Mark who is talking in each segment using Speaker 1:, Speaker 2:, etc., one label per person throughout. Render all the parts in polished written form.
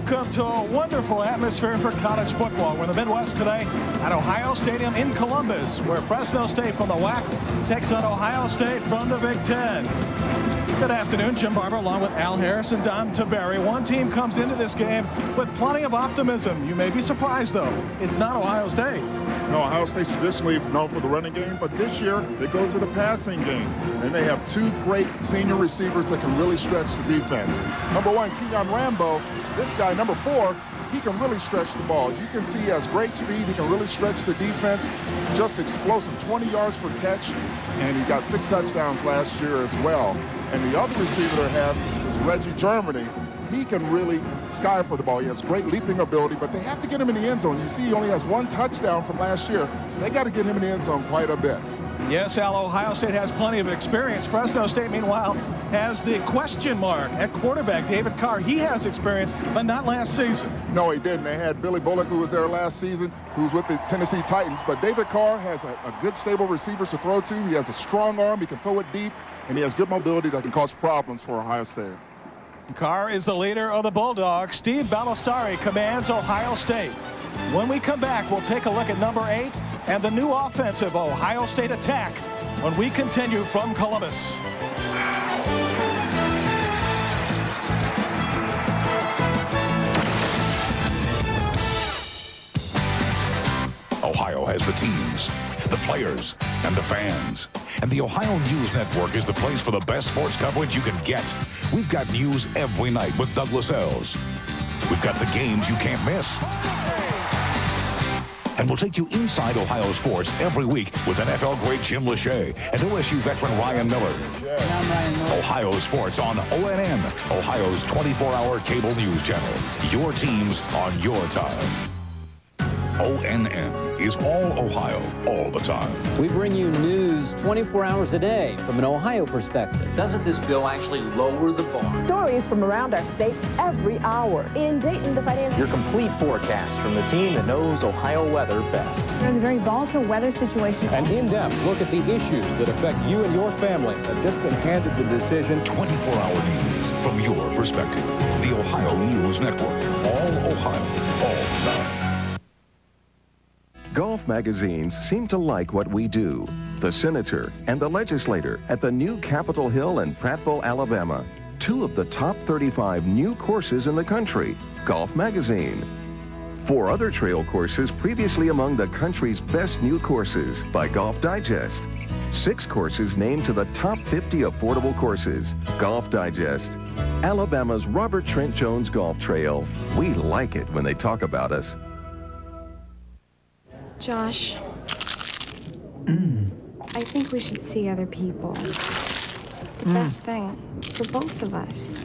Speaker 1: Welcome to a wonderful atmosphere for college football. We're in the Midwest today at Ohio Stadium in Columbus, where Fresno State from the WAC takes on Ohio State from the Big Ten. Good afternoon, Jim Barber along with Al Harris and Don Taveri. One team comes into this game with plenty of optimism. You may be surprised, though. It's not Ohio State.
Speaker 2: No, Ohio State's traditionally known for the running game, but this year they go to the passing game. And they have two great senior receivers that can really stretch the defense. Number one, Kenyon Rambo. This guy, number 4, he can really stretch the ball. You can see he has great speed. He can really stretch the defense. Just explosive, 20 yards per catch. And he got 6 touchdowns last year as well. And the other receiver they have is Reggie Germany. He can really sky for the ball. He has great leaping ability, but they have to get him in the end zone. You see he only has 1 touchdown from last year, so they got to get him in the end zone quite a bit.
Speaker 1: Yes, Al, Ohio State has plenty of experience. Fresno State, meanwhile, has the question mark at quarterback, David Carr. He has experience, but not last season.
Speaker 2: No, he didn't. They had Billy Bullock, who was there last season, who was with the Tennessee Titans. But David Carr has a good, stable receivers to throw to. He has a strong arm. He can throw it deep, and he has good mobility that can cause problems for Ohio State.
Speaker 1: Carr is the leader of the Bulldogs. Steve Balisari commands Ohio State. When we come back, we'll take a look at number 8 and the new offensive Ohio State attack when we continue from Columbus.
Speaker 3: Ohio has the teams, the players, and the fans. And the Ohio News Network is the place for the best sports coverage you can get. We've got news every night with Douglas Ells. We've got the games you can't miss. And we'll take you inside Ohio sports every week with NFL great Jim Lachey and OSU veteran Ryan Miller. Ohio sports on ONN, Ohio's 24-hour cable news channel. Your teams on your time. ONN is all Ohio, all the time.
Speaker 4: We bring you news 24 hours a day from an Ohio perspective.
Speaker 5: Doesn't this bill actually lower the bar?
Speaker 6: Stories from around our state every hour. In Dayton, the financial...
Speaker 7: Your complete forecast from the team that knows Ohio weather best.
Speaker 8: There's a very volatile weather situation.
Speaker 9: An in-depth look at the issues that affect you and your family have just been handed the decision.
Speaker 3: 24-hour news from your perspective. The Ohio News Network. All Ohio, all the time.
Speaker 10: Golf magazines seem to like what we do. The senator and the legislator at the new Capitol Hill in Prattville, Alabama. 2 of the top 35 new courses in the country. Golf magazine. 4 other trail courses previously among the country's best new courses by Golf Digest. 6 courses named to the top 50 affordable courses. Golf Digest. Alabama's Robert Trent Jones Golf Trail. We like it when they talk about us.
Speaker 11: Josh, I think we should see other people. It's the best thing for both of us.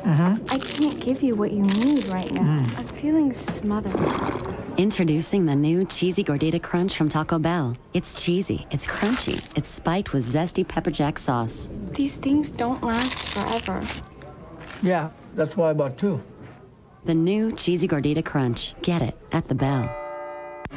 Speaker 11: I can't give you what you need right now. I'm feeling smothered.
Speaker 12: Introducing the new Cheesy Gordita Crunch from Taco Bell. It's cheesy, it's crunchy, it's spiked with zesty pepper jack sauce.
Speaker 11: These things don't last forever.
Speaker 13: Yeah, that's why I bought 2.
Speaker 12: The new Cheesy Gordita Crunch. Get it at the Bell.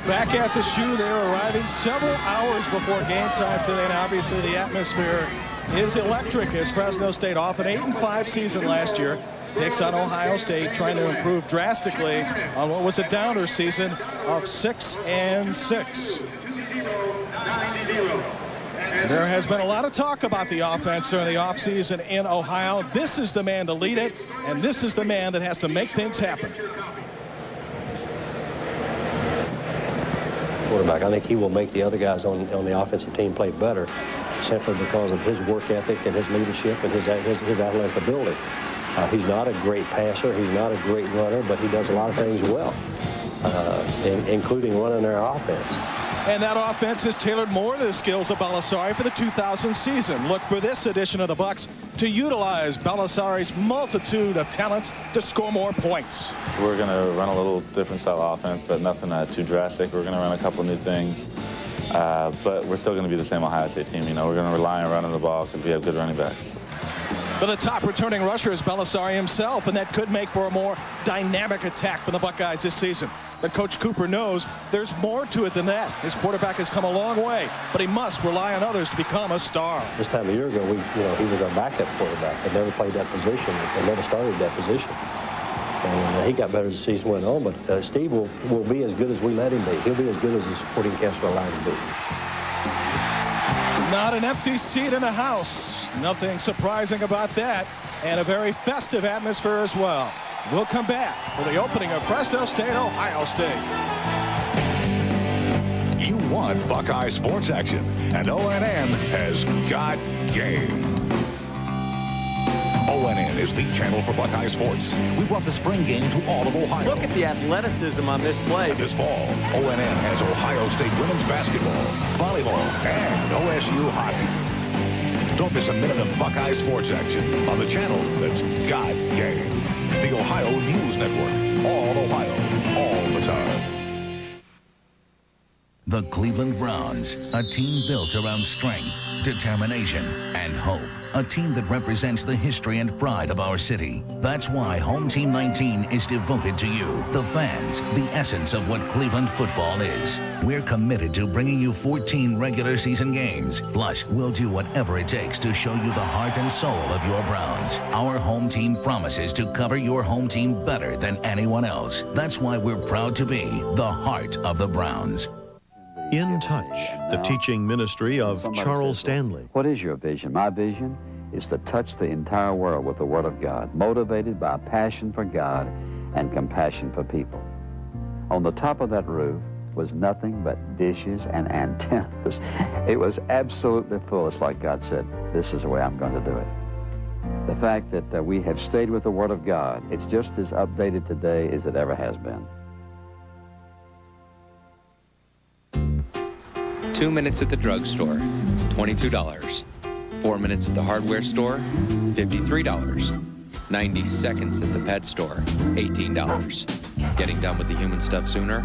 Speaker 1: Back at the shoe, they're arriving several hours before game time today, and obviously the atmosphere is electric as Fresno State, off an 8-5 season last year, takes on Ohio State, trying to improve drastically on what was a downer season of 6-6. There has been a lot of talk about the offense during the offseason in Ohio. This is the man to lead it, and this is the man that has to make things happen.
Speaker 14: Quarterback. I think he will make the other guys on the offensive team play better simply because of his work ethic and his leadership and his athletic ability. He's not a great passer. He's not a great runner, but he does a lot of things well, including running their offense.
Speaker 1: And that offense is tailored more to the skills of Balisari for the 2000 season. Look for this edition of the Bucs to utilize Balisari's multitude of talents to score more points.
Speaker 15: We're going to run a little different style offense, but nothing too drastic. We're going to run a couple new things, but we're still going to be the same Ohio State team. You know, we're going to rely on running the ball because we have good running backs.
Speaker 1: But the top returning rusher is Balisari himself, and that could make for a more dynamic attack for the Buckeyes this season. But Coach Cooper knows there's more to it than that. His quarterback has come a long way, but he must rely on others to become a star.
Speaker 14: This time a year ago, he was our backup quarterback. He never played that position. He never started that position. And he got better as the season went on, but Steve will be as good as we let him be. He'll be as good as the supporting cast will allow him to be.
Speaker 1: Not an empty seat in the house. Nothing surprising about that. And a very festive atmosphere as well. We'll come back for the opening of Fresno State, Ohio State.
Speaker 3: You want Buckeye sports action, and ONN has got game. ONN is the channel for Buckeye sports. We brought the spring game to all of Ohio.
Speaker 7: Look at the athleticism on this play.
Speaker 3: And this fall, ONN has Ohio State women's basketball, volleyball, and OSU hockey. Don't miss a minute of Buckeye sports action on the channel that's got game. The Ohio News Network. All Ohio, all the time.
Speaker 16: The Cleveland Browns, a team built around strength, determination, and hope. A team that represents the history and pride of our city. That's why Home Team 19 is devoted to you, the fans, the essence of what Cleveland football is. We're committed to bringing you 14 regular season games. Plus, we'll do whatever it takes to show you the heart and soul of your Browns. Our home team promises to cover your home team better than anyone else. That's why we're proud to be the heart of the Browns.
Speaker 17: In Touch, the teaching ministry of Charles Stanley.
Speaker 18: What is your vision? My vision is to touch the entire world with the Word of God, motivated by passion for God and compassion for people. On the top of that roof was nothing but dishes and antennas. It was absolutely full. It's like God said, this is the way I'm going to do it. The fact that we have stayed with the Word of God, it's just as updated today as it ever has been.
Speaker 19: 2 minutes at the drugstore, $22. 4 minutes at the hardware store, $53. 90 seconds at the pet store, $18. Getting done with the human stuff sooner?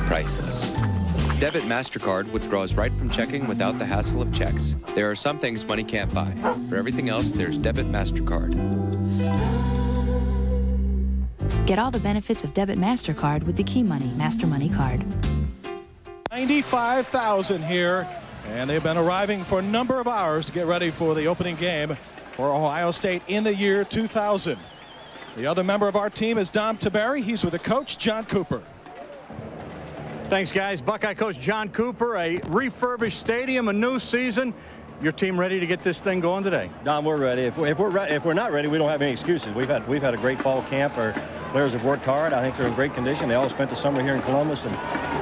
Speaker 19: Priceless. Debit MasterCard withdraws right from checking without the hassle of checks. There are some things money can't buy. For everything else, there's Debit MasterCard.
Speaker 20: Get all the benefits of Debit MasterCard with the Key Money Master Money Card.
Speaker 1: 95,000 here, and they've been arriving for a number of hours to get ready for the opening game for Ohio State in the year 2000. The other member of our team is Dom Tiberi. He's with the coach, John Cooper.
Speaker 21: Thanks, guys. Buckeye coach John Cooper, a refurbished stadium, a new season. Your team ready to get this thing going today?
Speaker 14: Don, we're ready. If we're not ready, we don't have any excuses. We've had a great fall camp. Our players have worked hard. I think they're in great condition. They all spent the summer here in Columbus, and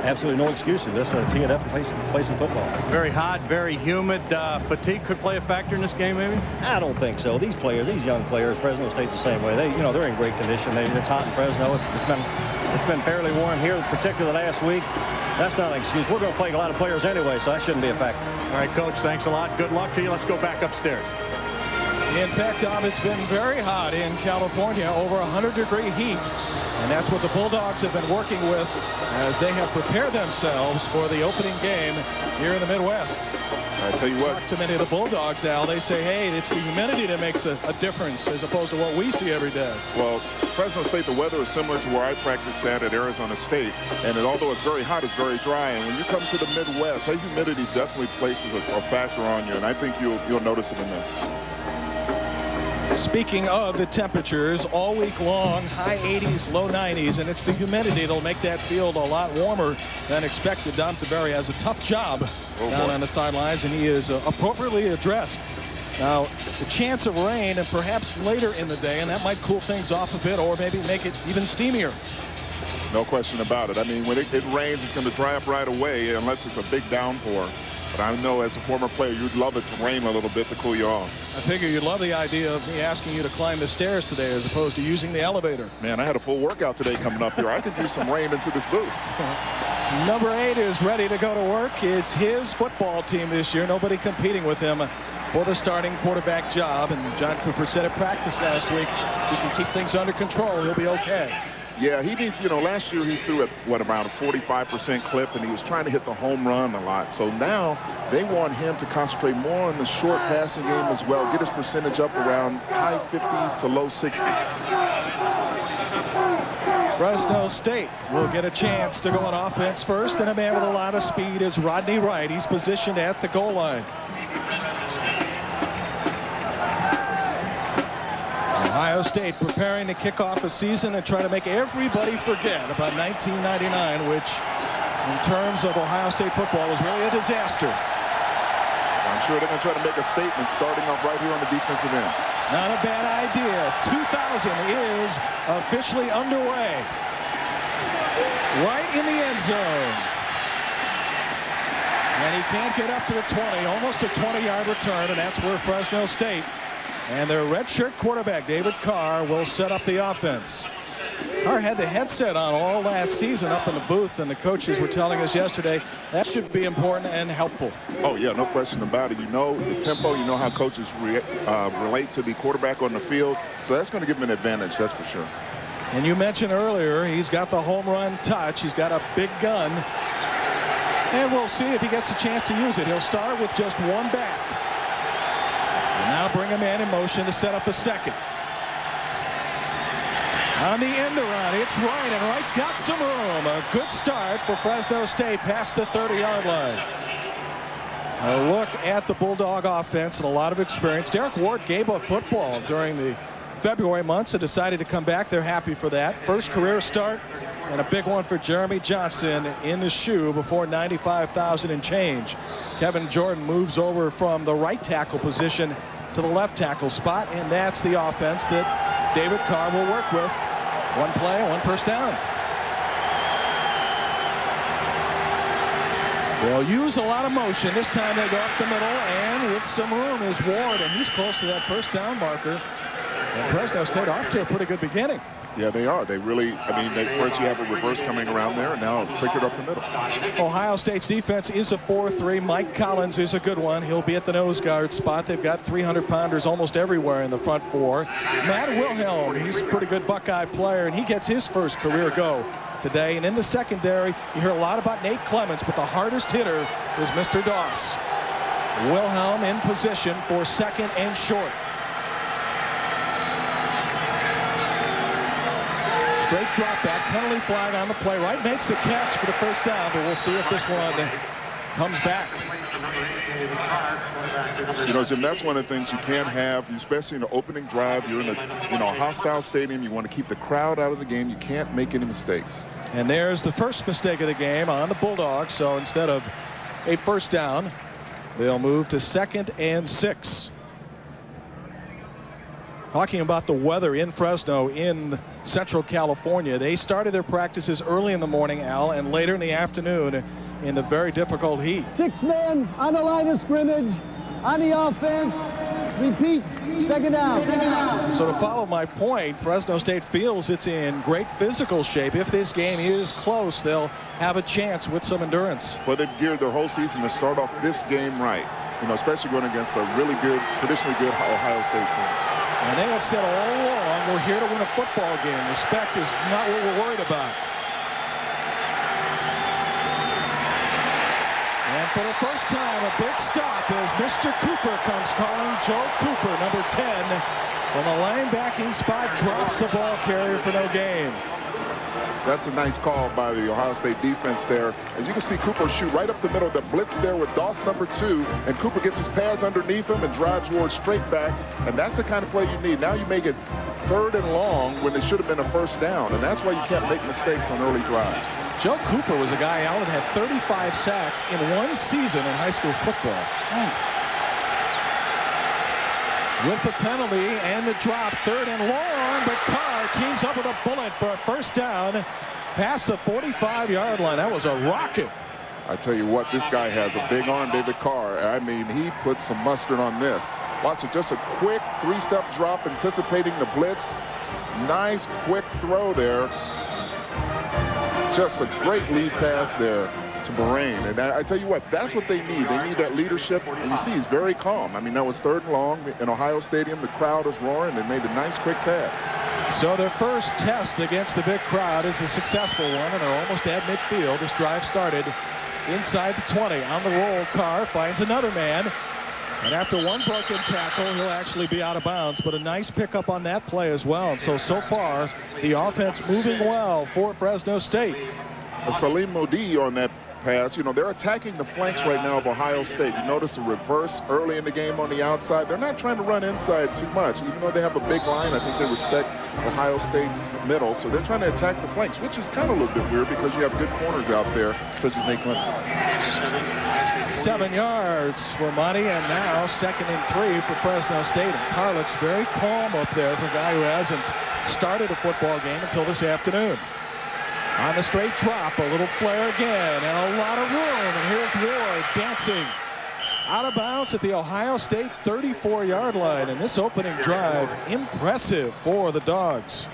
Speaker 14: absolutely no excuses. Let's tee it up and play some football.
Speaker 21: Very hot, very humid. Fatigue could play a factor in this game, maybe?
Speaker 14: I don't think so. These young players, Fresno State's the same way. They're in great condition. It's hot in Fresno. It's been fairly warm here, particularly last week. That's not an excuse. We're going to play a lot of players anyway, so that shouldn't be a factor.
Speaker 21: All right, Coach, thanks a lot. Good luck to you. Let's go back upstairs.
Speaker 1: In fact, Dom, it's been very hot in California, over 100-degree heat. And that's what the Bulldogs have been working with as they have prepared themselves for the opening game here in the Midwest.
Speaker 2: I tell you what.
Speaker 1: Talk to many of the Bulldogs, Al. They say, hey, it's the humidity that makes a difference as opposed to what we see every day.
Speaker 2: Well, Fresno State, the weather is similar to where I practice at Arizona State. And although it's very hot, it's very dry. And when you come to the Midwest, that humidity definitely places a factor on you. And I think you'll notice it in there.
Speaker 1: Speaking of the temperatures, all week long, high 80s, low 90s, and it's the humidity that'll make that field a lot warmer than expected. Dom Tiberi has a tough job down on the sidelines, and he is appropriately addressed. Now, the chance of rain, and perhaps later in the day, and that might cool things off a bit, or maybe make it even steamier.
Speaker 2: No question about it. I mean, when it rains, it's going to dry up right away, unless it's a big downpour. But I know as a former player, you'd love it to rain a little bit to cool you off.
Speaker 1: I figure you'd love the idea of me asking you to climb the stairs today as opposed to using the elevator.
Speaker 2: Man, I had a full workout today coming up here. I could use some rain into this booth.
Speaker 1: Number 8 is ready to go to work. It's his football team this year. Nobody competing with him for the starting quarterback job. And John Cooper said at practice last week, he can keep things under control. He'll be okay.
Speaker 2: Yeah, he needs, last year he threw at, around a 45% clip, and he was trying to hit the home run a lot. So now they want him to concentrate more on the short passing game as well, get his percentage up around high 50s to low 60s.
Speaker 1: Fresno State will get a chance to go on offense first, and a man with a lot of speed is Rodney Wright. He's positioned at the goal line. Ohio Ohio State preparing to kick off a season and try to make everybody forget about 1999, which in terms of Ohio State football was really a disaster.
Speaker 2: I'm sure they're going to try to make a statement starting off right here on the defensive end.
Speaker 1: Not a bad idea. 2000 is officially underway. Right in the end zone. And he can't get up to the 20, almost a 20-yard return, and that's where Fresno State and their redshirt quarterback, David Carr, will set up the offense. Carr had the headset on all last season up in the booth, and the coaches were telling us yesterday that should be important and helpful.
Speaker 2: Oh, yeah, no question about it. You know the tempo, you know how coaches relate to the quarterback on the field, so that's going to give him an advantage, that's for sure.
Speaker 1: And you mentioned earlier he's got the home run touch. He's got a big gun. And we'll see if he gets a chance to use it. He'll start with just one back. And now bring him in motion to set up a second. On the end around, it's Wright, and Wright's got some room. A good start for Fresno State past the 30-yard line. A look at the Bulldog offense and a lot of experience. Derek Ward gave up football during the February months and decided to come back. They're happy for that. First career start. And a big one for Jeremy Johnson in the shoe before 95,000 and change. Kevin Jordan moves over from the right tackle position to the left tackle spot, and that's the offense that David Carr will work with. One play, one first down. They'll use a lot of motion. This time they go up the middle, and with some room is Ward, and he's close to that first down marker. And Fresno State off to a pretty good beginning.
Speaker 2: Yeah, they are. They really, first you have a reverse coming around there, and now quick it up the middle.
Speaker 1: Ohio State's defense is a 4-3. Mike Collins is a good one. He'll be at the nose guard spot. They've got 300-pounders almost everywhere in the front four. Matt Wilhelm, he's a pretty good Buckeye player, and he gets his first career go today. And in the secondary, you hear a lot about Nate Clements, but the hardest hitter is Mr. Doss. Wilhelm in position for second and short. Straight drop back, penalty flag on the play. Wright makes the catch for the first down, but we'll see if this one comes back.
Speaker 2: You know, Jim, that's one of the things you can't have, especially in the opening drive. You're in a hostile stadium. You want to keep the crowd out of the game. You can't make any mistakes.
Speaker 1: And there's the first mistake of the game on the Bulldogs. So instead of a first down, they'll move to 2nd and 6. Talking about the weather in Fresno in Central California. They started their practices early in the morning, Al, and later in the afternoon in the very difficult heat.
Speaker 13: 6 men on the line of scrimmage, on the offense. Repeat, second down.
Speaker 1: So to follow my point, Fresno State feels it's in great physical shape. If this game is close, they'll have a chance with some endurance.
Speaker 2: Well, they've geared their whole season to start off this game right. You know, especially going against a really good, traditionally good Ohio State team.
Speaker 1: And they have said all along, we're here to win a football game. Respect is not what we're worried about. And for the first time, a big stop as Mr. Cooper comes calling. Joe Cooper, number 10, from the linebacking spot, drops the ball carrier for no gain.
Speaker 2: That's a nice call by the Ohio State defense there. As you can see, Cooper shoot right up the middle. The blitz there with Doss, number 2, and Cooper gets his pads underneath him and drives Ward straight back. And that's the kind of play you need. Now you make it 3rd and long when it should have been a first down, and that's why you can't make mistakes on early drives.
Speaker 1: Joe Cooper was a guy, Allen, had 35 sacks in one season in high school football. With the penalty and the drop, 3rd and long, but Carr teams up with a bullet for a first down past the 45-yard line. That was a rocket.
Speaker 2: I tell you what, this guy has a big arm, David Carr. I mean, he put some mustard on this. Watch it, just a quick 3-step drop, anticipating the blitz. Nice quick throw there. Just a great lead pass there to Moraine. And I tell you what, that's what they need. They need that leadership. And you see, he's very calm. I mean, that was 3rd and long in Ohio Stadium. The crowd was roaring. They made a nice quick pass.
Speaker 1: So their first test against the big crowd is a successful one, and they're almost at midfield. This drive started inside the 20. On the roll, Carr finds another man. And after one broken tackle, he'll actually be out of bounds. But a nice pickup on that play as well. And so far, the offense moving well for Fresno State.
Speaker 2: Salim Modi on that pass. You know, they're attacking the flanks right now of Ohio State. You notice a reverse early in the game on the outside. They're not trying to run inside too much. Even though they have a big line, I think they respect Ohio State's middle. So they're trying to attack the flanks, which is kind of a little bit weird because you have good corners out there, such as Nate Clemens.
Speaker 1: 7 yards for Monty, and now 2nd and 3 for Fresno State. And Carr looks very calm up there for a guy who hasn't started a football game until this afternoon. On the straight drop, a little flare again, and a lot of room. And here's Ward dancing out of bounds at the Ohio State 34-yard line. And this opening drive, impressive for the Dogs.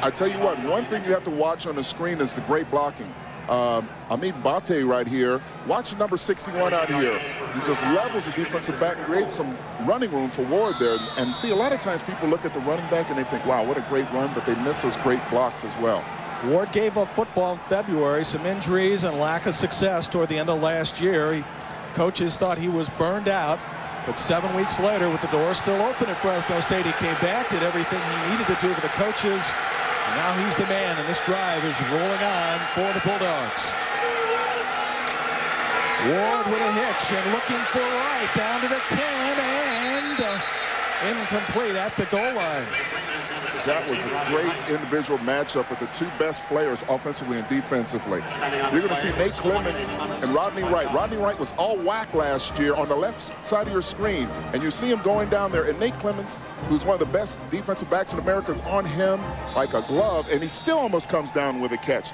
Speaker 2: I tell you what, one thing you have to watch on the screen is the great blocking. Amit Bate right here. Watch number 61 out here. He just levels the defensive back, creates some running room for Ward there. And see, a lot of times people look at the running back and they think, wow, what a great run, but they miss those great blocks as well.
Speaker 1: Ward gave up football in February, some injuries and lack of success toward the end of last year. Coaches thought he was burned out, but 7 weeks later, with the door still open at Fresno State, he came back, did everything he needed to do for the coaches. And now he's the man, and this drive is rolling on for the Bulldogs. Ward with a hitch and looking for right down to the 10 and incomplete at the goal line.
Speaker 2: That was a great individual matchup with the two best players offensively and defensively. You're going to see Nate Clemens and Rodney Wright. Rodney Wright was all whack last year on the left side of your screen, and you see him going down there, and Nate Clemens, who's one of the best defensive backs in America, is on him like a glove, and he still almost comes down with a catch.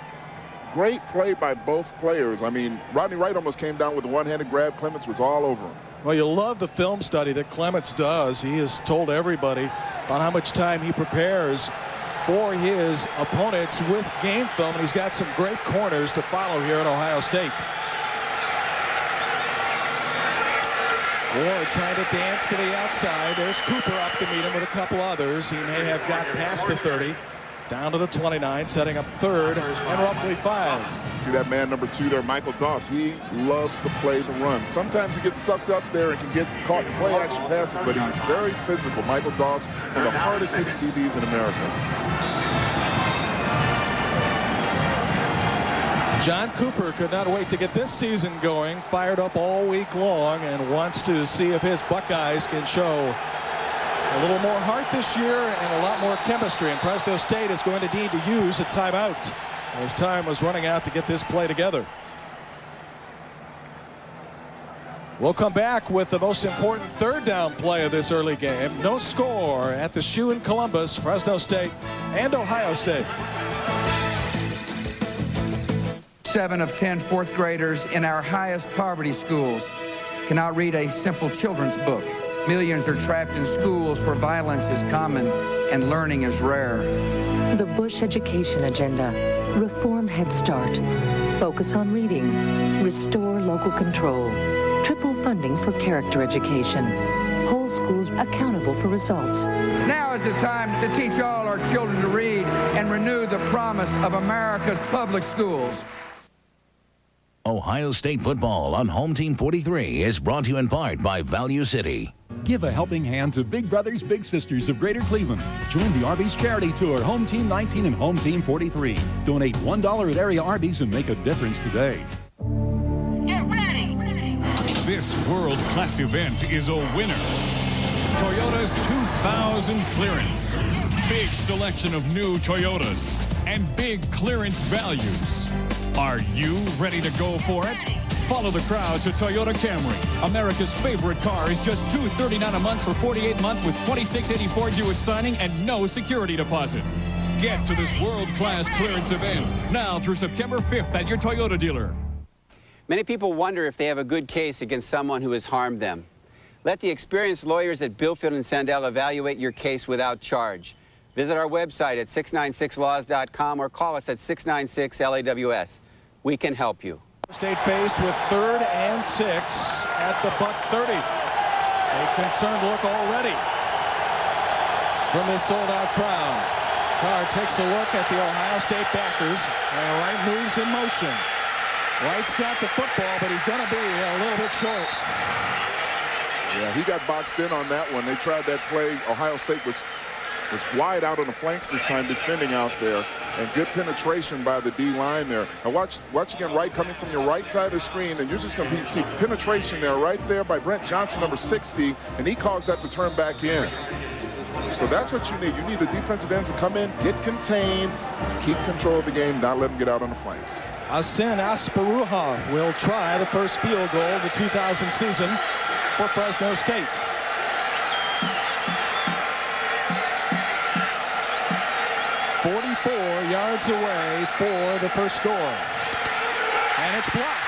Speaker 2: Great play by both players. I mean, Rodney Wright almost came down with a one-handed grab. Clemens was all over him.
Speaker 1: Well, you love the film study that Clements does. He has told everybody about how much time he prepares for his opponents with game film, and he's got some great corners to follow here at Ohio State. Ward trying to dance to the outside. There's Cooper up to meet him with a couple others. He may have got past the 30. Down to the 29, setting up 3rd and roughly 5.
Speaker 2: See that man number 2 there, Michael Doss. He loves to play the run. Sometimes he gets sucked up there and can get caught in play action passes, but he's very physical. Michael Doss, one of the hardest hitting DBs in America.
Speaker 1: John Cooper could not wait to get this season going, fired up all week long, and wants to see if his Buckeyes can show a little more heart this year and a lot more chemistry. And Fresno State is going to need to use a timeout as time was running out to get this play together. We'll come back with the most important 3rd down play of this early game. No score at the Shoe in Columbus, Fresno State and Ohio State.
Speaker 4: 7 of 10 4th graders in our highest poverty schools cannot read a simple children's book. Millions are trapped in schools where violence is common and learning is rare.
Speaker 22: The Bush Education Agenda. Reform Head Start. Focus on reading. Restore local control. Triple funding for character education. Whole schools accountable for results.
Speaker 4: Now is the time to teach all our children to read and renew the promise of America's public schools.
Speaker 16: Ohio State football on Home Team 43 is brought to you in part by Value City.
Speaker 23: Give a helping hand to Big Brothers Big Sisters of Greater Cleveland. Join the Arby's Charity Tour, Home Team 19 and Home Team 43. Donate $1 at area Arby's and make a difference today.
Speaker 24: Get ready! This world-class event is a winner. Toyota's 2000 clearance. Big selection of new Toyotas and big clearance values. Are you ready to go for it? Follow the crowd to Toyota Camry. America's favorite car is just $239 a month for 48 months with $26.84 due at signing and no security deposit. Get to this world-class clearance event now through September 5th at your Toyota dealer.
Speaker 25: Many people wonder if they have a good case against someone who has harmed them. Let the experienced lawyers at Billfield and Sandell evaluate your case without charge. Visit our website at 696laws.com or call us at 696-LAWS. We can help you.
Speaker 1: State faced with 3rd and 6 at the Buck 30. A concerned look already from this sold-out crowd. Carr takes a look at the Ohio State backers, and Wright moves in motion. Wright's got the football, but he's going to be a little bit short.
Speaker 2: Yeah, he got boxed in on that one. They tried that play. Ohio State was was wide out on the flanks this time, defending out there, and good penetration by the D-line there. Now watch again, Wright coming from your right side of the screen, and you're just going to see penetration there right there by Brent Johnson, number 60, and he caused that to turn back in. So that's what you need. You need the defensive ends to come in, get contained, keep control of the game, not let them get out on the flanks.
Speaker 1: Asin Asparuhov will try the first field goal of the 2000 season for Fresno State. "44 yards away for the first score. And it's blocked.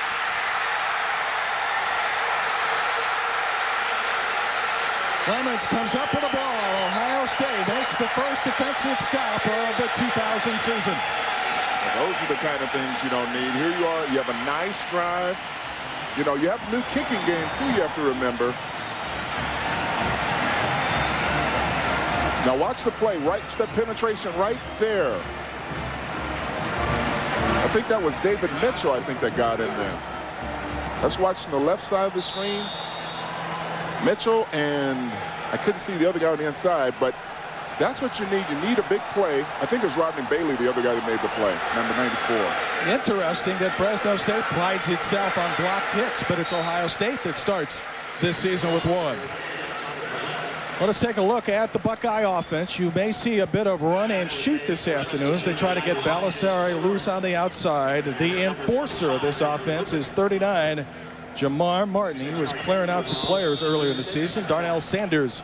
Speaker 1: Clements comes up with the ball. Ohio State makes the first defensive stop of the 2000 season.
Speaker 2: Those are the kind of things you don't need. Here you are, you have a nice drive. You know, you have a new kicking game too, you have to remember. Now watch the play, right, the penetration right there. I think that was David Mitchell, I think, that got in there. Let's watch the left side of the screen. Mitchell, and I couldn't see the other guy on the inside, but that's what you need. You need a big play. I think it was Rodney Bailey, the other guy that made the play, number 94.
Speaker 1: Interesting that Fresno State prides itself on block hits, but it's Ohio State that starts this season with one. Let us take a look at the Buckeye offense. You may see a bit of run and shoot this afternoon as they try to get Balisari loose on the outside. The enforcer of this offense is 39, Jamar Martin. He was clearing out some players earlier in the season. Darnell Sanders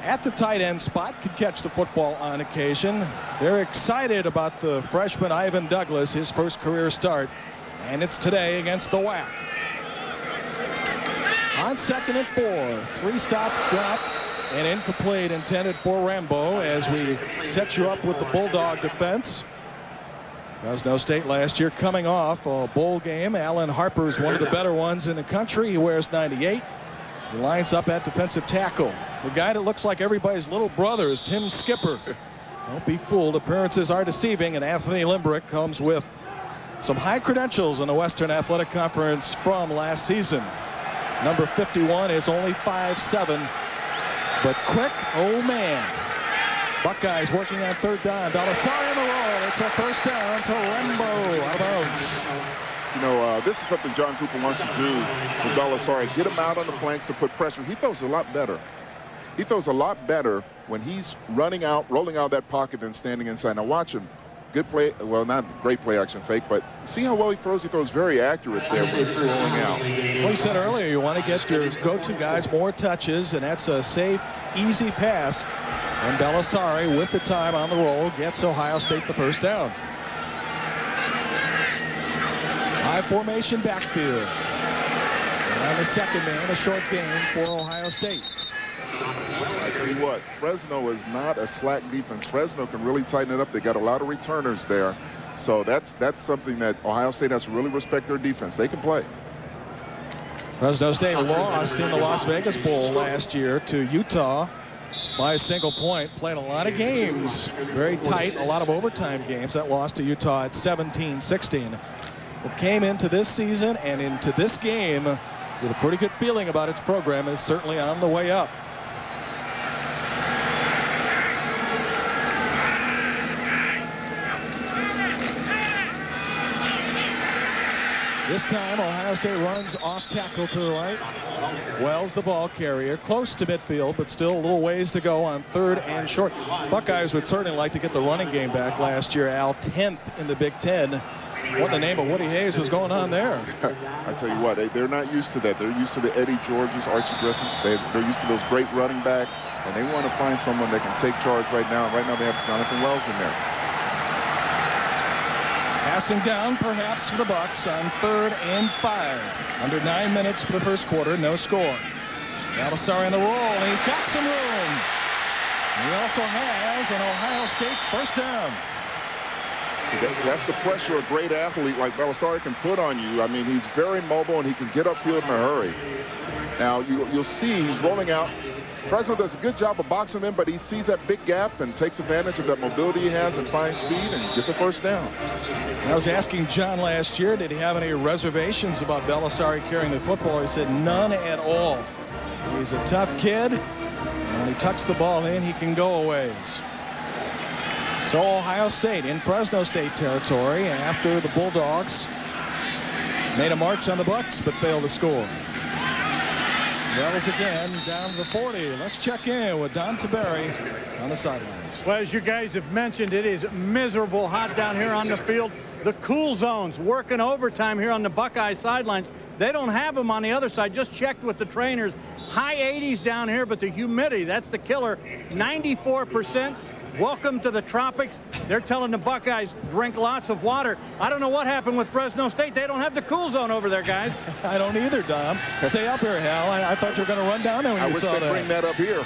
Speaker 1: at the tight end spot, could catch the football on occasion. They're excited about the freshman Ivan Douglas, his first career start, and it's today against the WAC. On 2nd and 4, 3-stop drop and incomplete, intended for Rambo, as we set you up with the Bulldog defense. Fresno State last year coming off a bowl game. Alan Harper is one of the better ones in the country. He wears 98. He lines up at defensive tackle. The guy that looks like everybody's little brother is Tim Skipper. Don't be fooled. Appearances are deceiving, and Anthony Limbrick comes with some high credentials in the Western Athletic Conference from last season. Number 51 is only 5'7", but quick, oh man. Buckeyes working on 3rd down. Balisari on the roll. It's a first down to Rembo, out of bounds.
Speaker 2: You know, this is something John Cooper wants to do with Balisari. Get him out on the flanks to put pressure. He throws a lot better. He throws a lot better when he's running out, rolling out of that pocket than standing inside. Now watch him. Good play, well, not great play action fake, but see how well he throws. He throws very accurate there when he's rolling out.
Speaker 1: Well, you said earlier you want to get your go-to guys more touches, and that's a safe, easy pass. And Balisari, with the time on the roll, gets Ohio State the first down. High formation backfield. And on the second man, a short gain for Ohio State.
Speaker 2: I tell you what, Fresno is not a slack defense. Fresno can really tighten it up. They got a lot of returners there. So that's something that Ohio State has to really respect their defense. They can play.
Speaker 1: Fresno State lost in the Las Vegas Bowl last year to Utah by a single point. Played a lot of games, very tight, a lot of overtime games. That lost to Utah at 17-16. Well, came into this season and into this game with a pretty good feeling about its program. Is certainly on the way up. This time, Ohio State runs off tackle to the right. Wells, the ball carrier, close to midfield, but still a little ways to go on 3rd and short. Buckeyes would certainly like to get the running game back last year. Al, 10th in the Big Ten. What in the name of Woody Hayes was going on there?
Speaker 2: I tell you what, they're not used to that. They're used to the Eddie Georges, Archie Griffin. They're used to those great running backs, and they want to find someone that can take charge right now. Right now, they have Jonathan Wells in there.
Speaker 1: Passing down, perhaps, for the Bucks on 3rd and 5. Under 9 minutes for the first quarter, no score. Balisari on the roll, and he's got some room. He also has an Ohio State first down.
Speaker 2: That's the pressure a great athlete like Balisari can put on you. I mean, he's very mobile, and he can get upfield in a hurry. Now, you'll see he's rolling out. Fresno does a good job of boxing him in, but he sees that big gap and takes advantage of that mobility he has and finds speed and gets a first down.
Speaker 1: I was asking John last year, did he have any reservations about Balisari carrying the football? He said none at all. He's a tough kid. When he tucks the ball in, he can go a ways. So Ohio State in Fresno State territory after the Bulldogs made a march on the Bucks but failed to score. Wells again down to the 40. Let's check in with Don Taberry on the sidelines.
Speaker 21: Well, as you guys have mentioned, it is miserable hot down here on the field. The cool zones working overtime here on the Buckeye sidelines. They don't have them on the other side. Just checked with the trainers. High 80s down here, but the humidity, that's the killer. 94%. Welcome to the tropics. They're telling the Buckeyes, drink lots of water. I don't know what happened with Fresno State. They don't have the cool zone over there, guys.
Speaker 1: I don't either, Dom. Stay up here, Hal. I thought you were going to run down there when you saw that.
Speaker 2: I wish they'd bring that up here.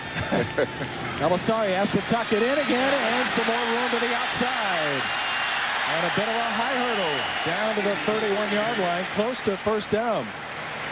Speaker 1: Belisari has to tuck it in again, and some more room to the outside. And a bit of a high hurdle down to the 31-yard line, close to first down.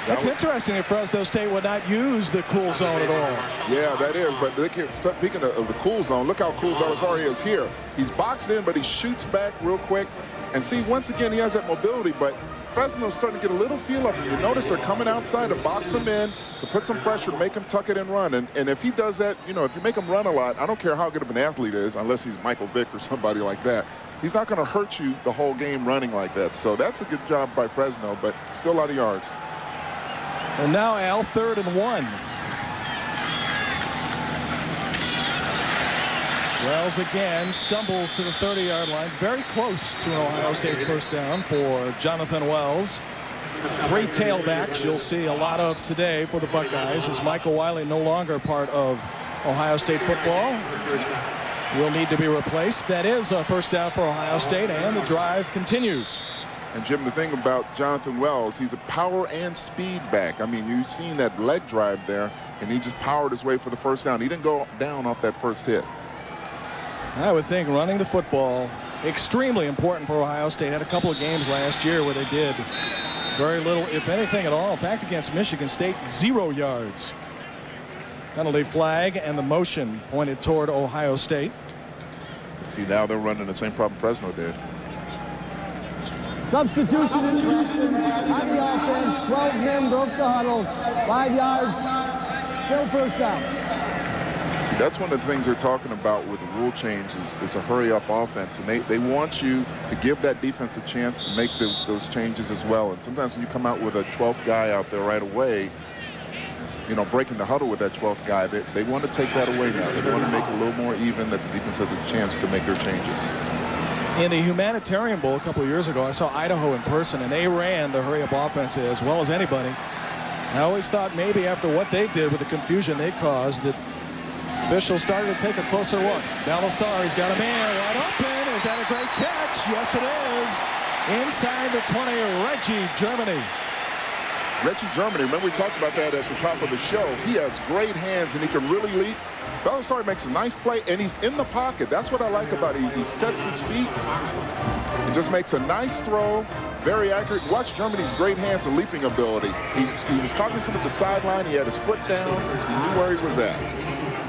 Speaker 1: That's interesting if Fresno State would not use the cool zone at all.
Speaker 2: Yeah, that is. But look here, speaking of the cool zone, look how cool Belisari is here. He's boxed in, but he shoots back real quick. And see, once again, he has that mobility, but Fresno's starting to get a little feel of him. You notice they're coming outside to box him in, to put some pressure, make him tuck it and run. And if he does that, you know, if you make him run a lot, I don't care how good of an athlete he is, unless he's Michael Vick or somebody like that. He's not going to hurt you the whole game running like that. So that's a good job by Fresno, but still a lot of yards.
Speaker 1: And now, Al, 3rd and 1. Wells again stumbles to the 30-yard line. Very close to an Ohio State first down for Jonathan Wells. 3 tailbacks you'll see a lot of today for the Buckeyes as Michael Wiley no longer part of Ohio State football. Will need to be replaced. That is a first down for Ohio State, and the drive continues.
Speaker 2: And Jim, the thing about Jonathan Wells, he's a power and speed back. I mean, you've seen that leg drive there, and he just powered his way for the first down. He didn't go down off that first hit.
Speaker 1: I would think running the football extremely important for Ohio State. Had a couple of games last year where they did very little, if anything at all. In fact, against Michigan State, 0 yards. Penalty flag, and the motion pointed toward Ohio State.
Speaker 2: See, now they're running the same problem Fresno did.
Speaker 13: Substitution on the offense. 12 men broke the huddle. 5 yards. Still first down.
Speaker 2: See, that's one of the things they're talking about with the rule change is a hurry-up offense. And they want you to give that defense a chance to make those changes as well. And sometimes when you come out with a 12th guy out there right away, you know, breaking the huddle with that 12th guy, they want to take that away now. They want to make it a little more even, that the defense has a chance to make their changes.
Speaker 1: In the Humanitarian Bowl a couple of years ago, I saw Idaho in person, and they ran the hurry-up offense as well as anybody. And I always thought maybe after what they did with the confusion they caused that officials started to take a closer look. Belisari's got a man wide open. Is that a great catch? Yes, it is. Inside the 20, Reggie Germany.
Speaker 2: Reggie Germany, remember we talked about that at the top of the show. He has great hands and he can really leap. Belisari makes a nice play and he's in the pocket. That's what I like about it. He sets his feet. He just makes a nice throw, very accurate. Watch Germany's great hands and leaping ability. He was cognizant of the sideline. He had his foot down. He knew where he was at.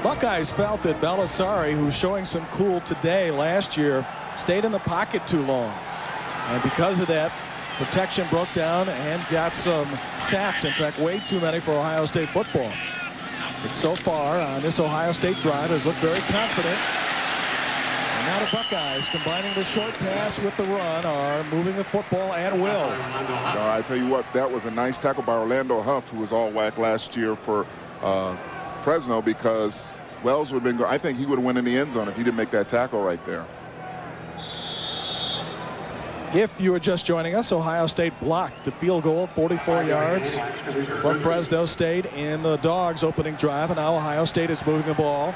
Speaker 1: Buckeyes felt that Belisari, who's showing some cool today last year, stayed in the pocket too long. And because of that, protection broke down and got some sacks. In fact, way too many for Ohio State football. But so far on this Ohio State drive has looked very confident. And now the Buckeyes, combining the short pass with the run, are moving the football at will.
Speaker 2: I tell you what, that was a nice tackle by Orlando Huff, who was all whack last year for Fresno, because Wells would have been, I think he would have went in the end zone if he didn't make that tackle right there.
Speaker 1: If you are just joining us, Ohio State blocked the field goal, 44 yards from Fresno State in the Dogs' opening drive, and now Ohio State is moving the ball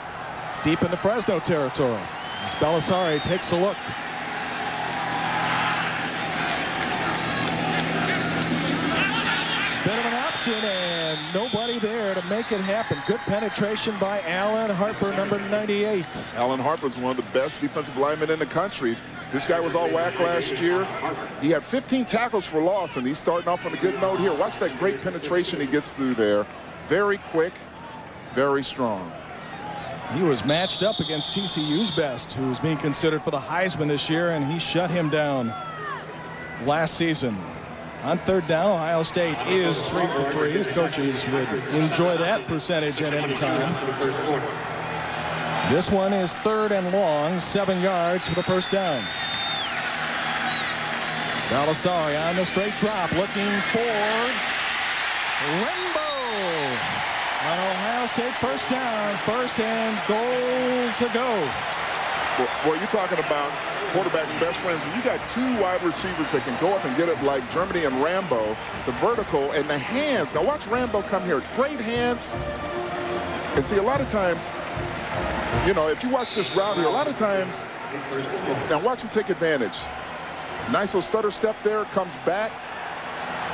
Speaker 1: deep into Fresno territory as Belisari takes a look. Bit of an option and nobody there to make it happen. Good penetration by Alan Harper, number 98.
Speaker 2: Alan Harper is one of the best defensive linemen in the country. This guy was all whack last year. He had 15 tackles for loss, and he's starting off on a good note here. Watch that great penetration he gets through there. Very quick, very strong.
Speaker 1: He was matched up against TCU's best, who's being considered for the Heisman this year, and he shut him down last season. On third down, Ohio State is 3 for 3. The coaches would enjoy that percentage at any time. This one is 3rd and long, 7 yards for the first down. Belisari on the straight drop, looking for Rainbow. An Ohio State first down, 1st and goal to go.
Speaker 2: Well, you're talking about quarterback's best friends. When you got 2 wide receivers that can go up and get it like Germany and Rambo, the vertical and the hands. Now watch Rambo come here. Great hands. And see, a lot of times, you know, if you watch this route here, a lot of times, now watch him take advantage. Nice little stutter step there, comes back.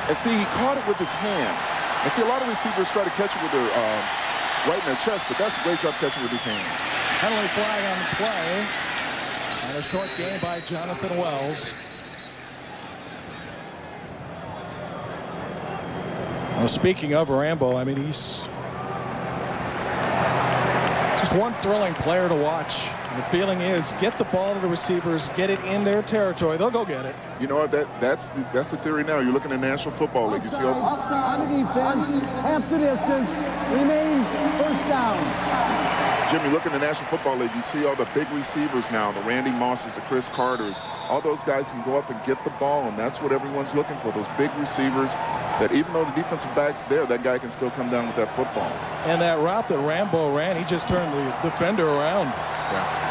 Speaker 2: And see, he caught it with his hands. And see, a lot of receivers try to catch it with their right in their chest, but that's a great job catching with his hands.
Speaker 1: Penalty flag on the play. And a short gain by Jonathan Wells. Well, speaking of Rambo, I mean, he's just one thrilling player to watch. And the feeling is, get the ball to the receivers, get it in their territory. They'll go get it.
Speaker 2: You know what? That's the theory now. You're looking at the National Football League. You see all the
Speaker 13: on the defense, half the distance, remains first down.
Speaker 2: Jimmy, look in the National Football League, you see all the big receivers now, the Randy Mosses, the Chris Carters. All those guys can go up and get the ball, and that's what everyone's looking for, those big receivers that even though the defensive back's there, that guy can still come down with that football.
Speaker 1: And that route that Rambo ran, he just turned the defender around.
Speaker 2: Yeah.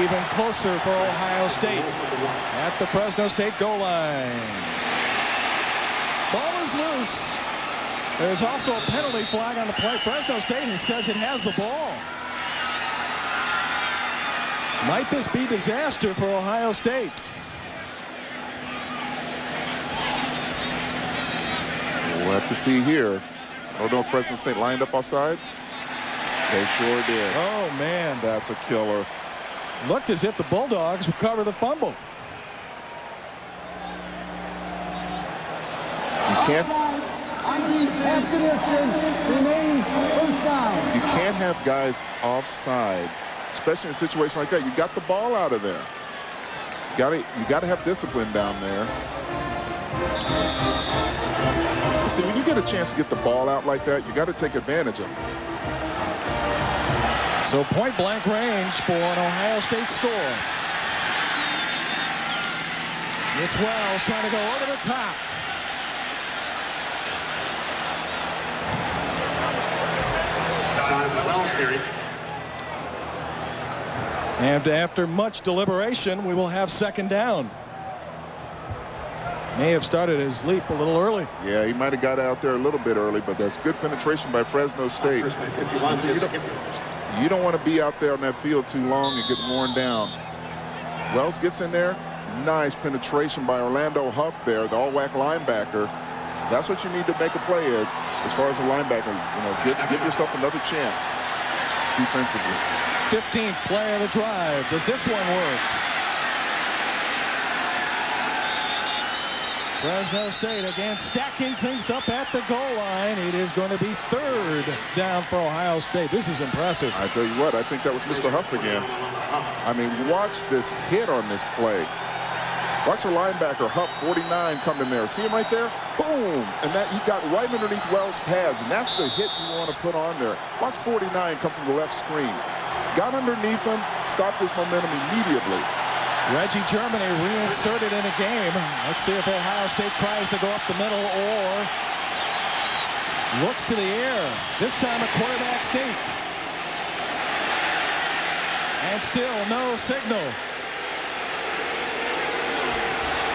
Speaker 1: Even closer for Ohio State at the Fresno State goal line. Ball is loose. There's also a penalty flag on the play. Fresno State says it has the ball. Might this be disaster for Ohio State?
Speaker 2: We'll have to see here. I don't know if Fresno State lined up offsides. They sure did.
Speaker 1: Oh, man.
Speaker 2: That's a killer.
Speaker 1: Looked as if the Bulldogs would cover the fumble.
Speaker 2: You can't.
Speaker 13: Half the distance, remains first down.
Speaker 2: You can't have guys offside, especially in a situation like that. You got the ball out of there. You got to have discipline down there. You see, when you get a chance to get the ball out like that, you got to take advantage of it.
Speaker 1: So point blank range for an Ohio State score. It's Wells trying to go over the top. And after much deliberation, we will have second down. May have started his leap a little early.
Speaker 2: Yeah, he might have got out there a little bit early, but that's good penetration by Fresno State. See, you don't want to be out there on that field too long and get worn down. Wells gets in there. Nice penetration by Orlando Huff there, the all-whack linebacker. That's what you need to make a play at as far as a linebacker. You know, give yourself another chance defensively.
Speaker 1: 15th play of the drive. Does this one work? Fresno State again stacking things up at the goal line. It is going to be 3rd down for Ohio State. This is impressive.
Speaker 2: I tell you what, I think that was Mr. Huff again. I mean, watch this hit on this play. Watch the linebacker, Huff, 49, come in there. See him right there? Boom! And that he got right underneath Wells' pads, and that's the hit you want to put on there. Watch 49 come from the left screen. Got underneath him, stopped his momentum immediately.
Speaker 1: Reggie Germany reinserted in a game. Let's see if Ohio State tries to go up the middle or looks to the air. This time a quarterback sneak. And still no signal.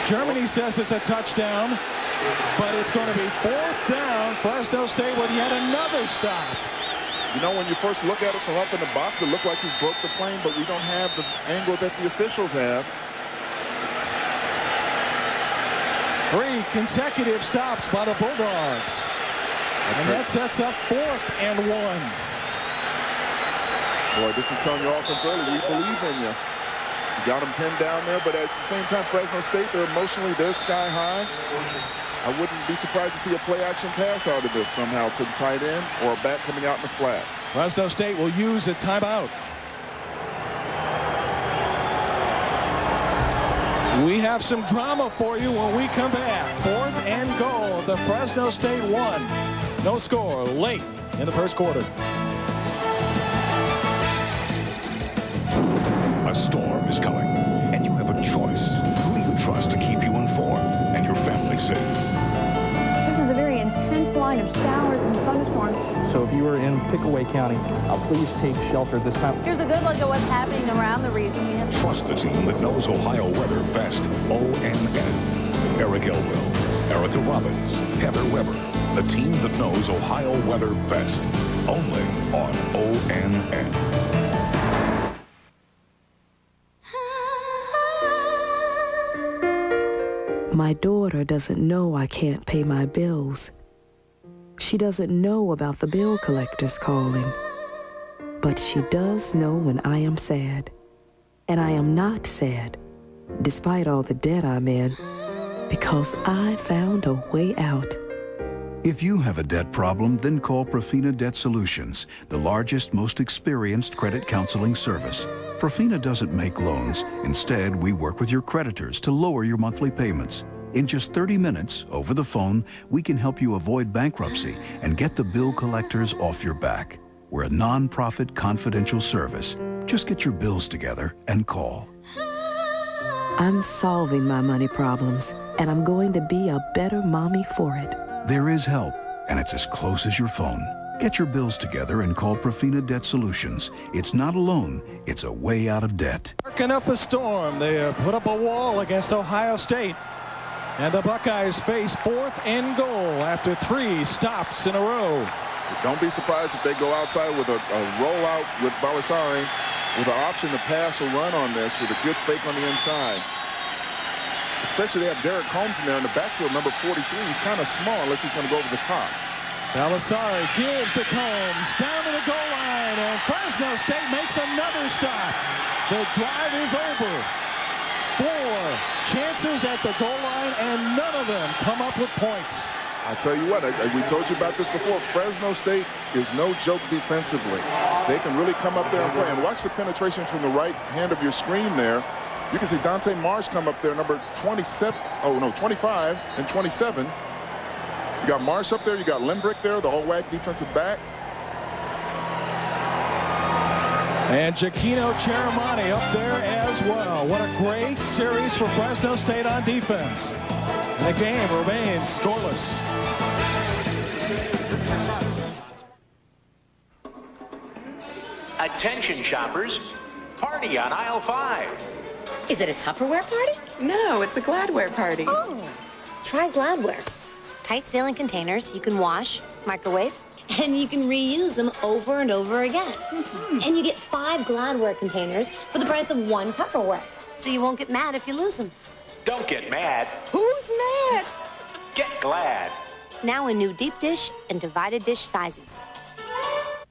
Speaker 1: Germany says it's a touchdown, but it's going to be 4th down. Fresno State with yet another stop.
Speaker 2: You know, when you first look at it from up in the box, it looked like he broke the plane, but we don't have the angle that the officials have.
Speaker 1: 3 consecutive stops by the Bulldogs. And that sets up 4th and 1.
Speaker 2: Boy, this is telling your offense early, we believe in you. You got them pinned down there, but at the same time, Fresno State, they're sky high. I wouldn't be surprised to see a play-action pass out of this somehow to the tight end or a back coming out in the flat.
Speaker 1: Fresno State will use a timeout. We have some drama for you when we come back. 4th and goal. The Fresno State 1. No score late in the first quarter.
Speaker 3: is coming, and you have a choice. Who do you trust to keep you informed and your family safe?
Speaker 5: This is a very intense line of showers and thunderstorms.
Speaker 6: So if you are in Pickaway County, please take shelter this time.
Speaker 5: Here's a good look at what's happening around the region.
Speaker 3: Trust the team that knows Ohio weather best. ONN. Eric Elwell, Erica Robbins, Heather Weber. The team that knows Ohio weather best. Only on ONN.
Speaker 8: My daughter doesn't know I can't pay my bills. She doesn't know about the bill collectors calling. But she does know when I am sad. And I am not sad, despite all the debt I'm in, because I found a way out.
Speaker 9: If you have a debt problem, then call Profina Debt Solutions, the largest, most experienced credit counseling service. Profina doesn't make loans. Instead, we work with your creditors to lower your monthly payments. In just 30 minutes, over the phone, we can help you avoid bankruptcy and get the bill collectors off your back. We're a non-profit confidential service. Just get your bills together and call.
Speaker 8: I'm solving my money problems, and I'm going to be a better mommy for it.
Speaker 9: There is help, and it's as close as your phone. Get your bills together and call Profina Debt Solutions. It's not a loan, it's a way out of debt.
Speaker 1: Working up a storm. They put up a wall against Ohio State. And the Buckeyes face 4th and goal after 3 stops in a row.
Speaker 2: Don't be surprised if they go outside with a rollout with Balisari with an option to pass or run on this with a good fake on the inside. Especially they have Derek Holmes in there in the backfield, number 43. He's kind of small unless he's going to go over the top.
Speaker 1: Balisari gives to Combs down to the goal line, and Fresno State makes another stop. The drive is over. 4 chances at the goal line, and none of them come up with points.
Speaker 2: I tell you what, we told you about this before. Fresno State is no joke defensively. They can really come up there and play. And watch the penetration from the right hand of your screen there. You can see Dante Marsh come up there, number 27, 25 and 27. You got Marsh up there, you got Limbrick there, the all-WAC defensive back.
Speaker 1: And Giacchino Cheramani up there as well. What a great series for Fresno State on defense. And the game remains scoreless.
Speaker 10: Attention shoppers, party on aisle 5.
Speaker 26: Is it a Tupperware party?
Speaker 27: No, it's a Gladware party.
Speaker 26: Oh, try Gladware. Tight sealing containers you can wash, microwave, and you can reuse them over and over again. And you get 5 Gladware containers for the price of 1 Tupperware. So you won't get mad if you lose them.
Speaker 10: Don't get mad.
Speaker 26: Who's mad?
Speaker 10: Get glad.
Speaker 26: Now in new deep dish and divided dish sizes.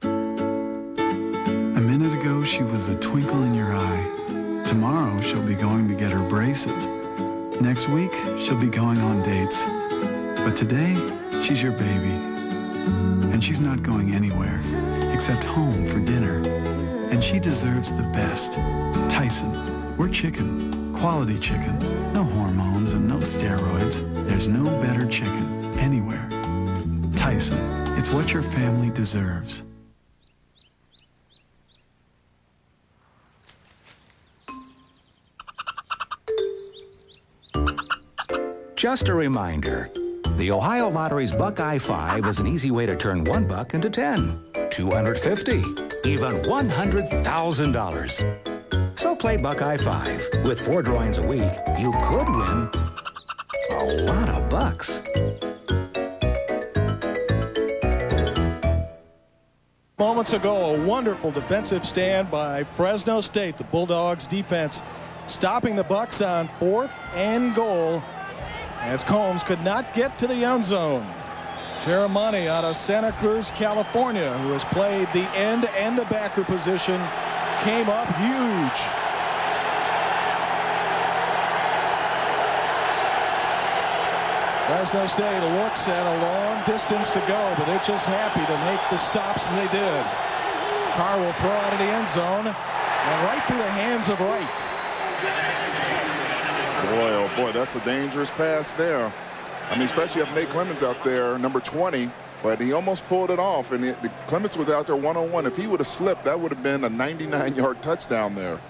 Speaker 28: A minute ago, she was a twinkle in your eye. Tomorrow, she'll be going to get her braces. Next week, she'll be going on dates. But today, she's your baby. And she's not going anywhere, except home for dinner. And she deserves the best. Tyson, we're chicken. Quality chicken. No hormones and no steroids. There's no better chicken anywhere. Tyson, it's what your family deserves.
Speaker 29: Just a reminder, the Ohio Lottery's Buckeye 5 is an easy way to turn $1 into 10, 250, even $100,000. So play Buckeye 5. With 4 drawings a week, you could win a lot of bucks.
Speaker 1: Moments ago, a wonderful defensive stand by Fresno State. The Bulldogs defense stopping the Bucks on 4th and goal, as Combs could not get to the end zone. Cheramani out of Santa Cruz, California, who has played the end and the backer position, came up huge. Fresno State looks at a long distance to go, but they're just happy to make the stops that they did. Carr will throw out of the end zone and right through the hands of Wright.
Speaker 2: Boy, oh boy, that's a dangerous pass there. I mean, especially if Nate Clemens out there, number 20, but he almost pulled it off. And Clemens was out there one-on-one. If he would have slipped, that would have been a 99-yard touchdown there.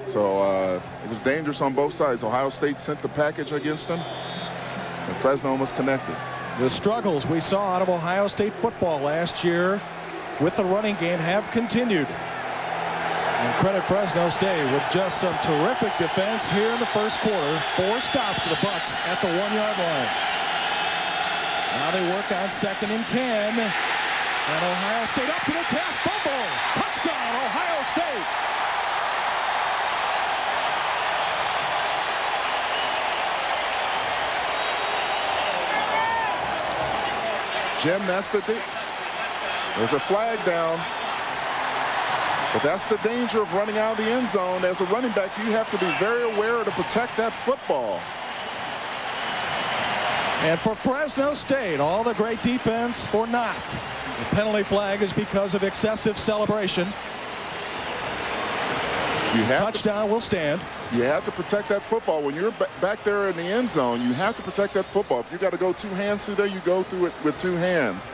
Speaker 2: So it was dangerous on both sides. Ohio State sent the package against them, and Fresno was connected.
Speaker 1: The struggles we saw out of Ohio State football last year with the running game have continued. And credit Fresno State with just some terrific defense here in the first quarter. 4 stops of the Bucks at the 1-yard line. Now they work on 2nd and 10. And Ohio State up to the task. Fumble. Touchdown, Ohio State.
Speaker 2: Jim, there's a flag down. But that's the danger of running out of the end zone. As a running back, you have to be very aware to protect that football.
Speaker 1: And for Fresno State, all the great defense for naught. The penalty flag is because of excessive celebration. Touchdown will stand.
Speaker 2: You have to protect that football. When you're back there in the end zone, you have to protect that football. If you got to go 2 hands through there, you go through it with 2 hands.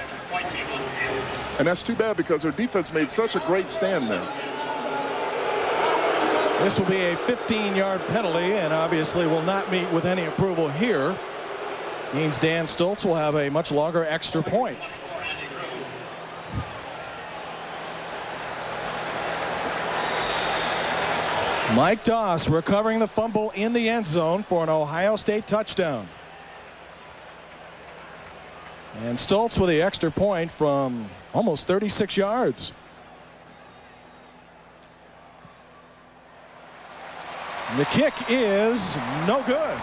Speaker 2: And that's too bad because their defense made such a great stand there.
Speaker 1: This will be a 15-yard penalty and obviously will not meet with any approval here. Means Dan Stoltz will have a much longer extra point. Mike Doss recovering the fumble in the end zone for an Ohio State touchdown. And Stoltz with the extra point from almost 36 yards. And the kick is no good.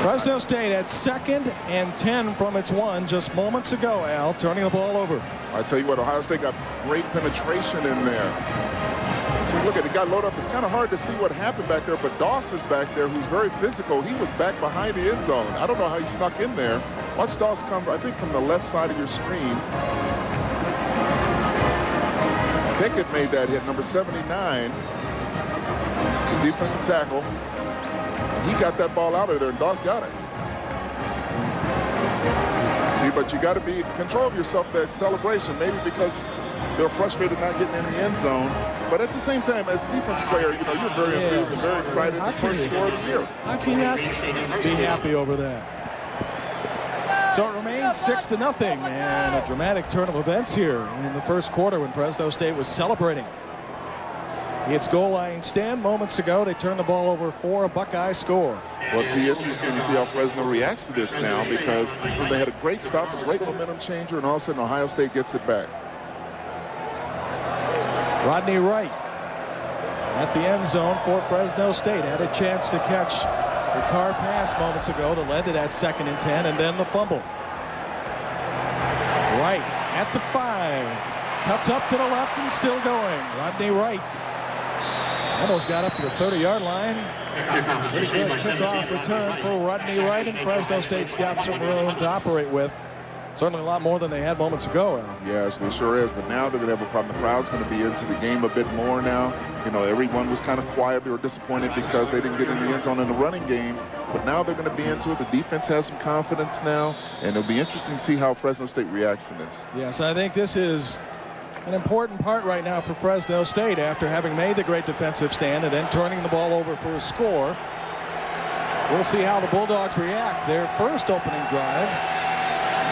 Speaker 1: Fresno State at 2nd and 10 from its 1 just moments ago, Al, turning the ball over.
Speaker 2: I tell you what, Ohio State got great penetration in there. And see, look at it, got loaded up. It's kind of hard to see what happened back there, but Doss is back there, who's very physical. He was back behind the end zone. I don't know how he snuck in there. Watch Doss come, I think, from the left side of your screen. Pickett made that hit, number 79, the defensive tackle. He got that ball out of there, and Doss got it. See, but you got to be control of yourself, that celebration, maybe because they're frustrated not getting in the end zone. But at the same time, as a defensive player, you know, you're very enthused and very excited. It's the first score of the year.
Speaker 1: How can you not be happy over that? So it remains 6-0, and a dramatic turn of events here in the first quarter when Fresno State was celebrating. It's goal line stand moments ago. They turned the ball over for a Buckeye score.
Speaker 2: Well, it'll be interesting to see how Fresno reacts to this now, because they had a great stop, a great momentum changer, and all of a sudden Ohio State gets it back.
Speaker 1: Rodney Wright at the end zone for Fresno State. Had a chance to catch the Carr pass moments ago that led to that 2nd and 10, and then the fumble. Wright at the 5. Cuts up to the left and still going. Rodney Wright. Almost got up to the 30-yard line. Pretty good kickoff return for Rodney Wright, and Fresno State's got some room to operate with. Certainly a lot more than they had moments ago.
Speaker 2: Yes, they sure is, but now they're going to have a problem. The crowd's going to be into the game a bit more now. You know, everyone was kind of quiet. They were disappointed because they didn't get in the end zone in the running game, but now they're going to be into it. The defense has some confidence now, and it'll be interesting to see how Fresno State reacts to this.
Speaker 1: Yes, I think this is an important part right now for Fresno State after having made the great defensive stand and then turning the ball over for a score. We'll see how the Bulldogs react. Their first opening drive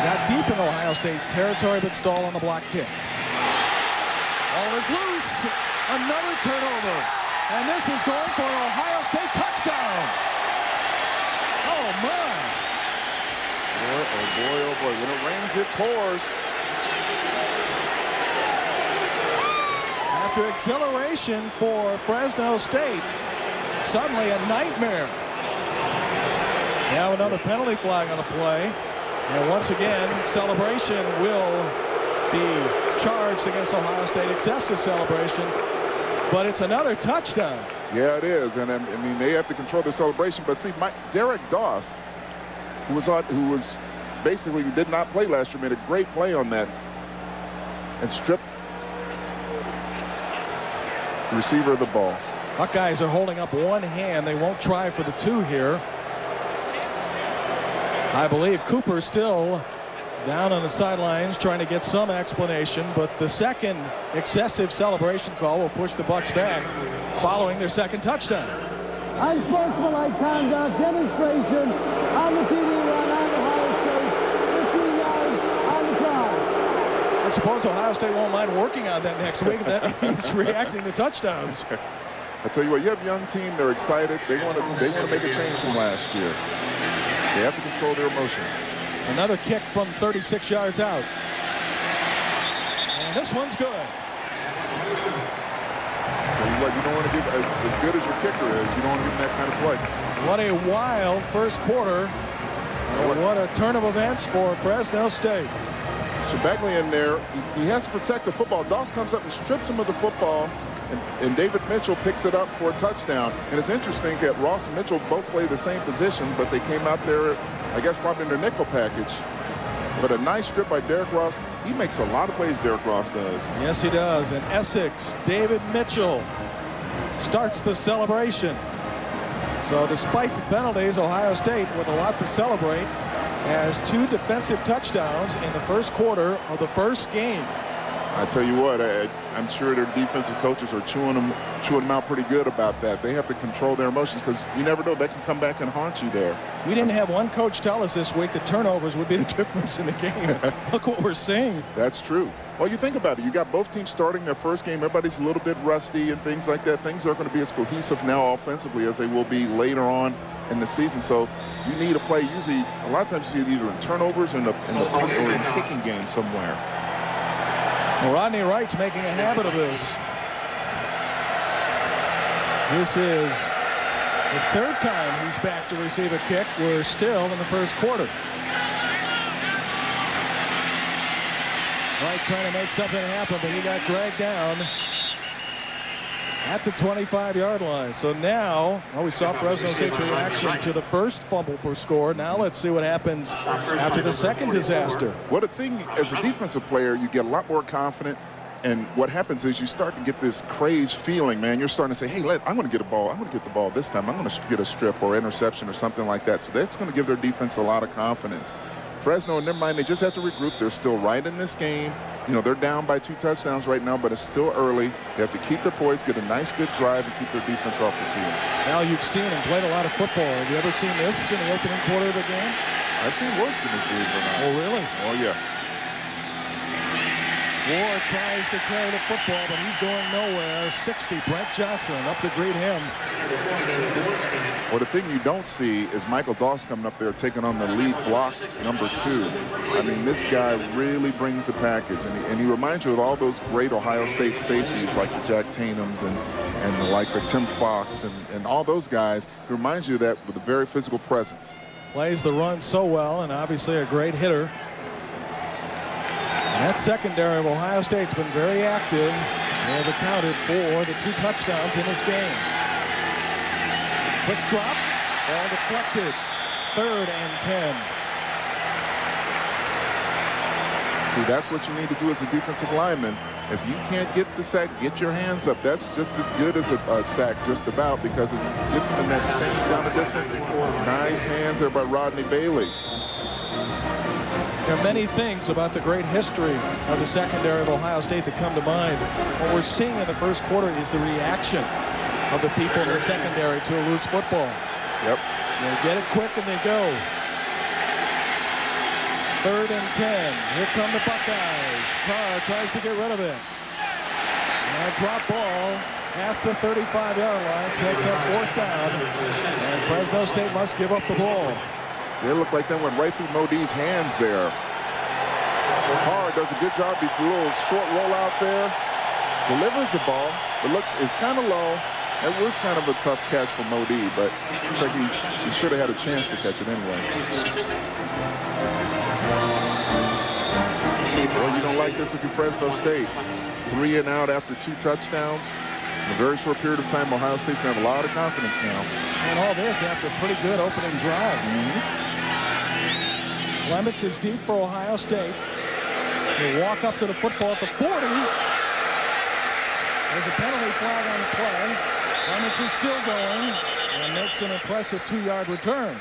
Speaker 1: got deep in Ohio State territory, but stalled on the block kick. Ball is loose. Another turnover. And this is going for an Ohio State touchdown. Oh, my.
Speaker 2: Boy, oh, boy, oh, boy. When it rains, it pours.
Speaker 1: After acceleration for Fresno State, suddenly a nightmare. Now another penalty flag on the play. And once again, celebration will be charged against Ohio State. Excessive celebration. But it's another touchdown.
Speaker 2: Yeah, it is. And I mean, they have to control their celebration. But see, Derek Doss, who was basically did not play last year, made a great play on that and stripped the receiver of the ball.
Speaker 1: Buckeyes are holding up one hand. They won't try for the 2 here. I believe Cooper still down on the sidelines trying to get some explanation, but the second excessive celebration call will push the Bucs back following their second touchdown.
Speaker 13: Unsportsmanlike conduct demonstration on the TV run on Ohio State, 15 yards on the try.
Speaker 1: I suppose Ohio State won't mind working on that next week. That means reacting to touchdowns.
Speaker 2: I tell you what, you have a young team. They're excited. They want to make a change from last year. They have to control their emotions.
Speaker 1: Another kick from 36 yards out. And this one's good.
Speaker 2: Tell you what, you don't want to give, as good as your kicker is, you don't want to give him that kind of play.
Speaker 1: What a wild first quarter. And what a turn of events for Fresno State.
Speaker 2: Bagley in there, he has to protect the football. Doss comes up and strips him of the football, and David Mitchell picks it up for a touchdown. And it's interesting that Ross and Mitchell both play the same position, but they came out there, I guess, probably in their nickel package. But a nice strip by Derrick Ross. He makes a lot of plays, Derrick Ross does.
Speaker 1: Yes, he does. And Essex, David Mitchell starts the celebration. So despite the penalties, Ohio State, with a lot to celebrate, has 2 defensive touchdowns in the first quarter of the first game.
Speaker 2: I tell you what, I'm sure their defensive coaches are chewing them out pretty good about that. They have to control their emotions because you never know, they can come back and haunt you there.
Speaker 1: We didn't have one coach tell us this week that turnovers would be the difference in the game. Look what we're seeing.
Speaker 2: That's true. Well, you think about it. You got both teams starting their first game. Everybody's a little bit rusty and things like that. Things aren't going to be as cohesive now offensively as they will be later on in the season. So you need a play. Usually, a lot of times you see it either in turnovers or in the kicking game somewhere.
Speaker 1: Well, Rodney Wright's making a habit of this. This is the 3rd time he's back to receive a kick. We're still in the first quarter. Wright trying to make something happen, but he got dragged down at the 25-yard line. So now, well, we saw Fresno State's reaction to the first fumble for score. Now let's see what happens after the second disaster.
Speaker 2: What a thing, as a defensive player, you get a lot more confident. And what happens is you start to get this crazed feeling, man. You're starting to say, hey, I'm going to get a ball. I'm going to get the ball this time. I'm going to get a strip or interception or something like that. So that's going to give their defense a lot of confidence. Fresno, in their mind, they just have to regroup. They're still right in this game. You know, they're down by 2 touchdowns right now, but it's still early. They have to keep their poise, get a nice, good drive, and keep their defense off the field.
Speaker 1: Now, you've seen and played a lot of football. Have you ever seen this in the opening quarter of the game?
Speaker 2: I've seen worse than this, believe it or not.
Speaker 1: Oh, really?
Speaker 2: Oh, yeah.
Speaker 1: Moore tries to carry the football, but he's going nowhere. 60, Brent Johnson up to greet him.
Speaker 2: Well, the thing you don't see is Michael Doss coming up there taking on the lead block, number 2. I mean, this guy really brings the package, and he reminds you of all those great Ohio State safeties like the Jack Tainums and the likes of Tim Fox and all those guys. He reminds you of that with a very physical presence.
Speaker 1: Plays the run so well, and obviously a great hitter. And that secondary of Ohio State's been very active. They have accounted for the 2 touchdowns in this game. Quick drop, ball deflected. 3rd and 10.
Speaker 2: See, that's what you need to do as a defensive lineman. If you can't get the sack, get your hands up. That's just as good as a sack, just about, because it gets them in that same down the distance. Nice hands there by Rodney Bailey.
Speaker 1: There are many things about the great history of the secondary of Ohio State that come to mind. What we're seeing in the first quarter is the reaction of the people in the secondary to a loose football.
Speaker 2: Yep.
Speaker 1: They get it quick and they go. 3rd and 10. Here come the Buckeyes. Carr tries to get rid of it. Now drop ball past the 35-yard line. Sets up 4th down. And Fresno State must give up the ball.
Speaker 2: They look like they went right through Modi's hands there. Carr does a good job. He a little short rollout there. Delivers the ball, but is kind of low. It was kind of a tough catch for Modi, but it looks like he should have had a chance to catch it anyway. Well, you don't like this if you're Fresno State. 3 and out after 2 touchdowns. In a very short period of time, Ohio State's going to have a lot of confidence now.
Speaker 1: And all this after a pretty good opening drive. Clements is deep for Ohio State. They walk up to the football at the 40. There's a penalty flag on the play. Clements is still going and makes an impressive 2-yard return.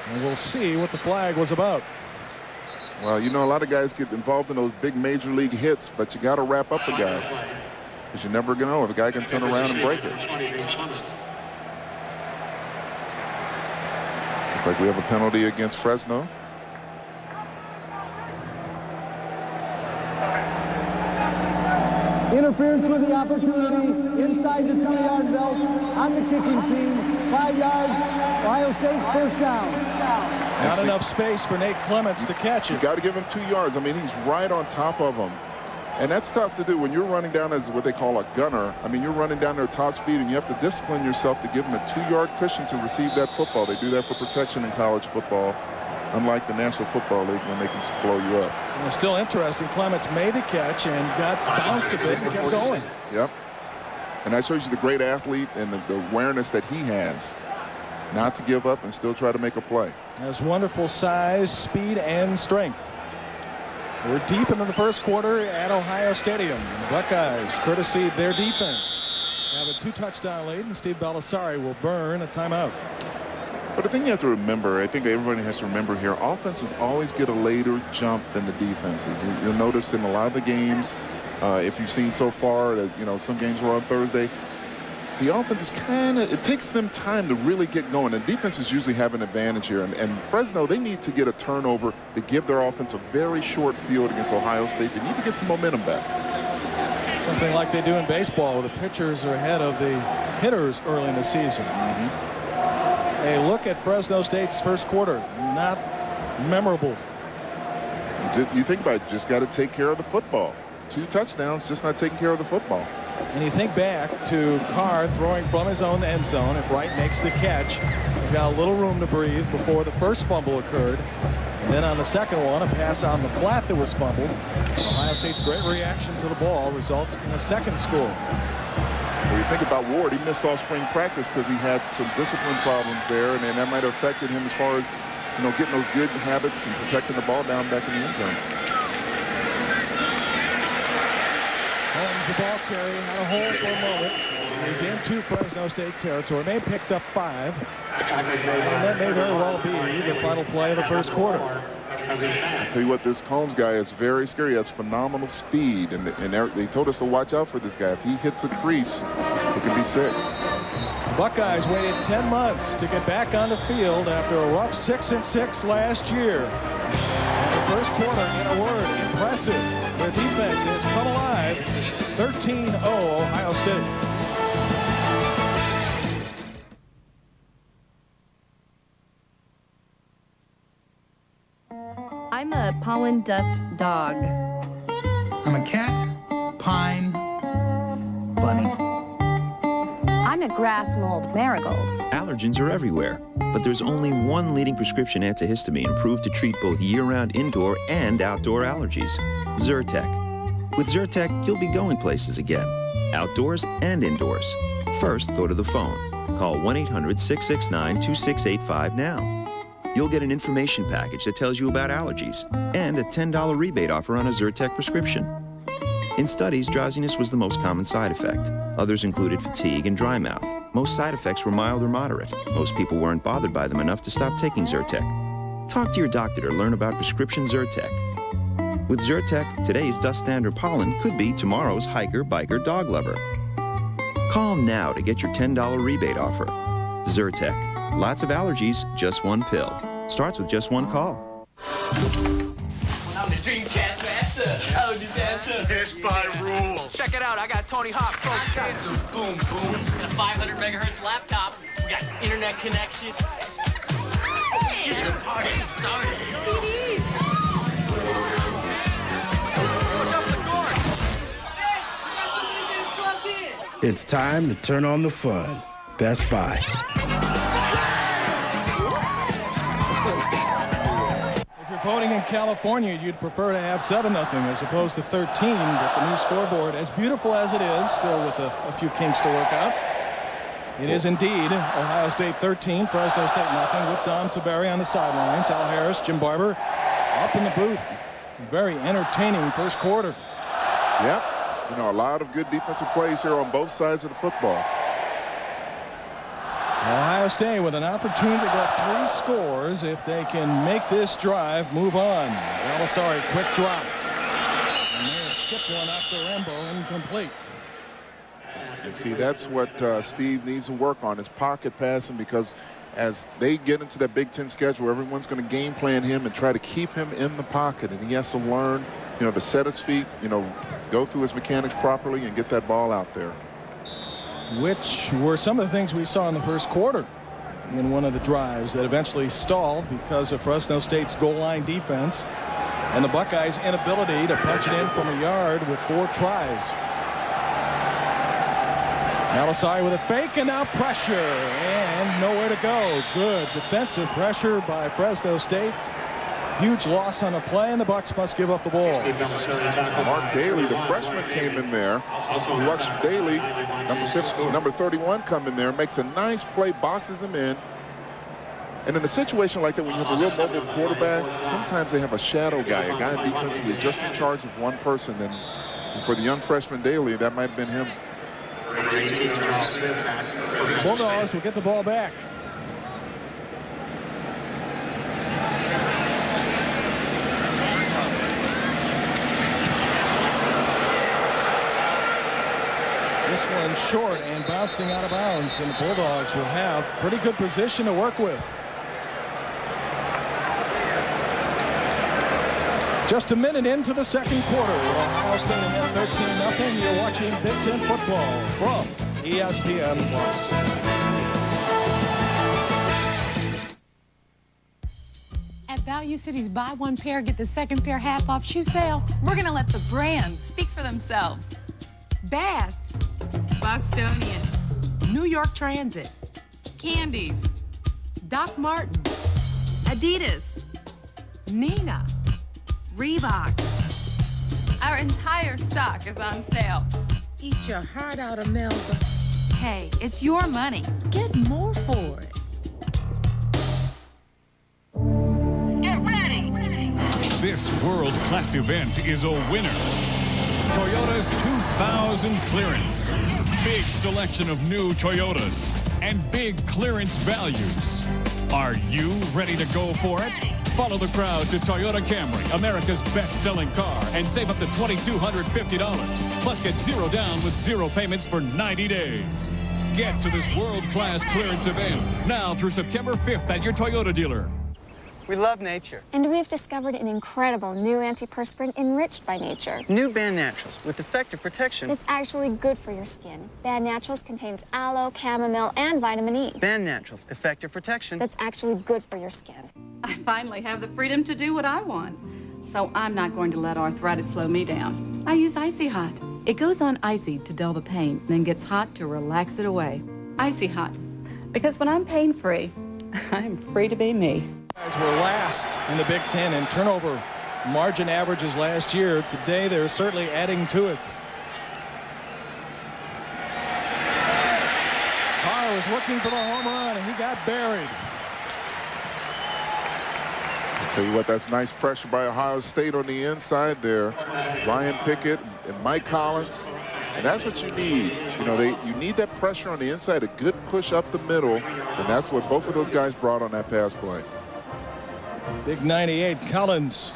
Speaker 1: And we'll see what the flag was about.
Speaker 2: Well, you know, a lot of guys get involved in those big major league hits, but you got to wrap up the guy, because you never know if a guy can turn around and break it. Looks like we have a penalty against Fresno.
Speaker 13: Interference with the opportunity inside the 20-yard belt on the kicking team. 5 yards, Ohio State first down.
Speaker 1: Not enough space for Nate Clements to catch it.
Speaker 2: You got to give him 2 yards. I mean, he's right on top of him. And that's tough to do when you're running down as what they call a gunner. I mean, you're running down their top speed, and you have to discipline yourself to give them a 2-yard cushion to receive that football. They do that for protection in college football, unlike the National Football League when they can just blow you up.
Speaker 1: And it's still interesting. Clements made the catch and got bounced a bit and kept going.
Speaker 2: Yep. And that shows you the great athlete and the awareness that he has not to give up and still try to make a play.
Speaker 1: Has wonderful size, speed, and strength. We're deep into the first quarter at Ohio Stadium. The Buckeyes, courtesy their defense, have a 2-touchdown lead, and Steve Baldessari will burn a timeout.
Speaker 2: But the thing you have to remember, I think everybody has to remember here, offenses always get a later jump than the defenses. You'll notice in a lot of the games, if you've seen so far that, you know, some games were on Thursday, the offense is it takes them time to really get going. And defenses usually have an advantage here. And Fresno, they need to get a turnover to give their offense a very short field against Ohio State. They need to get some momentum back.
Speaker 1: Something like they do in baseball, where the pitchers are ahead of the hitters early in the season. A look at Fresno State's first quarter, not memorable.
Speaker 2: You think about it, just got to take care of the football. 2 touchdowns, just not taking care of the football.
Speaker 1: And you think back to Carr throwing from his own end zone. If Wright makes the catch, they've got a little room to breathe before the first fumble occurred. And then on the second one, a pass on the flat that was fumbled. Ohio State's great reaction to the ball results in a second score.
Speaker 2: Well, you think about Ward, he missed all spring practice because he had some discipline problems there, and that might have affected him as far as, you know, getting those good habits and protecting the ball down back in the end zone.
Speaker 1: Holmes, the ball carrier, had a hole for a moment. He's into Fresno State territory. They picked up 5. And that may very well be the final play of the first quarter.
Speaker 2: I'll tell you what, this Combs guy is very scary. He has phenomenal speed, and they told us to watch out for this guy. If he hits a crease, it could be 6.
Speaker 1: The Buckeyes waited 10 months to get back on the field after a rough 6-6 last year. And the first quarter, in a word, impressive. Their defense has come alive. 13-0 Ohio State.
Speaker 7: I'm a pollen dust dog.
Speaker 11: I'm a cat, pine, bunny.
Speaker 5: I'm a grass mold marigold.
Speaker 12: Allergens are everywhere, but there's only one leading prescription antihistamine proved to treat both year-round indoor and outdoor allergies, Zyrtec. With Zyrtec, you'll be going places again, outdoors and indoors. First, go to the phone. Call 1-800-669-2685 now. You'll get an information package that tells you about allergies and a $10 rebate offer on a Zyrtec prescription. In studies, drowsiness was the most common side effect. Others included fatigue and dry mouth. Most side effects were mild or moderate. Most people weren't bothered by them enough to stop taking Zyrtec. Talk to your doctor to learn about prescription Zyrtec. With Zyrtec, today's dust standard pollen could be tomorrow's hiker, biker, dog lover. Call now to get your $10 rebate offer. Zyrtec. Lots of allergies, just one pill. Starts with just one call.
Speaker 14: I'm the Dreamcast master. Oh, disaster. It's by rule. Check it out. I got Tony Hawk Pro Skater. Boom, boom. Got a 500 megahertz laptop. We got internet connection. Let's get the party started. CDs. Watch out for the cord.
Speaker 15: It's time to turn on the fun. Best Buy.
Speaker 1: Voting in California, you'd prefer to have 7-0 as opposed to 13, but the new scoreboard, as beautiful as it is, still with a few kinks to work out. It is indeed Ohio State 13, Fresno State 0, with Dom Taberi on the sidelines. Al Harris, Jim Barber up in the booth. Very entertaining first quarter.
Speaker 2: Yep. You know, a lot of good defensive plays here on both sides of the football.
Speaker 1: Ohio State with an opportunity to go up 3 scores if they can make this drive move on. Belisari, quick drop. And they have skipped one after Rambo, incomplete.
Speaker 2: And see, that's what Steve needs to work on, is pocket passing, because as they get into that Big Ten schedule, everyone's going to game plan him and try to keep him in the pocket. And he has to learn, to set his feet, go through his mechanics properly and get that ball out there.
Speaker 1: Which were some of the things we saw in the first quarter in one of the drives that eventually stalled because of Fresno State's goal line defense and the Buckeyes' inability to punch it in from a yard with 4 tries. Belisari with a fake, and now pressure, and nowhere to go. Good defensive pressure by Fresno State. Huge loss on the play, and the Bucks must give up the ball.
Speaker 2: Mark Daly, the freshman, came in there. You watch Daly, number 31, come in there, makes a nice play, boxes them in. And in a situation like that, when you have a real mobile quarterback, sometimes they have a shadow guy, a guy in defense who is just in charge of one person. And for the young freshman Daly, that might have been him.
Speaker 1: Bulldogs will get the ball back. This one short and bouncing out of bounds, and the Bulldogs will have pretty good position to work with. Just a minute into the second quarter. Ohio State ahead 13-0. You're watching Big Ten football from ESPN+.
Speaker 4: At Value City's buy one pair, get the second pair half off shoe sale,
Speaker 27: We're going to let the brands speak for themselves.
Speaker 4: Bass,
Speaker 27: Bostonian,
Speaker 4: New York Transit,
Speaker 27: Candies,
Speaker 4: Doc Martin,
Speaker 27: Adidas,
Speaker 4: Nina,
Speaker 27: Reebok. Our entire stock is on sale.
Speaker 4: Eat your heart out, Imelda.
Speaker 27: Hey, it's your money.
Speaker 4: Get more for it.
Speaker 27: Get ready.
Speaker 16: This world-class event is a winner. Toyota's 2000 clearance. Big selection of new Toyotas and big clearance values. Are you ready to go for it? Follow the crowd to Toyota Camry, America's best-selling car, and save up to $2,250. Plus, get 0 down with 0 payments for 90 days. Get to this world-class clearance event now through September 5th at your Toyota dealer.
Speaker 17: We love nature.
Speaker 5: And we've discovered an incredible new antiperspirant enriched by nature.
Speaker 17: New Band Naturals with effective protection.
Speaker 5: It's actually good for your skin. Band Naturals contains aloe, chamomile, and vitamin E.
Speaker 17: Band Naturals, effective protection.
Speaker 5: That's actually good for your skin.
Speaker 7: I finally have the freedom to do what I want. So I'm not going to let arthritis slow me down. I use Icy Hot. It goes on icy to dull the pain, then gets hot to relax it away. Icy Hot. Because when I'm pain-free, I'm free to be me.
Speaker 1: Guys were last in the Big Ten in turnover margin averages last year. Today they're certainly adding to it. Carr was looking for the home run and he got buried.
Speaker 2: I'll tell you what, that's nice pressure by Ohio State on the inside there. Ryan Pickett and Mike Collins. And that's what you need. You need that pressure on the inside, a good push up the middle. And that's what both of those guys brought on that pass play.
Speaker 1: Big 98 Collins.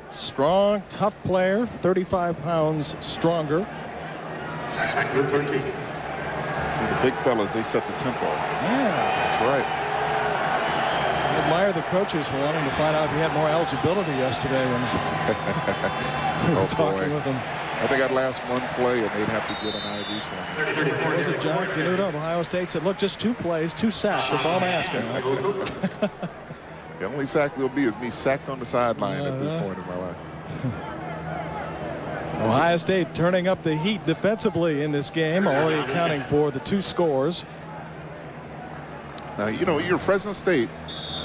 Speaker 1: Strong, tough player, 35 pounds stronger.
Speaker 2: See, the big fellas, they set the tempo.
Speaker 1: Yeah.
Speaker 2: That's right.
Speaker 1: I admire the coaches for wanting to find out if he had more eligibility yesterday when we were talking with him.
Speaker 2: I think I'd last one play and they'd have to get an ID for him.
Speaker 1: Was it John Tenuta of Ohio State said, look, just 2 plays, 2 sacks. That's all I'm asking.
Speaker 2: The only sack will be is me sacked on the sideline at this point in my life.
Speaker 1: Ohio State turning up the heat defensively in this game, only accounting for the 2 scores.
Speaker 2: Now, you're Fresno State.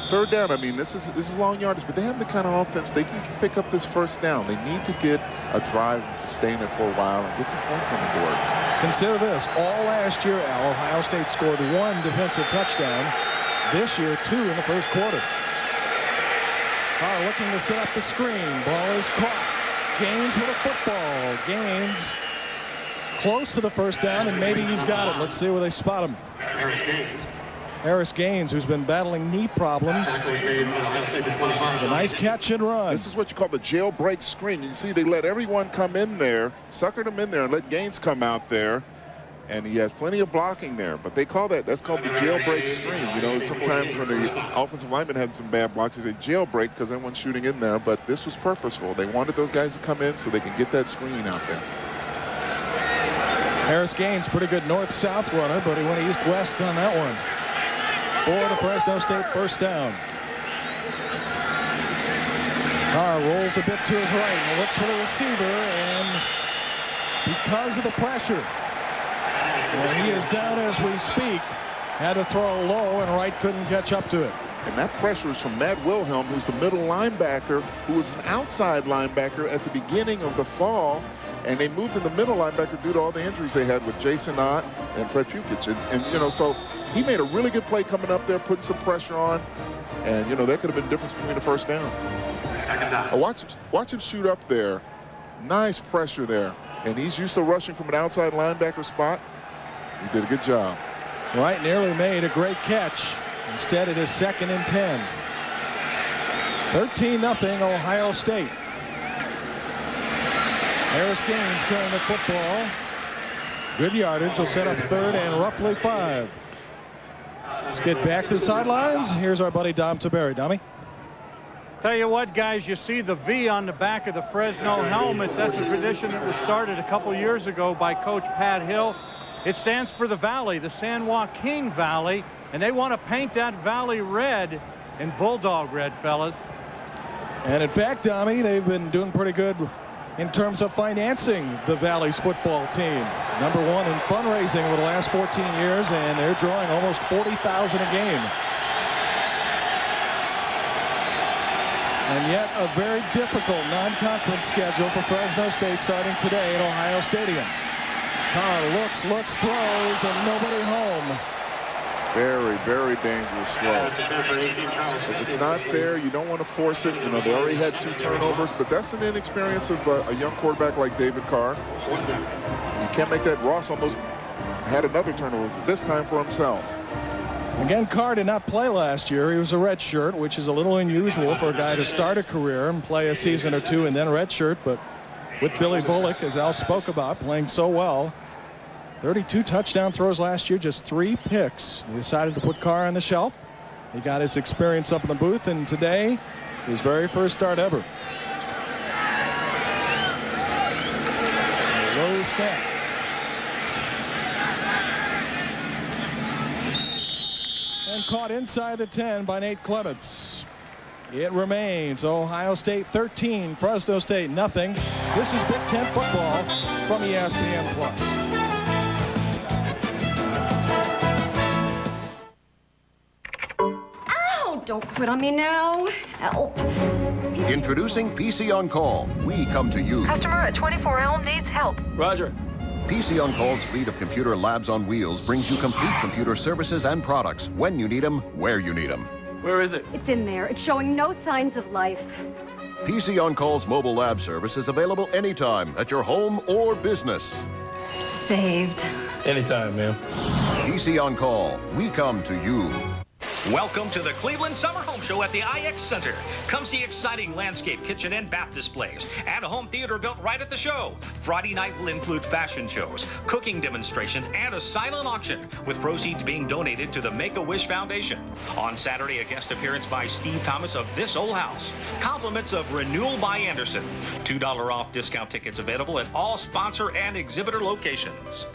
Speaker 2: 3rd down, I mean, this is long yardage, but they have the kind of offense they can pick up this 1st down. They need to get a drive and sustain it for a while and get some points on the board.
Speaker 1: Consider this. All last year, Ohio State scored 1 defensive touchdown. This year, 2 in the first quarter. Carr looking to set up the screen. Ball is caught. Gaines with a football. Gaines close to the first down, and maybe he's got it. Let's see where they spot him. Harris Gaines, who's been battling knee problems. A nice catch and run.
Speaker 2: This is what you call the jailbreak screen. You see they let everyone come in there, suckered him in there, and let Gaines come out there. And he has plenty of blocking there. But they call that's called the jailbreak screen. You know, sometimes when the offensive lineman has some bad blocks, they say jailbreak because everyone's shooting in there. But this was purposeful. They wanted those guys to come in so they can get that screen out there.
Speaker 1: Harris Gaines, pretty good north-south runner, but he went east-west on that one. For the Fresno State first down. Carr rolls a bit to his right and looks for the receiver, and because of the pressure, and he is down as we speak, had to throw low, and Wright couldn't catch up to it.
Speaker 2: And that pressure is from Matt Wilhelm, who's the middle linebacker, who was an outside linebacker at the beginning of the fall. And they moved in the middle linebacker due to all the injuries they had with Jason Ott and Fred Pukic. And you know, so he made a really good play coming up there, putting some pressure on. And, you know, that could have been the difference between the first down. Watch him shoot up there. Nice pressure there. And he's used to rushing from an outside linebacker spot. He did a good job.
Speaker 1: Wright nearly made a great catch. Instead, it is 2nd and 10. 13-0 Ohio State. Harris Gaines carrying the football. Good yardage. Will set up 3rd and roughly 5. Let's get back to the sidelines. Here's our buddy Dom Taberry. Dommy.
Speaker 6: Tell you what, guys, you see the V on the back of the Fresno helmets. That's a tradition that was started a couple years ago by Coach Pat Hill. It stands for the Valley, the San Joaquin Valley, and they want to paint that valley red and bulldog red, fellas.
Speaker 1: And in fact, Dommy, they've been doing pretty good in terms of financing the Valley's football team. #1 in fundraising over the last 14 years, and they're drawing almost 40,000 a game. And yet a very difficult non-conference schedule for Fresno State starting today at Ohio Stadium. Carr looks, throws, and nobody home.
Speaker 2: Very, very dangerous throw. If it's not there, you don't want to force it. You know, they already had 2 turnovers, but that's an inexperience of a young quarterback like David Carr. You can't make that. Ross almost had another turnover, this time for himself.
Speaker 1: Again, Carr did not play last year. He was a redshirt, which is a little unusual for a guy to start a career and play a season or 2 and then redshirt. But with Billy Volek, as Al spoke about, playing so well, 32 touchdown throws last year, just 3 picks. They decided to put Carr on the shelf. He got his experience up in the booth, and today, his very first start ever. Low snap. And caught inside the 10 by Nate Clements. It remains Ohio State 13, Fresno State nothing. This is Big Ten football from ESPN+.
Speaker 18: Don't quit on me now. Help.
Speaker 19: Introducing PC On Call. We come to you.
Speaker 18: Customer at 24 Elm needs help.
Speaker 19: Roger. PC On Call's fleet of computer labs on wheels brings you complete computer services and products when you need them, where you need them.
Speaker 18: Where is it? It's in there. It's showing no signs of life.
Speaker 19: PC On Call's mobile lab service is available anytime at your home or business.
Speaker 18: Saved.
Speaker 19: Anytime, ma'am. PC On Call. We come to you.
Speaker 20: Welcome to the Cleveland Summer Home Show at the IX Center. Come see exciting landscape, kitchen, and bath displays, and a home theater built right at the show. Friday night will include fashion shows, cooking demonstrations, and a silent auction, with proceeds being donated to the Make-A-Wish Foundation. On Saturday, a guest appearance by Steve Thomas of This Old House. Compliments of Renewal by Anderson. $2 off discount tickets available at all sponsor and exhibitor locations.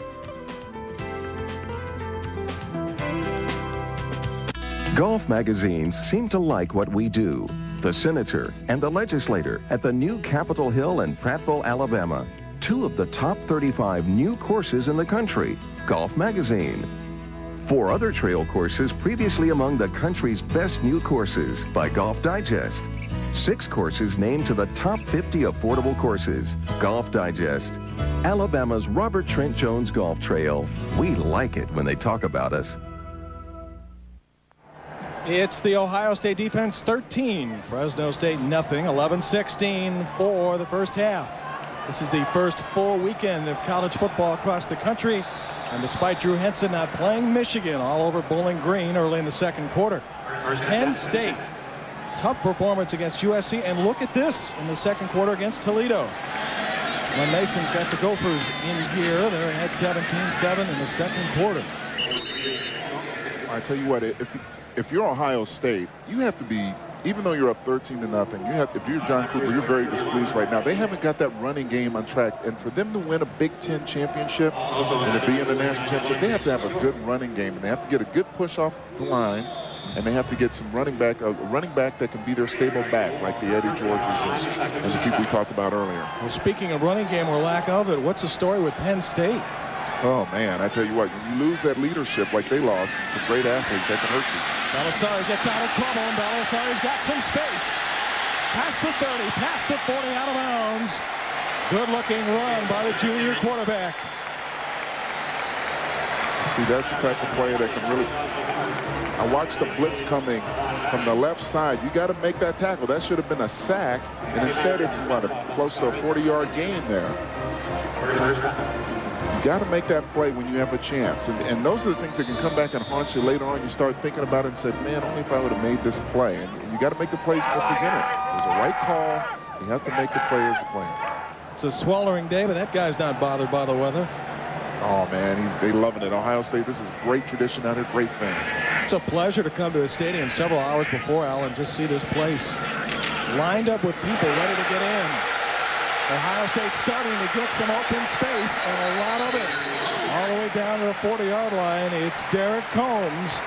Speaker 21: Golf magazines seem to like what we do. The senator and the legislator at the new Capitol Hill in Prattville, Alabama. 2 of the top 35 new courses in the country. Golf magazine. 4 other trail courses previously among the country's best new courses by Golf Digest. 6 courses named to the top 50 affordable courses. Golf Digest. Alabama's Robert Trent Jones Golf Trail. We like it when they talk about us.
Speaker 1: It's the Ohio State defense 13, Fresno State nothing, 11-16 for the first half. This is the first full weekend of college football across the country. And despite Drew Henson not playing, Michigan all over Bowling Green early in the second quarter. Penn State, tough performance against USC. And look at this in the second quarter against Toledo. When Mason's got the Gophers in gear, they're ahead 17-7 in the second quarter.
Speaker 2: I tell you what, if you're Ohio State, you have to be, even though you're up 13-0, if you're John Cooper, you're very displeased right now. They haven't got that running game on track. And for them to win a Big Ten championship and to be in the national championship, they have to have a good running game. And they have to get a good push off the line. And they have to get some running back that can be their stable back, like the Eddie Georges and the people we talked about earlier.
Speaker 1: Well, speaking of running game or lack of it, what's the story with Penn State?
Speaker 2: Oh, man, I tell you what, when you lose that leadership like they lost, and some great athletes, that can hurt you.
Speaker 1: Belisari gets out of trouble, and Belisari's got some space. Past the 30, past the 40, out of bounds. Good-looking run by the junior quarterback.
Speaker 2: See, that's the type of player that can really... I watched the blitz coming from the left side. You got to make that tackle. That should have been a sack, and instead it's, what, close to a 40-yard gain there. You got to make that play when you have a chance. And those are the things that can come back and haunt you later on. You start thinking about it and say, man, only if I would have made this play. And you got to make the plays when they're presented. There's a right call. You have to make the play as a player.
Speaker 1: It's a swallowing day, but that guy's not bothered by the weather.
Speaker 2: Oh, man, they loving it. Ohio State, this is a great tradition out here, great fans.
Speaker 1: It's a pleasure to come to a stadium several hours before, Al, and just see this place lined up with people ready to get in. Ohio State starting to get some open space, and a lot of it all the way down to the 40-yard line. It's Derek Combs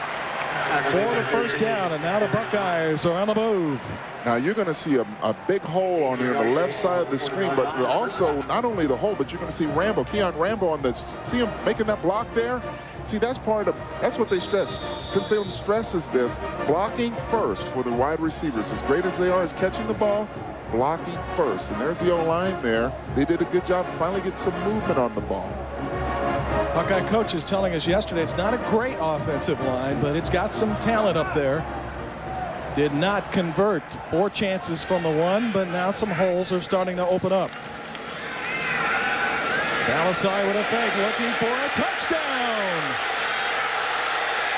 Speaker 1: for the first down, and now the Buckeyes are on the move.
Speaker 2: Now you're going to see a big hole on here on the left side of the screen, but also not only the hole, but you're going to see Rambo, Keon Rambo on the, see him making that block there? See, that's part of, that's what they stress. Tim Salem stresses this, blocking first for the wide receivers. As great as they are as catching the ball, blocking first. And there's the O-line there. They did a good job of finally getting some movement on the ball.
Speaker 1: Buckeye coach is telling us yesterday it's not a great offensive line, but it's got some talent up there. Did not convert. 4 chances from the 1, but now some holes are starting to open up. Belisari with a fake, looking for a touchdown.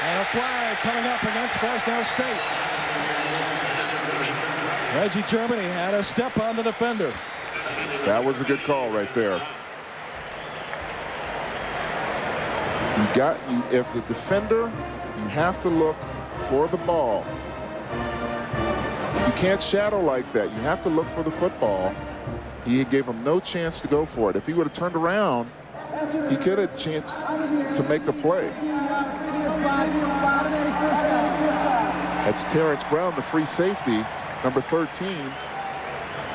Speaker 1: And a flag coming up against Fresno State. Reggie Germany had a step on the defender.
Speaker 2: That was a good call right there. As a defender, you have to look for the ball. You can't shadow like that. You have to look for the football. He gave him no chance to go for it. If he would have turned around, he could have a chance to make the play. That's Terrence Brown, the free safety, number 13.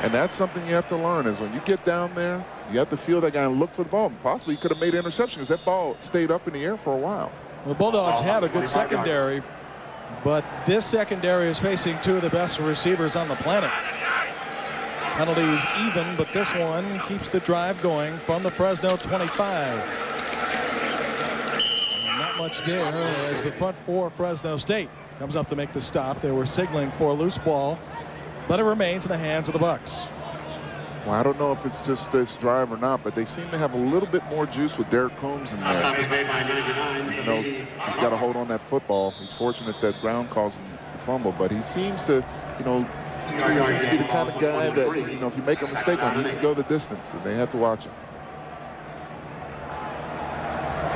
Speaker 2: And that's something you have to learn is when you get down there, you have to feel that guy and look for the ball. Possibly he could have made an interception because that ball stayed up in the air for a while.
Speaker 1: The Bulldogs have a good secondary, but this secondary is facing 2 of the best receivers on the planet. Penalties even, but this one keeps the drive going from the Fresno 25. And not much there as the front 4 Fresno State comes up to make the stop. They were signaling for a loose ball, but it remains in the hands of the Bucks.
Speaker 2: Well, I don't know if it's just this drive or not, but they seem to have a little bit more juice with Derek Combs in there. Even though he's got a hold on that football, he's fortunate that ground caused him the fumble, but he seems to, he seems to be the kind of guy that, if you make a mistake on him, he can go the distance, and they have to watch him.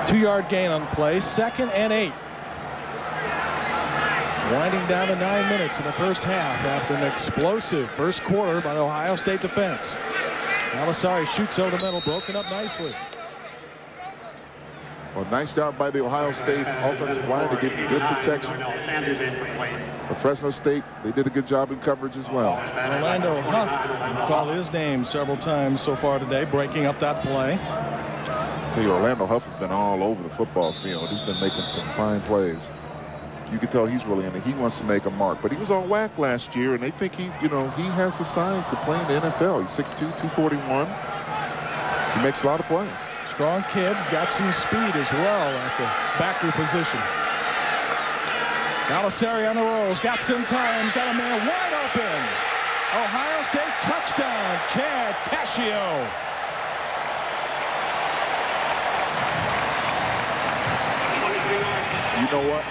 Speaker 1: 2-yard gain on play, 2nd and 8. Winding down to 9 minutes in the first half after an explosive first quarter by the Ohio State defense. Belisari shoots over the middle, broken up nicely.
Speaker 2: Well, nice job by the Ohio State offensive line to get good protection. But Fresno State, they did a good job in coverage as well.
Speaker 1: Orlando Huff, call his name several times so far today, breaking up that play.
Speaker 2: I tell you, Orlando Huff has been all over the football field. He's been making some fine plays. You can tell he's really in it. He wants to make a mark, but he was on whack last year, and they think he's, he has the size to play in the NFL. He's 6'2", 241. He makes a lot of plays.
Speaker 1: Strong kid, got some speed as well at the backer position. Belisari on the rolls, got some time, got a man wide open. Ohio State touchdown, Chad Cascio.
Speaker 2: you know what?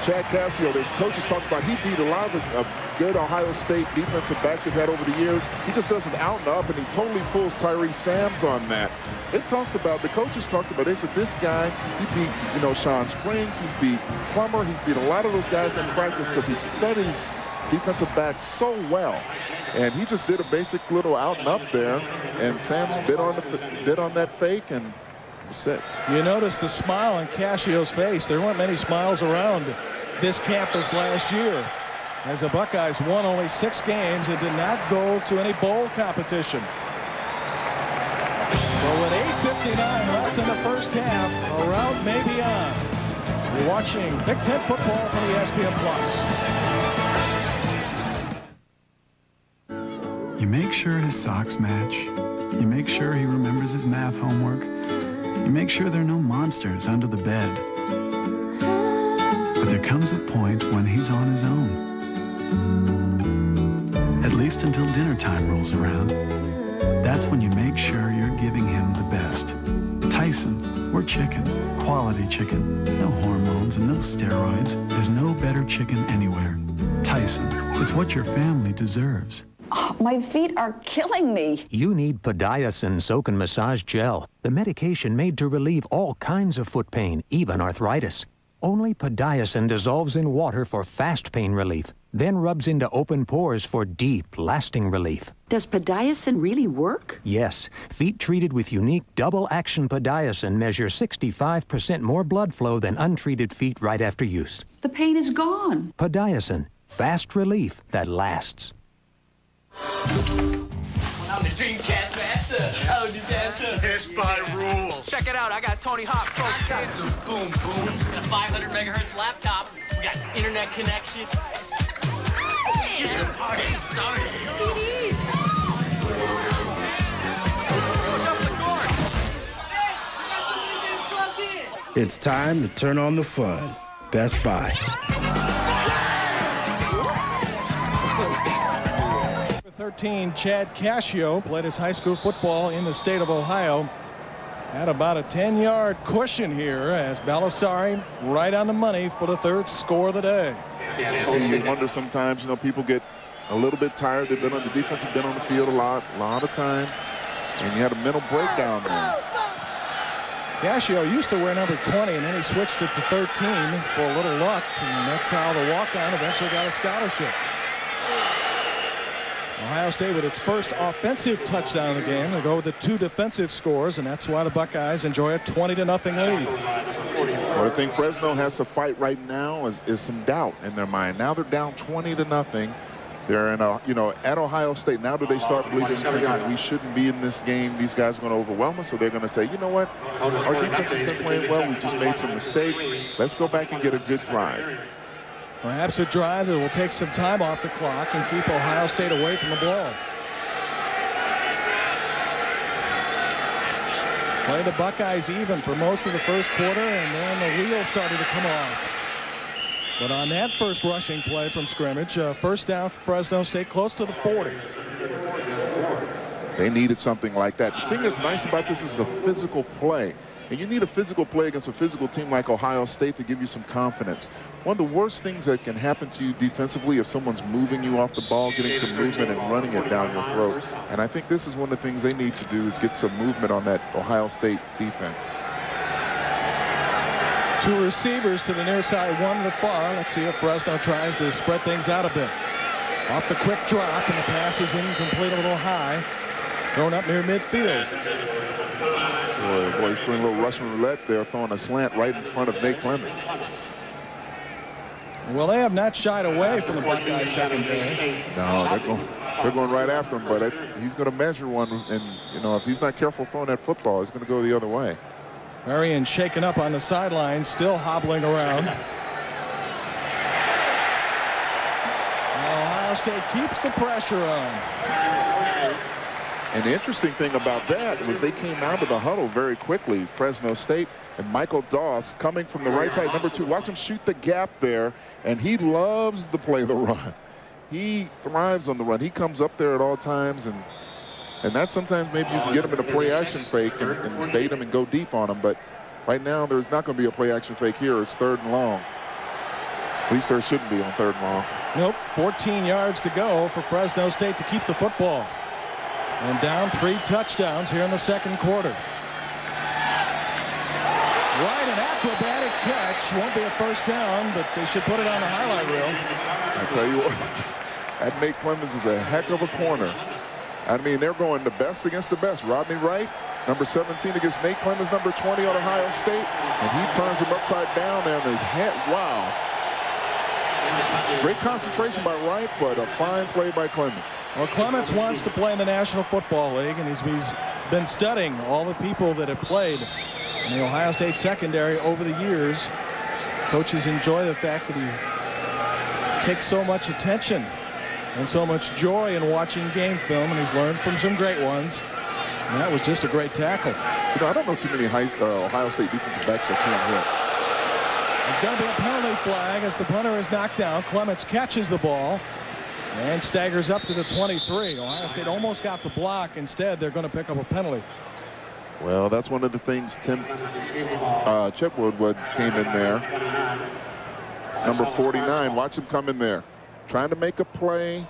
Speaker 2: Chad Cassio, his coaches talked about, he beat a lot of good Ohio State defensive backs they've had over the years. He just does it out and up, and he totally fools Tyree Sams on that. The coaches talked about, they said this guy, he beat, you know, Sean Springs, he's beat Plummer, he's beat a lot of those guys in practice because he studies defensive backs so well. And he just did a basic little out and up there, and Sams bid on that fake, and 6.
Speaker 1: You notice the smile on Cassio's face. There weren't many smiles around this campus last year, as the Buckeyes won only 6 games and did not go to any bowl competition. So with 8:59 left in the first half, a rout may be on. You're watching Big Ten football from ESPN+.
Speaker 28: You make sure his socks match. You make sure he remembers his math homework. You make sure there are no monsters under the bed. But there comes a point when he's on his own. At least until dinner time rolls around. That's when you make sure you're giving him the best. Tyson, we're chicken. Quality chicken. No hormones and no steroids. There's no better chicken anywhere. Tyson, it's what your family deserves.
Speaker 3: Oh, my feet are killing me.
Speaker 29: You need Podiasyn Soak and Massage Gel, the medication made to relieve all kinds of foot pain, even arthritis. Only Podiasyn dissolves in water for fast pain relief, then rubs into open pores for deep, lasting relief.
Speaker 3: Does Podiasyn really work?
Speaker 29: Yes. Feet treated with unique double-action Podiasyn measure 65% more blood flow than untreated feet right after use.
Speaker 3: The pain is gone.
Speaker 29: Podiasyn. Fast relief that lasts.
Speaker 14: I'm the Dreamcast master. Oh, disaster.
Speaker 8: It's by rules.
Speaker 14: Check it out. I got Tony Hawk Pro Skater. Boom, boom. Got a 500 megahertz laptop. We got internet connection. Let's get the party started. CDs. Watch out for the guard.
Speaker 15: It's time to turn on the fun. Best Buy.
Speaker 1: 13, Chad Cassio played his high school football in the state of Ohio. Had about a 10-yard cushion here as Belisari right on the money for the 3rd score of the day.
Speaker 2: You wonder sometimes, you know, people get a little bit tired. They've been on the defense, have been on the field a lot of time, and you had a mental breakdown there.
Speaker 1: Cassio used to wear number 20, and then he switched it to 13 for a little luck, and that's how the walk-on eventually got a scholarship. Ohio State with its first offensive touchdown of the game. They go with the 2 defensive scores, and that's why the Buckeyes enjoy a 20-0 lead.
Speaker 2: Well, I think Fresno has to fight right now is some doubt in their mind. Now they're down 20-0. They're in a, at Ohio State. Now do they start believing, thinking we shouldn't be in this game? These guys are going to overwhelm us. So they're going to say, you know what? Our defense has been playing well. We just made some mistakes. Let's go back and get a good drive.
Speaker 1: Perhaps a drive that will take some time off the clock and keep Ohio State away from the ball. Play the Buckeyes even for most of the first quarter, and then the wheels started to come off. But on that first rushing play from scrimmage, first down for Fresno State, close to the 40.
Speaker 2: They needed something like that. The thing that's nice about this is the physical play. And you need a physical play against a physical team like Ohio State to give you some confidence. One of the worst things that can happen to you defensively if someone's moving you off the ball, getting some movement and running it down your throat. And I think this is one of the things they need to do is get some movement on that Ohio State defense.
Speaker 1: 2 receivers to the near side, 1 to the far. Let's see if Fresno tries to spread things out a bit. Off the quick drop, and the pass is incomplete, a little high. Thrown up near midfield.
Speaker 2: Boy, he's playing a little Russian roulette there, throwing a slant right in front of Nate Clemens.
Speaker 1: Well, they have not shied away from the Buckeyes secondary.
Speaker 2: No, they're going right after him, but he's going to measure one, and if he's not careful throwing that football, he's going to go the other way.
Speaker 1: Marion shaken up on the sideline, still hobbling around. Ohio State keeps the pressure on.
Speaker 2: And the interesting thing about that was they came out of the huddle very quickly. Fresno State and Michael Doss coming from the right side, number 2. Watch him shoot the gap there, and he loves to play the run. He thrives on the run. He comes up there at all times, and that's sometimes maybe you can get him in a play action fake and bait him and go deep on him. But Right now, there's not going to be a play action fake here. It's 3rd and long. At least there shouldn't be on 3rd and long.
Speaker 1: Nope. 14 yards to go for Fresno State to keep the football. And down 3 touchdowns here in the 2nd quarter. Right, an acrobatic catch. Won't be a first down, but they should put it on the highlight reel.
Speaker 2: I tell you what, that Nate Clemens is a heck of a corner. I mean, they're going the best against the best. Rodney Wright, number 17 against Nate Clemens, number 20 on Ohio State. And he turns him upside down on his head. Wow. Great concentration by Wright, but a fine play by Clemens.
Speaker 1: Well, Clemens wants to play in the National Football League, and he's been studying all the people that have played in the Ohio State secondary over the years. Coaches enjoy the fact that he takes so much attention and so much joy in watching game film, and he's learned from some great ones. And that was just a great tackle.
Speaker 2: You know, I don't know too many Ohio State defensive backs that can't hit.
Speaker 1: There's going to be a penalty flag as the punter is knocked down. Clements catches the ball and staggers up to the 23. Ohio State almost got the block. Instead, they're going to pick up a penalty.
Speaker 2: Well, that's one of the things Chip Woodward came in there. Number 49, watch him come in there. Trying to make a play.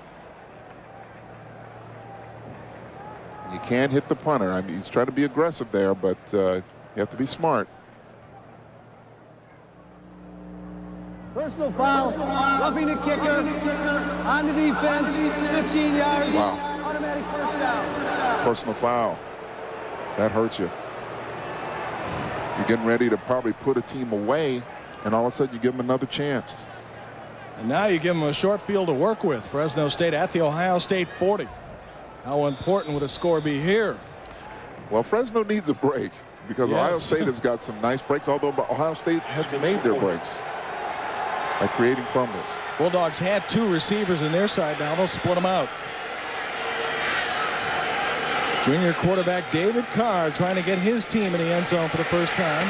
Speaker 2: You can't hit the punter. I mean, he's trying to be aggressive there, but you have to be smart.
Speaker 8: Personal foul, roughing the kicker, on the defense, 15 yards,
Speaker 2: wow.
Speaker 8: Automatic first down.
Speaker 2: Personal foul. That hurts you. You're getting ready to probably put a team away, and all of a sudden you give them another chance.
Speaker 1: And now you give them a short field to work with. Fresno State at the Ohio State 40. How important would a score be here?
Speaker 2: Well, Fresno needs a break because
Speaker 1: yes.
Speaker 2: Ohio State has got some nice breaks, although Ohio State has made their breaks by creating fumbles.
Speaker 1: Bulldogs had 2 receivers in their side. Now they'll split them out. Junior quarterback David Carr trying to get his team in the end zone for the first time.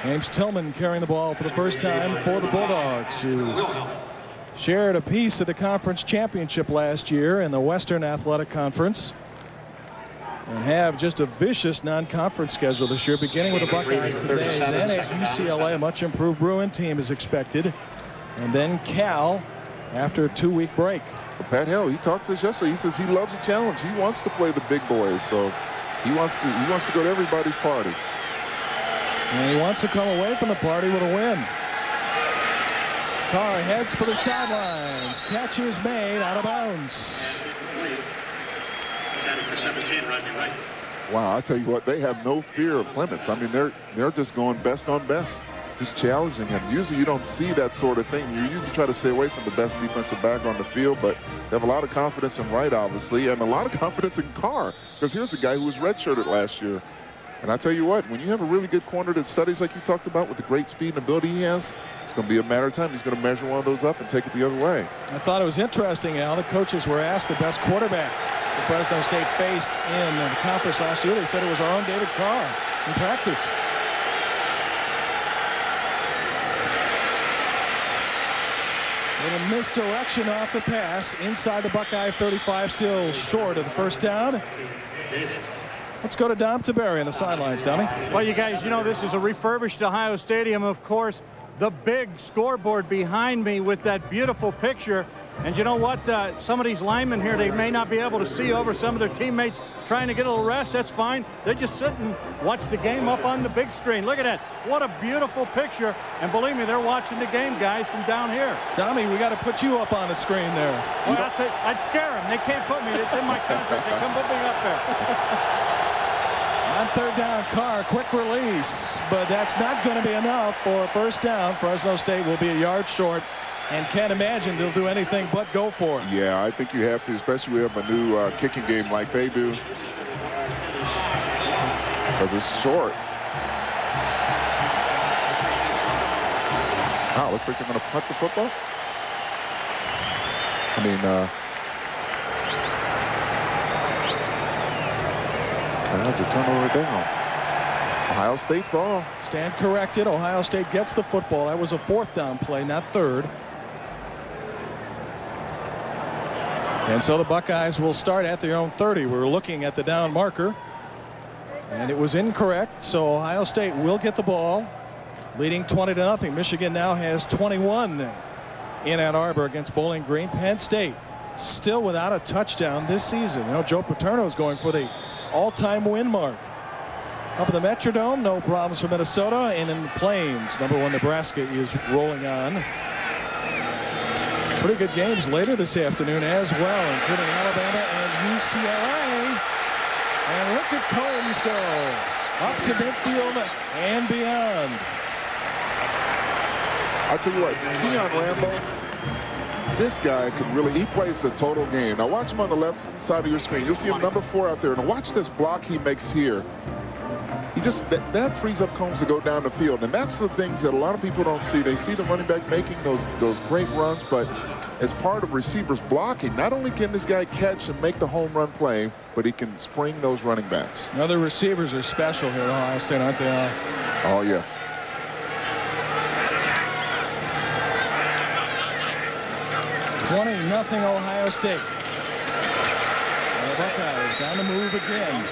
Speaker 1: James Tillman carrying the ball for the first time for the Bulldogs, who shared a piece of the conference championship last year in the Western Athletic Conference and have just a vicious non-conference schedule this year, beginning with the Buckeyes today. Then at UCLA, a much improved Bruin team is expected, and then Cal after a 2-week break.
Speaker 2: Well, Pat Hill, he talked to us yesterday. He says he loves the challenge. He wants to play the big boys, so he wants to go to everybody's party.
Speaker 1: And he wants to come away from the party with a win. Carr heads for the sidelines. Catch is made out of bounds.
Speaker 2: Wow, I tell you what, they have no fear of Clements. I mean, they're just going best on best, just challenging him. Usually you don't see that sort of thing. You usually try to stay away from the best defensive back on the field, but they have a lot of confidence in Wright, obviously, and a lot of confidence in Carr, because here's a guy who was redshirted last year. And I tell you what, when you have a really good corner that studies like you talked about with the great speed and ability he has, it's going to be a matter of time. He's going to measure one of those up and take it the other way.
Speaker 1: I thought it was interesting, Al. The coaches were asked the best quarterback that Fresno State faced in the conference last year. They said it was our own David Carr in practice. Little misdirection off the pass inside the Buckeye 35, still short of the first down. Let's go to Dom Tiberi on the sidelines, Dummy.
Speaker 6: Well, you guys, you know, this is a refurbished Ohio Stadium, of course. The big scoreboard behind me with that beautiful picture. And you know what? Some of these linemen here, they may not be able to see over some of their teammates trying to get a little rest. That's fine. They just sit and watch the game up on the big screen. Look at that. What a beautiful picture. And believe me, they're watching the game, guys, from down here.
Speaker 1: Dummy, we got to put you up on the screen there.
Speaker 6: Well, I'd scare them. They can't put me. It's in my contract. They come put me up there.
Speaker 1: On third down, Carr, quick release, but that's not going to be enough for a first down. Fresno State will be a yard short and can't imagine they'll do anything but go for it.
Speaker 2: Yeah, I think you have to, especially with a new kicking game like they do, because it's short. Wow, looks like they're going to punt the football. I mean, that's a turnover down. Ohio State's ball.
Speaker 1: Stand corrected. Ohio State gets the football. That was a fourth down play, not third. And so the Buckeyes will start at their own 30. We were looking at the down marker, and it was incorrect. So Ohio State will get the ball, leading 20-0. Michigan now has 21 in Ann Arbor against Bowling Green. Penn State still without a touchdown this season. You know, Joe Paterno is going for the all-time win mark. Up in the Metrodome, no problems for Minnesota. And in the Plains, #1 Nebraska is rolling on. Pretty good games later this afternoon as well, including Alabama and UCLA. And look at Combs go up to midfield and beyond.
Speaker 2: I tell you what, Keon Rambo, this guy could really, he plays the total game. Now watch him on the left side of your screen. You'll see him #4 out there. And watch this block he makes here. He just, that frees up Combs to go down the field. And that's the things that a lot of people don't see. They see the running back making those great runs, but as part of receivers blocking, not only can this guy catch and make the home run play, but he can spring those running backs.
Speaker 1: Now the receivers are special here at Ohio State, aren't they?
Speaker 2: Oh, yeah.
Speaker 1: Nothing Ohio State. And the Buckeyes on the move again.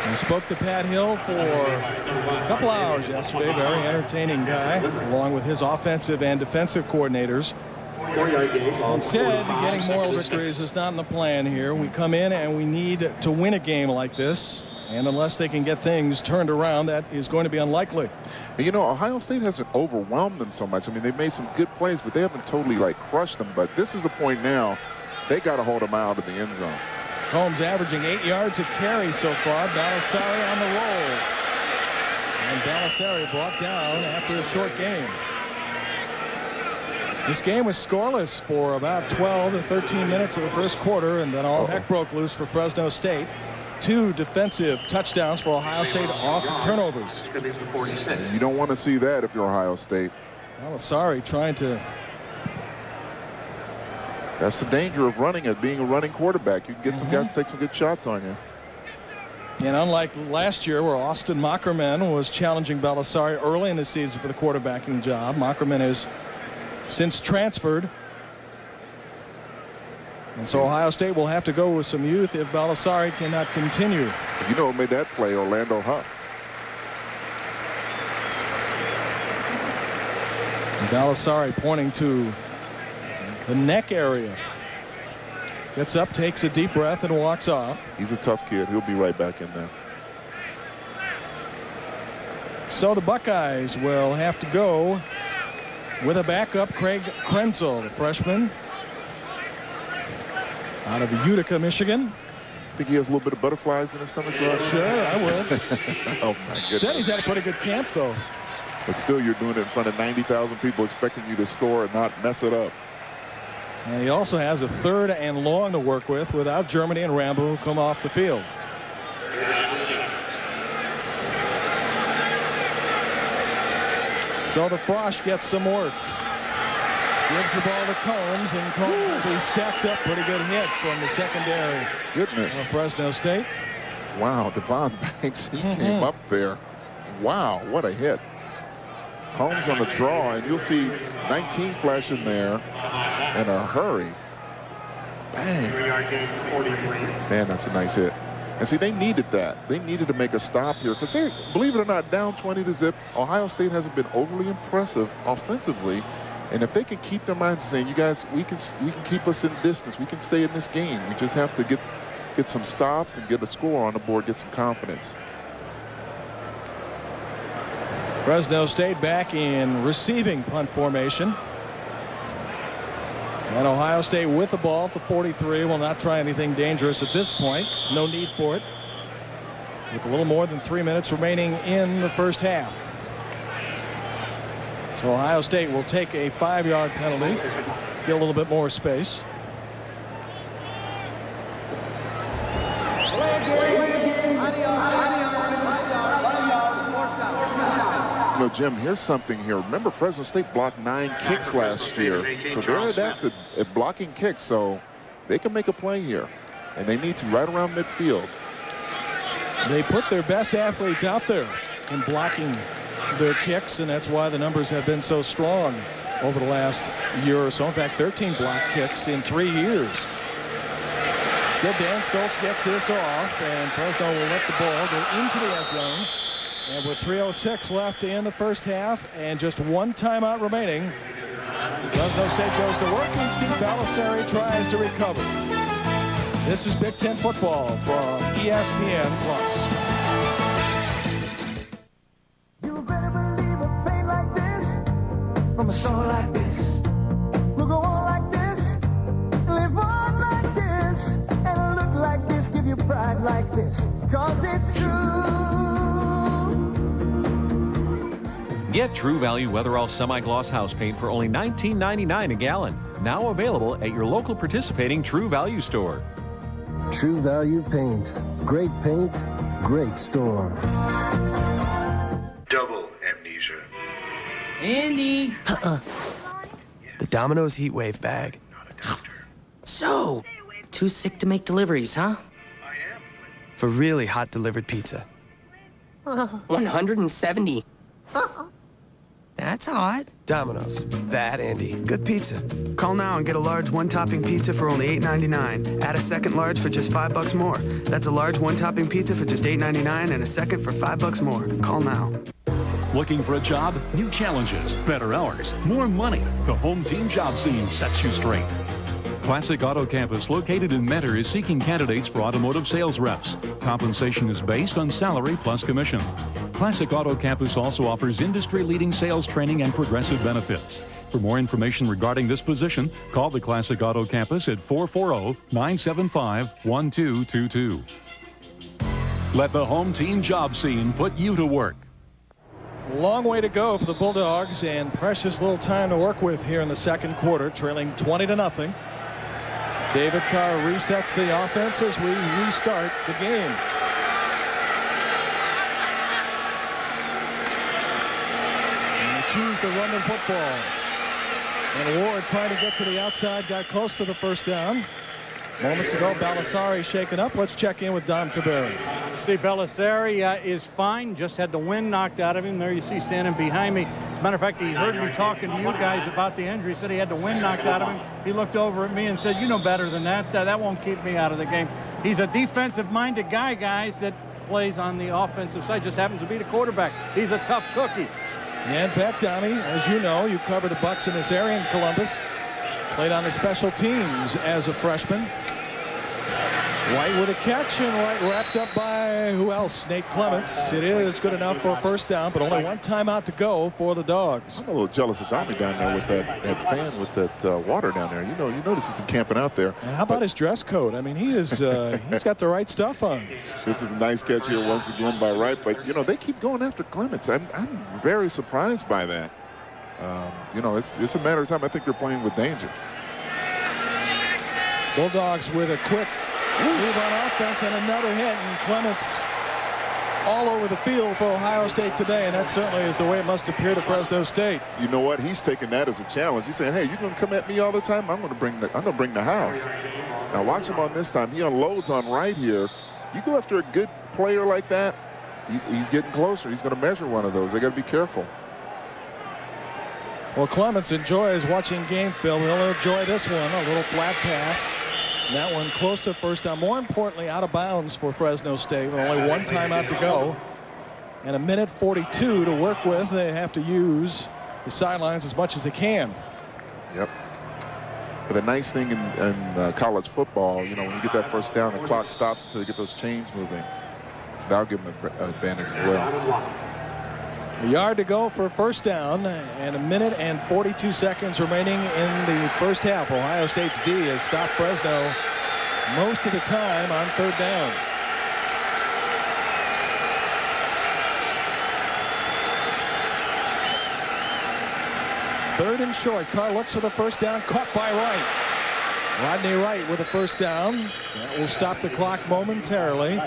Speaker 1: We spoke to Pat Hill for a couple hours yesterday. Very entertaining guy, along with his offensive and defensive coordinators. And said getting moral victories is not in the plan here. We come in and we need to win a game like this. And unless they can get things turned around, that is going to be unlikely.
Speaker 2: And you know, Ohio State hasn't overwhelmed them so much. I mean, they've made some good plays, but they haven't totally, like, crushed them. But this is the point now. They got to hold them out of the end zone.
Speaker 1: Combs averaging 8 yards a carry so far. Balisari on the roll. And Balisari brought down after a short game. This game was scoreless for about 12 to 13 minutes of the first quarter, and then all heck broke loose for Fresno State. 2 defensive touchdowns for Ohio State off of turnovers.
Speaker 2: You don't want to see that if you're Ohio State.
Speaker 1: Balisari trying to.
Speaker 2: That's the danger of running it, being a running quarterback. You can get some guys to take some good shots on you.
Speaker 1: And unlike last year where Austin Mockerman was challenging Balisari early in the season for the quarterbacking job, Mockerman has since transferred. And so Ohio State will have to go with some youth if Balisari cannot continue.
Speaker 2: You know who made that play? Orlando Huff.
Speaker 1: And Balisari pointing to the neck area. Gets up, takes a deep breath, and walks off.
Speaker 2: He's a tough kid. He'll be right back in there.
Speaker 1: So the Buckeyes will have to go with a backup, Craig Krenzel, the freshman out of Utica, Michigan.
Speaker 2: Think he has a little bit of butterflies in his stomach?
Speaker 1: Sure, I would.
Speaker 2: Oh, my goodness.
Speaker 1: Said he's had a pretty good camp, though.
Speaker 2: But still, you're doing it in front of 90,000 people expecting you to score and not mess it up.
Speaker 1: And he also has a 3rd and long to work with without Germany and Rambo who come off the field. So the Frosh gets some work. Gives the ball to Combs, and Combs will be stacked up. Pretty good hit from the secondary.
Speaker 2: Goodness.
Speaker 1: Of Fresno State.
Speaker 2: Wow, Devon Banks, he came up there. Wow, what a hit. Combs on the draw, and you'll see 19 flash in there in a hurry. Bang. Man, that's a nice hit. And see, they needed that. They needed to make a stop here because they, believe it or not, down 20-0. Ohio State hasn't been overly impressive offensively. And if they can keep their minds saying, you guys, we can keep us in distance. We can stay in this game. We just have to get some stops and get a score on the board, get some confidence.
Speaker 1: Fresno State back in receiving punt formation. And Ohio State with the ball at the 43 will not try anything dangerous at this point. No need for it. With a little more than 3 minutes remaining in the first half. So Ohio State will take a 5-yard penalty. Get a little bit more space.
Speaker 2: You know, Jim, here's something here. Remember, Fresno State blocked 9 kicks last year. So they're adapted at blocking kicks, so they can make a play here. And they need to right around midfield.
Speaker 1: They put their best athletes out there in blocking their kicks, and that's why the numbers have been so strong. over the last year or so. In fact, 13 block kicks in 3 years. Still, Dan Stoltz gets this off, and Fresno will let the ball go into the end zone. And with 3:06 left in the first half and just one timeout remaining, Fresno State goes to work, and Steve Balisari tries to recover. This is Big Ten football from ESPN+.
Speaker 9: You better believe a pain like this, from a story like this, will go on like this, live on like this, and look like this, give you pride like this, 'cause it's true.
Speaker 10: Get True Value Weatherall Semi-Gloss House Paint for only $19.99 a gallon. Now available at your local participating True Value store.
Speaker 8: True Value Paint. Great paint, great store.
Speaker 11: Double amnesia.
Speaker 13: Andy! The Domino's Heat Wave bag.
Speaker 22: So, too sick to make deliveries, huh?
Speaker 13: For really hot delivered pizza.
Speaker 22: 170. That's hot.
Speaker 13: Domino's. Bad Andy. Good pizza. Call now and get a large one-topping pizza for only $8.99. Add a second large for just $5 more. That's a large one-topping pizza for just $8.99 and a second for $5 more. Call now.
Speaker 23: Looking for a job? New challenges, better hours, more money. The Home Team Job Scene sets you straight. Classic Auto Campus, located in Mentor, is seeking candidates for automotive sales reps. Compensation is based on salary plus commission. Classic Auto Campus also offers industry-leading sales training and progressive benefits. For more information regarding this position, call the Classic Auto Campus at 440-975-1222. Let the Home Team Job Scene put you to work.
Speaker 1: Long way to go for the Bulldogs, and precious little time to work with here in the second quarter, trailing 20-0. David Carr resets the offense as we restart the game. And they choose to run the football. And Ward trying to get to the outside, got close to the first down. Moments ago, Balisari shaken up. Let's check in with Dom Taberi.
Speaker 6: Steve Balisari is fine. Just had the wind knocked out of him. There you see standing behind me. As a matter of fact, he heard me talking to you guys about the injury. He said he had the wind knocked out of him. He looked over at me and said, "You know better than that. That won't keep me out of the game." He's a defensive-minded guy, guys, that plays on the offensive side. Just happens to be the quarterback. He's a tough cookie.
Speaker 1: Yeah, in fact, Tommy, as you know, you cover the Bucs in this area in Columbus. Played on the special teams as a freshman. White with a catch, and White wrapped up by who else? Nate Clements. It is good enough for a first down, but only one timeout to go for the Dogs.
Speaker 2: I'm a little jealous of Tommy down there with that fan with that water down there. You notice he's been camping out there.
Speaker 1: And how about his dress code? I mean, he is he's got the right stuff on.
Speaker 2: This is a nice catch here once again by Wright, but they keep going after Clements. I'm very surprised by that. It's a matter of time. I think they're playing with danger.
Speaker 1: Bulldogs with a quick move on offense and another hit, and Clements all over the field for Ohio State today, and that certainly is the way it must appear to Fresno State.
Speaker 2: You know what? He's taking that as a challenge. He's saying, "Hey, you're going to come at me all the time? I'm going to bring the house." Now watch him on this time. He unloads on Wright here. You go after a good player like that, he's getting closer. He's going to measure one of those. They got to be careful.
Speaker 1: Well, Clements enjoys watching game film. He'll enjoy this one, a little flat pass. That one close to first down. More importantly, out of bounds for Fresno State with only one timeout to go. And a minute 42 to work with. They have to use the sidelines as much as they can.
Speaker 2: Yep. But the nice thing in college football, when you get that first down, the clock stops until you get those chains moving. So that'll give them an advantage as well.
Speaker 1: A yard to go for first down, and a minute and 42 seconds remaining in the first half. Ohio State's D has stopped Fresno most of the time on third down. Third and short. Carr looks for the first down, caught by Wright. Rodney Wright with a first down. That will stop the clock momentarily.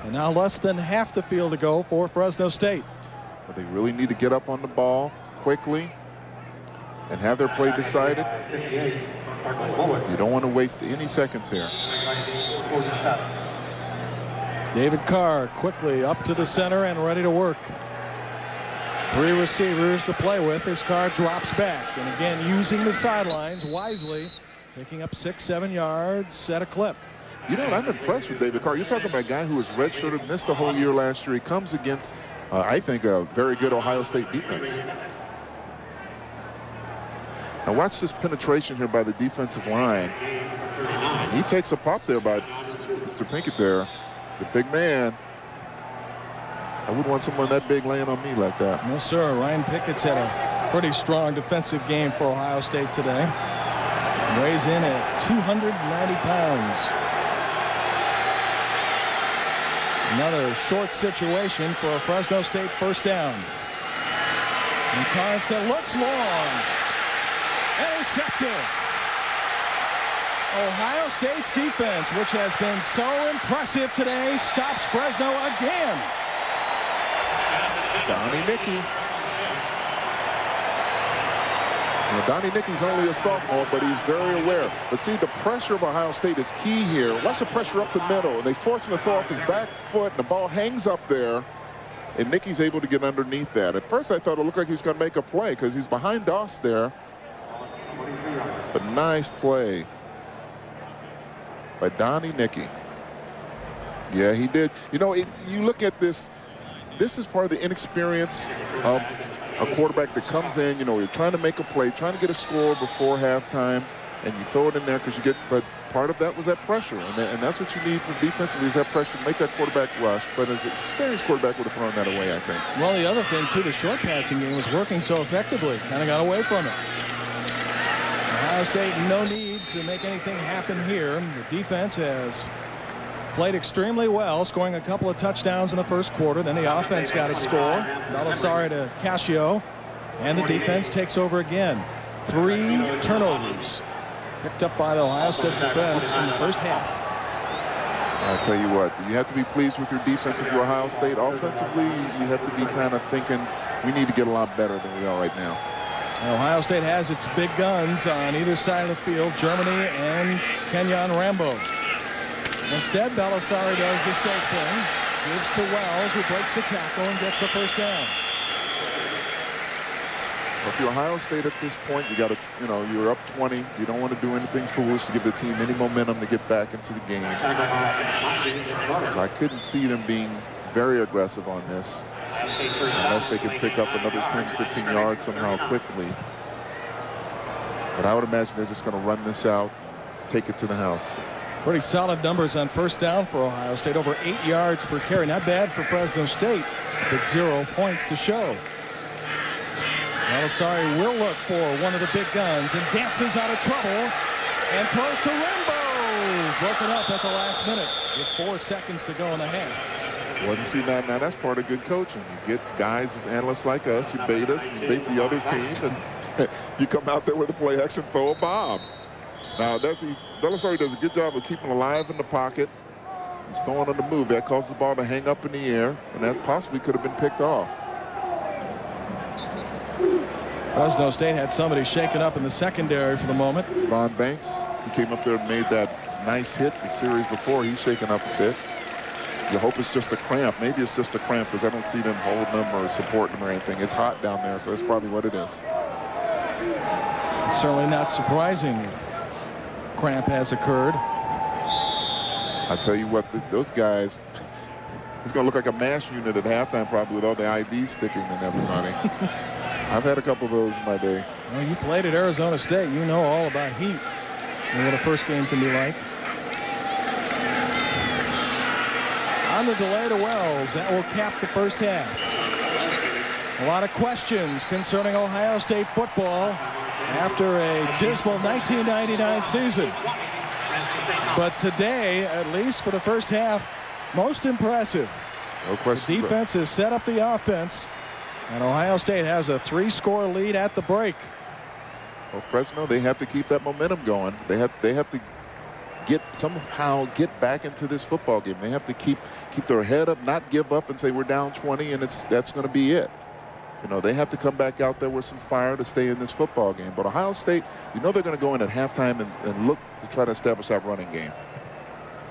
Speaker 1: And now less than half the field to go for Fresno State.
Speaker 2: But they really need to get up on the ball quickly and have their play decided. You don't want to waste any seconds here.
Speaker 1: David Carr quickly up to the center and ready to work. 3 receivers to play with as Carr drops back. And again, using the sidelines wisely, picking up 6-7 yards at a clip.
Speaker 2: You know what? I'm impressed with David Carr. You're talking about a guy who was redshirted, missed the whole year last year. He comes against, I think, a very good Ohio State defense. Now watch this penetration here by the defensive line. And he takes a pop there by Mr. Pinkett there. He's a big man. I wouldn't want someone that big laying on me like that.
Speaker 1: No, sir. Ryan Pickett's had a pretty strong defensive game for Ohio State today. Weighs in at 290 pounds. Another short situation for a Fresno State first down. And Carr instead looks long. Intercepted. Ohio State's defense, which has been so impressive today, stops Fresno again.
Speaker 2: Donnie Nicky. Now, Donnie Nicky's only a sophomore, but he's very aware. But see, the pressure of Ohio State is key here. Watch the pressure up the middle. They force him to throw off his back foot, and the ball hangs up there. And Nicky's able to get underneath that. At first, I thought it looked like he was going to make a play because he's behind Doss there. But nice play by Donnie Nicky. Yeah, he did. You know, you look at this. This is part of the inexperience of a quarterback that comes in. You know, you're trying to make a play, trying to get a score before halftime, and you throw it in there because you get. But part of that was that pressure, and that's what you need for defensively is that pressure to make that quarterback rush. But as an experienced quarterback would have thrown that away, I think.
Speaker 1: Well, the other thing too, the short passing game was working so effectively, kind of got away from it. Ohio State, no need to make anything happen here. The defense has played extremely well, scoring a couple of touchdowns in the first quarter. Then the offense got a score. Belisari to Cascio, and the defense takes over again. 3 turnovers picked up by the Ohio State defense in the first half.
Speaker 2: I tell you what, you have to be pleased with your defense if you're Ohio State. Offensively, you have to be kind of thinking we need to get a lot better than we are right now.
Speaker 1: Ohio State has its big guns on either side of the field, Germany and Kenyon Rambo. Instead, Belisari does the safe thing, gives to Wells, who breaks the tackle and gets a first down.
Speaker 2: If you're Ohio State at this point, you got to, you're up 20. You don't want to do anything foolish to give the team any momentum to get back into the game. So I couldn't see them being very aggressive on this, unless they could pick up another 10, 15 yards somehow quickly. But I would imagine they're just going to run this out, take it to the house.
Speaker 1: Pretty solid numbers on first down for Ohio State. Over 8 yards per carry. Not bad for Fresno State, but 0 points to show. Belisari will look for one of the big guns and dances out of trouble and throws to Rambo. Broken up at the last minute with 4 seconds to go in the half.
Speaker 2: Well, you see, now that's part of good coaching. You get guys as analysts like us, you bait us, you bait the other team, and you come out there with a play action and throw a bomb. Now, Belisari does a good job of keeping alive in the pocket. He's throwing on the move. That causes the ball to hang up in the air, and that possibly could have been picked off.
Speaker 1: Fresno State had somebody shaken up in the secondary for the moment.
Speaker 2: Von Banks, who came up there and made that nice hit the series before, he's shaken up a bit. You hope it's just a cramp. Maybe it's just a cramp because I don't see them holding them or supporting them or anything. It's hot down there, so that's probably what it is.
Speaker 1: It's certainly not surprising if cramp has occurred.
Speaker 2: I tell you what, those guys, it's going to look like a mass unit at halftime probably with all the IVs sticking in everybody. I've had a couple of those in my day.
Speaker 1: Well, you played at Arizona State. You know all about heat and what a first game can be like. On the delay to Wells, that will cap the first half. A lot of questions concerning Ohio State football after a dismal 1999 season. But today, at least for the first half, most impressive.
Speaker 2: No question.
Speaker 1: The defense has set up the offense, and Ohio State has a 3-score lead at the break.
Speaker 2: Well, Fresno, they have to keep that momentum going. They have to somehow get back into this football game. They have to keep their head up, not give up and say we're down 20 and that's going to be it. They have to come back out there with some fire to stay in this football game. But Ohio State, they're going to go in at halftime and look to try to establish that running game.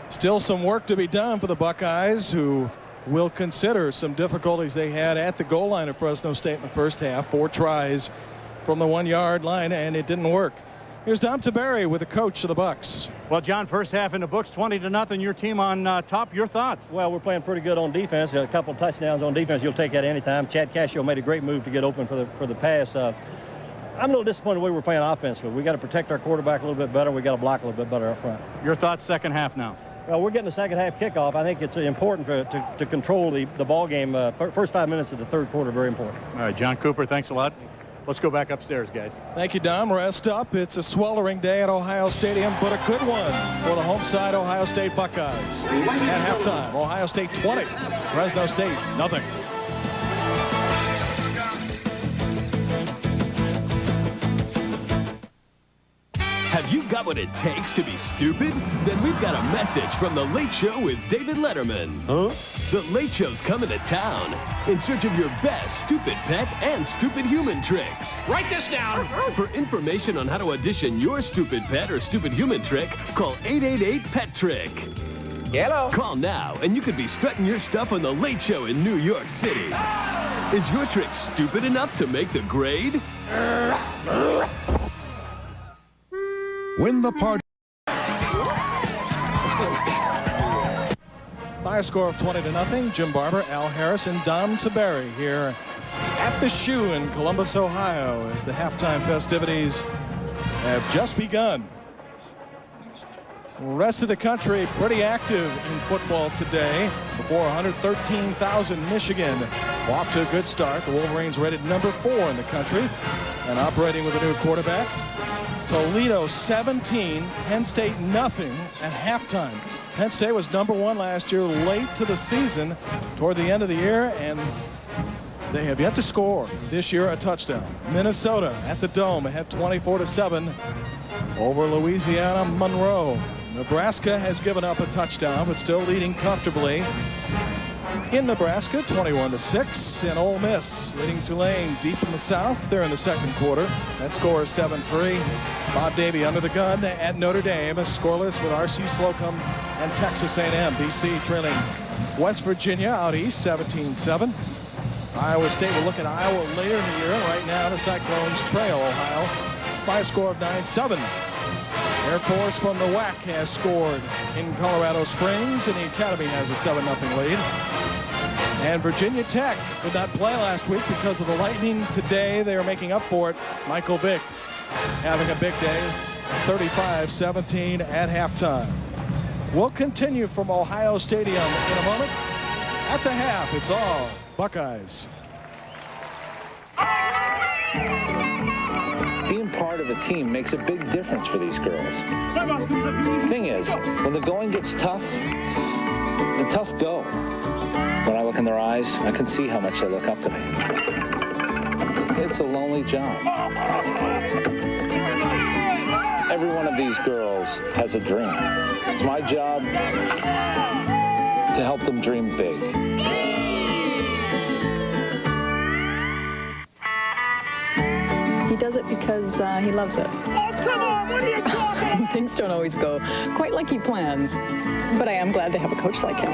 Speaker 1: Still some work to be done for the Buckeyes, who will consider some difficulties they had at the goal line of Fresno State in the first half. 4 tries from the 1-yard line, and it didn't work. Here's Dom Taberry with the coach of the Bucks.
Speaker 6: Well, John, first half in the books, 20-0. Your team on top. Your thoughts?
Speaker 4: Well, we're playing pretty good on defense. Got a couple of touchdowns on defense. You'll take that anytime. Chad Cascio made a great move to get open for the pass. I'm a little disappointed the way we're playing offensively. We got to protect our quarterback a little bit better. We got to block a little bit better up front.
Speaker 6: Your thoughts second half now?
Speaker 4: Well, we're getting the second half kickoff. I think it's important to control the ball game. First 5 minutes of the third quarter, very important.
Speaker 6: All right, John Cooper, thanks a lot. Let's go back upstairs, guys.
Speaker 1: Thank you, Dom. Rest up. It's a sweltering day at Ohio Stadium, but a good one for the home side Ohio State Buckeyes. At halftime, Ohio State 20, Fresno State nothing.
Speaker 11: Have you got what it takes to be stupid? Then we've got a message from The Late Show with David Letterman. Huh? The Late Show's coming to town in search of your best stupid pet and stupid human tricks.
Speaker 14: Write this down.
Speaker 11: For information on how to audition your stupid pet or stupid human trick, call 888-PET-TRICK.
Speaker 14: Hello.
Speaker 11: Call now and you could be strutting your stuff on The Late Show in New York City. Is your trick stupid enough to make the grade?
Speaker 1: Win the party. By a score of 20-0, Jim Barber, Al Harris, and Dom Taberry here at the Shoe in Columbus, Ohio, as the halftime festivities have just begun. The rest of the country pretty active in football today. Before 113,000 Michigan off to a good start. The Wolverines rated number 4 in the country and operating with a new quarterback. Toledo 17, Penn State nothing at halftime. Penn State was number 1 last year, late to the season, toward the end of the year, and they have yet to score this year a touchdown. Minnesota at the Dome ahead 24-7 over Louisiana Monroe. Nebraska has given up a touchdown, but still leading comfortably in Nebraska, 21-6. And Ole Miss leading Tulane deep in the South. They're in the second quarter. That score is 7-3. Bob Davie under the gun at Notre Dame, scoreless with R.C. Slocum and Texas A&M. BC trailing West Virginia out east, 17-7. Iowa State will look at Iowa later in the year. Right now, the Cyclones trail Ohio by a score of 9-7. Air Force from the WAC has scored in Colorado Springs, and the Academy has a 7-0 lead. And Virginia Tech did not play last week because of the lightning. Today they are making up for it. Michael Vick having a big day, 35-17 at halftime. We'll continue from Ohio Stadium in a moment. At the half, it's all Buckeyes.
Speaker 12: Being part of a team makes a big difference for these girls. The thing is, when the going gets tough, the tough go. When I look in their eyes, I can see how much they look up to me. It's a lonely job. Every one of these girls has a dream. It's my job to help them dream big.
Speaker 5: He does it because he loves it.
Speaker 14: Oh, come on, what are you talking about?
Speaker 5: Things don't always go quite like he plans, but I am glad they have a coach like him.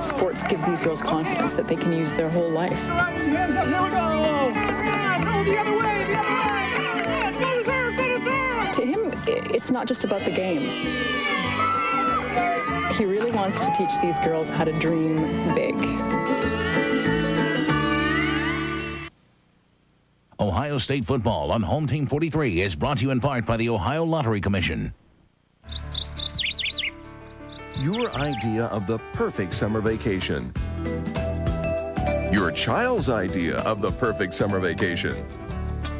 Speaker 5: Sports gives these girls confidence that they can use their whole life.
Speaker 14: Hands up, here we go. Go the other way, the other way. Go to third, go to third.
Speaker 5: To him, it's not just about the game. He really wants to teach these girls how to dream big.
Speaker 16: Ohio State football on Home Team 43 is brought to you in part by the Ohio Lottery Commission.
Speaker 21: Your idea of the perfect summer vacation. Your child's idea of the perfect summer vacation.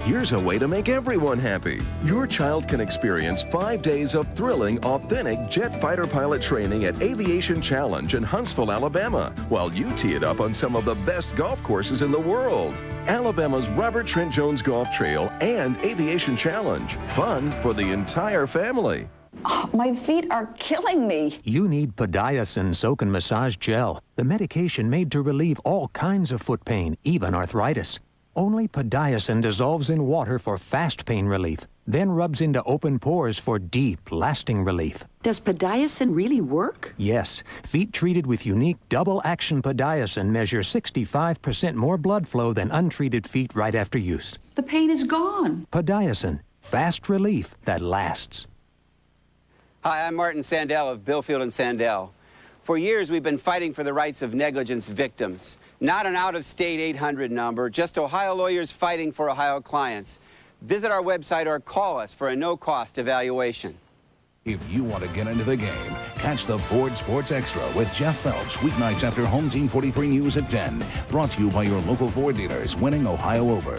Speaker 21: Here's a way to make everyone happy. Your child can experience 5 days of thrilling, authentic jet fighter pilot training at Aviation Challenge in Huntsville, Alabama, while you tee it up on some of the best golf courses in the world. Alabama's Robert Trent Jones Golf Trail and Aviation Challenge. Fun for the entire family.
Speaker 3: Oh, my feet are killing me.
Speaker 29: You need Podiasyn Soak and Massage Gel, the medication made to relieve all kinds of foot pain, even arthritis. Only Podiasyn dissolves in water for fast pain relief, then rubs into open pores for deep, lasting relief.
Speaker 22: Does podiasin really work?
Speaker 29: Yes, feet treated with unique double-action podiasin measure 65% more blood flow than untreated feet right after use.
Speaker 3: The pain is gone.
Speaker 29: Podiasin, fast relief that lasts.
Speaker 7: Hi, I'm Martin Sandell of Billfield and Sandell. For years, we've been fighting for the rights of negligence victims. Not an out-of-state 800 number, just Ohio lawyers fighting for Ohio clients. Visit our website or call us for a no-cost evaluation.
Speaker 16: If you want to get into the game, catch the Ford Sports Extra with Jeff Phelps weeknights after Home Team 43 News at 10. Brought to you by your local Ford dealers, winning Ohio over.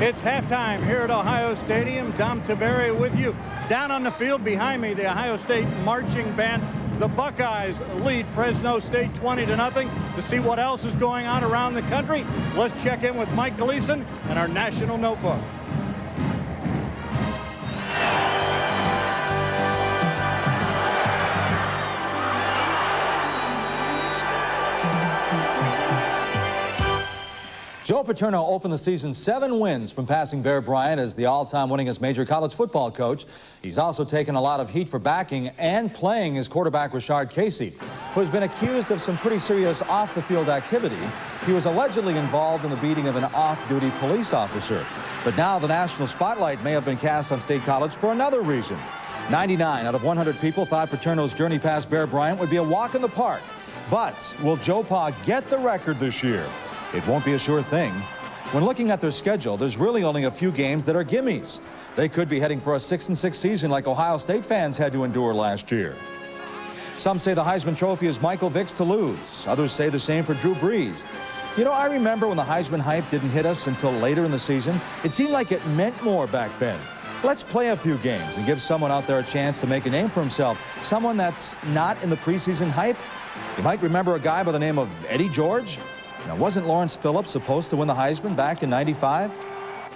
Speaker 6: It's halftime here at Ohio Stadium. Dom Tiberi with you. Down on the field behind me, the Ohio State marching band. The Buckeyes lead Fresno State 20-0. To see what else is going on around the country, let's check in with Mike Gleason and our National Notebook.
Speaker 17: Joe Paterno opened the season 7 wins from passing Bear Bryant as the all-time winningest major college football coach. He's also taken a lot of heat for backing and playing his quarterback Rashard Casey, who has been accused of some pretty serious off-the-field activity. He was allegedly involved in the beating of an off-duty police officer. But now the national spotlight may have been cast on State College for another reason. 99 out of 100 people thought Paterno's journey past Bear Bryant would be a walk in the park. But will Joe Pa get the record this year? It won't be a sure thing. When looking at their schedule, there's really only a few games that are gimmies. They could be heading for a 6-6 season like Ohio State fans had to endure last year. Some say the Heisman Trophy is Michael Vick's to lose. Others say the same for Drew Brees. You know, I remember when the Heisman hype didn't hit us until later in the season. It seemed like it meant more back then. Let's play a few games and give someone out there a chance to make a name for himself. Someone that's not in the preseason hype. You might remember a guy by the name of Eddie George. Now, wasn't Lawrence Phillips supposed to win the Heisman back in '95?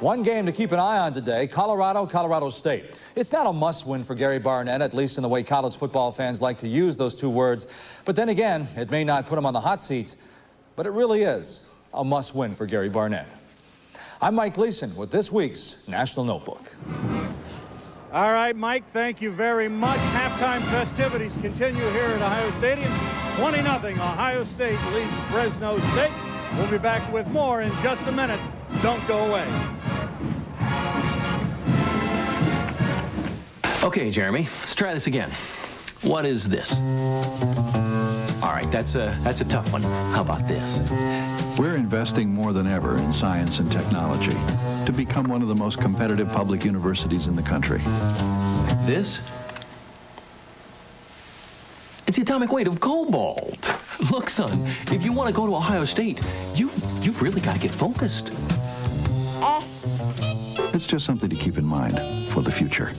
Speaker 17: One game to keep an eye on today, Colorado State. It's not a must-win for Gary Barnett, at least in the way college football fans like to use those two words. But then again, it may not put him on the hot seat, but it really is a must-win for Gary Barnett. I'm Mike Gleason with this week's National Notebook.
Speaker 6: All right, Mike, thank you very much. Halftime festivities continue here at Ohio Stadium. 20-0, Ohio State leads Fresno State. We'll be back with more in just a minute. Don't go away.
Speaker 18: Okay, Jeremy, let's try this again. What is this? All right, that's a tough one. How about this?
Speaker 23: We're investing more than ever in science and technology to become one of the most competitive public universities in the country.
Speaker 18: This? It's the atomic weight of cobalt. Look, son, if you want to go to Ohio State, you've really got to get focused.
Speaker 23: It's just something to keep in mind for the future.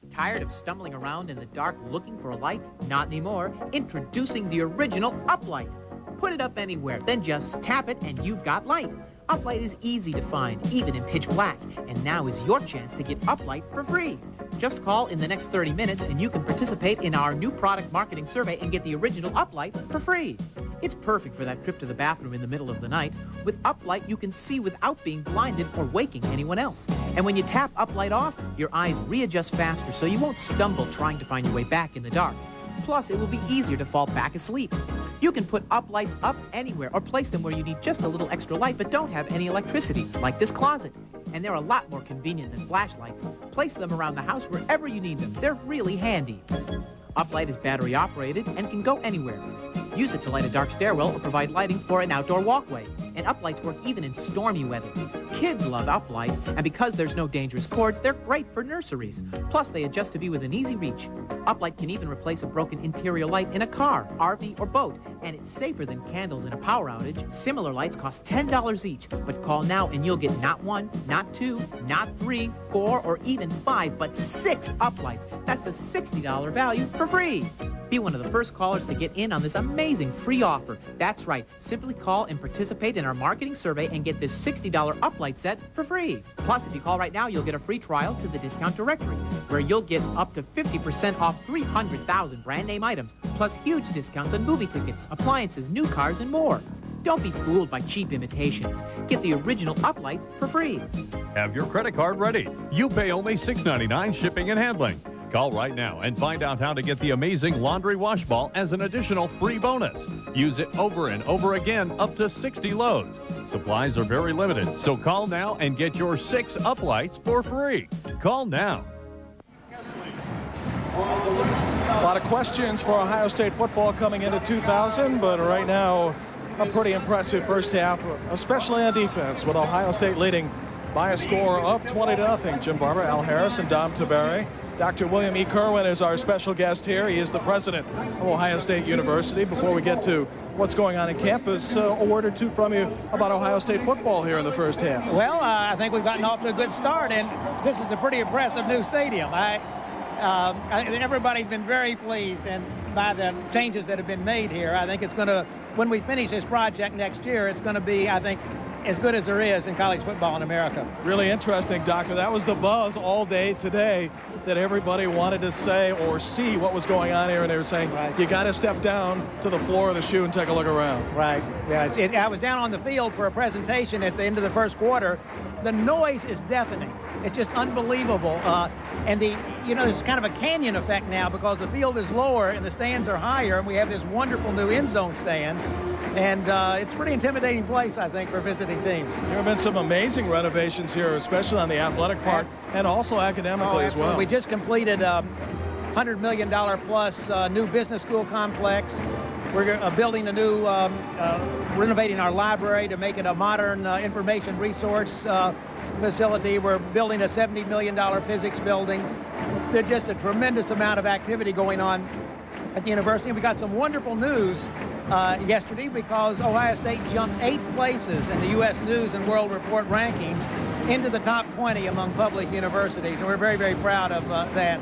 Speaker 19: Tired of stumbling around in the dark looking for a light? Not anymore. Introducing the original Uplight. Put it up anywhere, then just tap it and you've got light. Uplight is easy to find, even in pitch black. And now is your chance to get Uplight for free. Just call in the next 30 minutes and you can participate in our new product marketing survey and get the original Uplight for free. It's perfect for that trip to the bathroom in the middle of the night. With Uplight, you can see without being blinded or waking anyone else. And when you tap Uplight off, your eyes readjust faster so you won't stumble trying to find your way back in the dark. Plus, it will be easier to fall back asleep. You can put Uplights up anywhere or place them where you need just a little extra light but don't have any electricity, like this closet. And they're a lot more convenient than flashlights. Place them around the house wherever you need them. They're really handy. Uplight is battery operated and can go anywhere. Use it to light a dark stairwell or provide lighting for an outdoor walkway. And Uplights work even in stormy weather. Kids love Uplight, and because there's no dangerous cords, they're great for nurseries. Plus, they adjust to be within easy reach. Uplight can even replace a broken interior light in a car, RV, or boat, and it's safer than candles in a power outage. Similar lights cost $10 each, but call now and you'll get not 1, not 2, not 3, 4, or even 5, but 6 Uplights. That's a $60 value for free. Be one of the first callers to get in on this amazing free offer. That's right. Simply call and participate in our marketing survey and get this $60 Uplight set for free. Plus, if you call right now, you'll get a free trial to the discount directory, where you'll get up to 50% off 300,000 brand name items, plus huge discounts on movie tickets, appliances, new cars, and more. Don't be fooled by cheap imitations. Get the original uplights for free.
Speaker 23: Have your credit card ready. You pay only $6.99 shipping and handling. Call right now and find out how to get the amazing laundry wash ball as an additional free bonus. Use it over and over again up to 60 loads. Supplies are very limited, so call now and get your 6 uplights for free. Call now.
Speaker 1: A lot of questions for Ohio State football coming into 2000, but right now a pretty impressive first half, especially on defense, with Ohio State leading by a score of 20-0. Jim Barber, Al Harris, and Dom Taberi. Dr. William E. Kerwin is our special guest here. He is the president of Ohio State University. Before we get to what's going on in campus, a word or two from you about Ohio State football here in the first half.
Speaker 9: Well, I think we've gotten off to a good start, and this is a pretty impressive new stadium. Everybody's been very pleased by the changes that have been made here. I think it's going to, when we finish this project next year, it's going to be, I think, as good as there is in college football in America.
Speaker 1: Really interesting, Doctor. That was the buzz all day today, that everybody wanted to say or see what was going on here, and they were saying, right, you got to step down to the floor of the shoe and take a look around.
Speaker 9: Right. Yeah. I was down on the field for a presentation at the end of the first quarter. The noise is deafening. It's just unbelievable. And there's kind of a canyon effect now because the field is lower and the stands are higher, and we have this wonderful new end zone stand. And it's a pretty intimidating place, I think, for visiting teams.
Speaker 1: There have been some amazing renovations here, especially on the athletic part and also academically as well.
Speaker 9: We just completed a $100 million plus new business school complex. We're building a new, renovating our library to make it a modern information resource facility. We're building a $70 million physics building. There's just a tremendous amount of activity going on at the university. We got some wonderful news yesterday because Ohio State jumped 8 places in the U.S. News and World Report rankings into the top 20 among public universities, and we're very, very proud of that.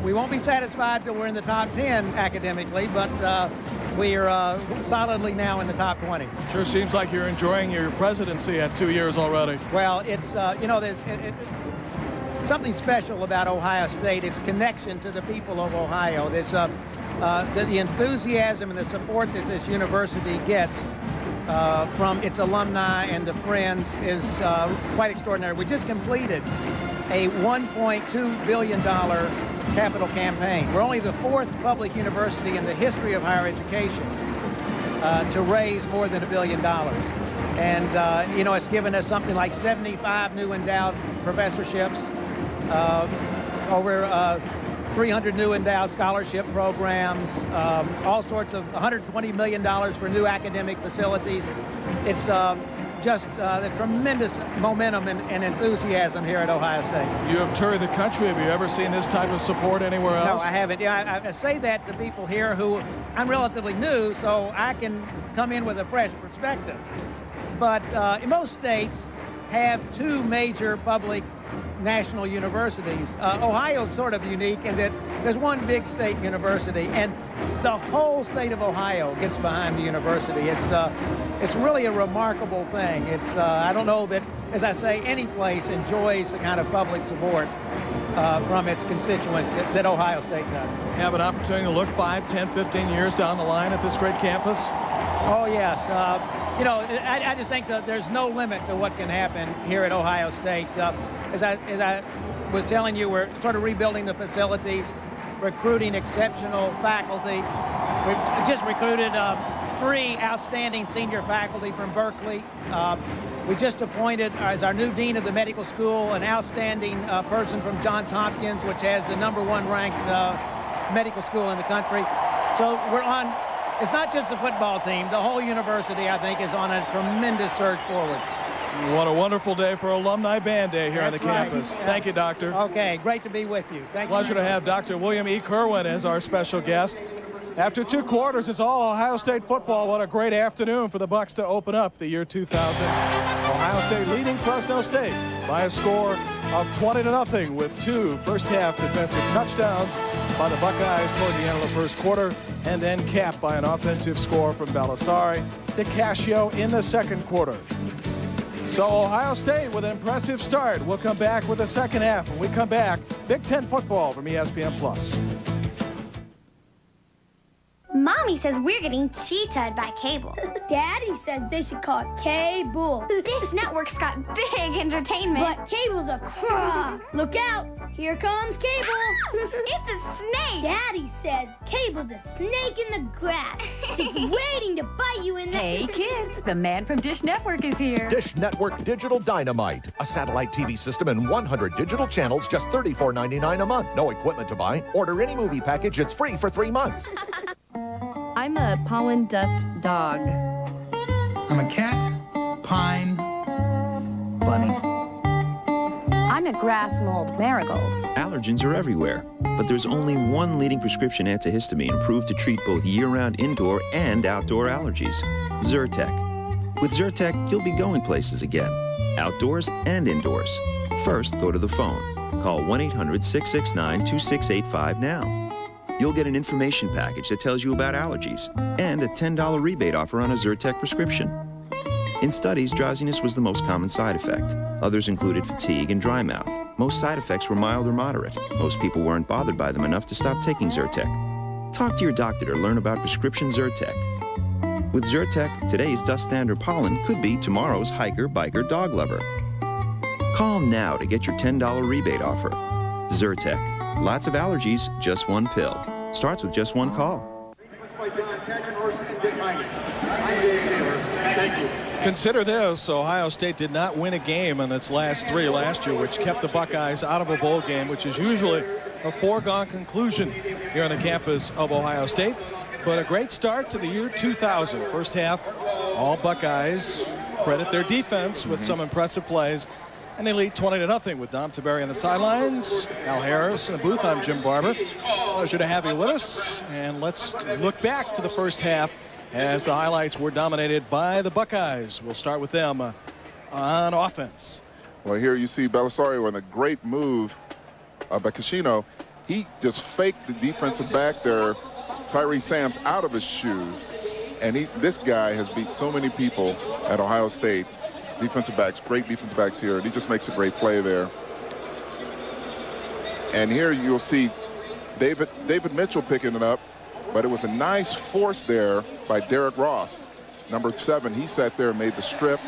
Speaker 9: We won't be satisfied till we're in the top 10 academically, but we're solidly now in the top 20.
Speaker 1: Sure seems like you're enjoying your presidency at 2 years already.
Speaker 9: Well, it's, there's something special about Ohio State. Its connection to the people of Ohio. There's the enthusiasm and the support that this university gets from its alumni and the friends is quite extraordinary. We just completed a $1.2 billion capital campaign. We're only the 4th public university in the history of higher education to raise more than $1 billion. And, it's given us something like 75 new endowed professorships, over 300 new endowed scholarship programs, all sorts of $120 million for new academic facilities. It's just the tremendous momentum and enthusiasm here at Ohio State.
Speaker 1: You have toured the country. Have you ever seen this type of support anywhere else?
Speaker 9: No, I haven't. Yeah, I say that to people here who I'm relatively new, so I can come in with a fresh perspective. But most states have 2 major public national universities. Ohio's sort of unique in that there's one big state university, and the whole state of Ohio gets behind the university. It's really a remarkable thing. It's I don't know that, as I say, any place enjoys the kind of public support from its constituents that Ohio State does.
Speaker 1: Have an opportunity to look 5, 10, 15 years down the line at this great campus?
Speaker 9: Oh, yes. I just think that there's no limit to what can happen here at Ohio State. As I was telling you, we're sort of rebuilding the facilities, recruiting exceptional faculty. We've just recruited 3 outstanding senior faculty from Berkeley. We just appointed, as our new dean of the medical school, an outstanding person from Johns Hopkins, which has the #1 ranked medical school in the country. So we're on. It's not just the football team. The whole university, I think, is on a tremendous surge forward.
Speaker 1: What a wonderful day for Alumni Band Day here on the campus.
Speaker 9: Right.
Speaker 1: Thank you, Doctor.
Speaker 9: Okay, great to be with you. Thank you.
Speaker 1: Pleasure to have Dr. William E. Kerwin as our special guest. After 2 quarters, it's all Ohio State football. What a great afternoon for the Bucs to open up the year 2000. Ohio State leading Fresno State by a score of 20-0 with 2 first-half defensive touchdowns by the Buckeyes toward the end of the first quarter, and then capped by an offensive score from Belisari to Cascio in the second quarter. So Ohio State with an impressive start. We'll come back with the second half. When we come back, Big Ten football from ESPN+.
Speaker 10: Mom
Speaker 8: Mommy says we're getting cheetah'd by cable.
Speaker 10: Daddy says they should call it cable.
Speaker 8: Dish Network's got big entertainment.
Speaker 10: But cable's a crock. Look out. Here comes Cable.
Speaker 8: It's a snake.
Speaker 10: Daddy says Cable's the snake in the grass. Just waiting to bite you in the...
Speaker 15: Hey, kids. The man from Dish Network is here.
Speaker 20: Dish Network Digital Dynamite. A satellite TV system and 100 digital channels, just $34.99 a month. No equipment to buy. Order any movie package. It's free for 3 months.
Speaker 24: I'm a pollen dust dog.
Speaker 25: I'm a cat, pine, bunny.
Speaker 24: I'm a grass mold marigold.
Speaker 26: Allergens are everywhere, but there's only one leading prescription antihistamine proved to treat both year-round indoor and outdoor allergies, Zyrtec. With Zyrtec, you'll be going places again, outdoors and indoors. First, go to the phone. Call 1-800-669-2685 now. You'll get an information package that tells you about allergies and a $10 rebate offer on a Zyrtec prescription. In studies, drowsiness was the most common side effect. Others included fatigue and dry mouth. Most side effects were mild or moderate. Most people weren't bothered by them enough to stop taking Zyrtec. Talk to your doctor to learn about prescription Zyrtec. With Zyrtec, today's dust standard pollen could be tomorrow's hiker, biker, dog lover. Call now to get your $10 rebate offer. Zyrtec. Lots of allergies, just one pill. Starts with just one call.
Speaker 1: Thank you. Consider this, Ohio State did not win a game in its last 3 last year, which kept the Buckeyes out of a bowl game, which is usually a foregone conclusion here on the campus of Ohio State. But a great start to the year 2000. First half, all Buckeyes credit their defense with some impressive plays, and they lead 20-0 with Dom Tiberi on the sidelines. Al Harris in the booth. I'm Jim Barber. Pleasure to have you with us, and let's look back to the first half as the highlights were dominated by the Buckeyes. We'll start with them on offense.
Speaker 2: Well, here you see Belisari with a great move by Cascino. He just faked the defensive back there, Tyree Sams, out of his shoes. And this guy has beat so many people at Ohio State. Defensive backs, great defensive backs here. And he just makes a great play there. And here you'll see David Mitchell picking it up. But it was a nice force there by Derek Ross, number 7. He sat there and made the strip,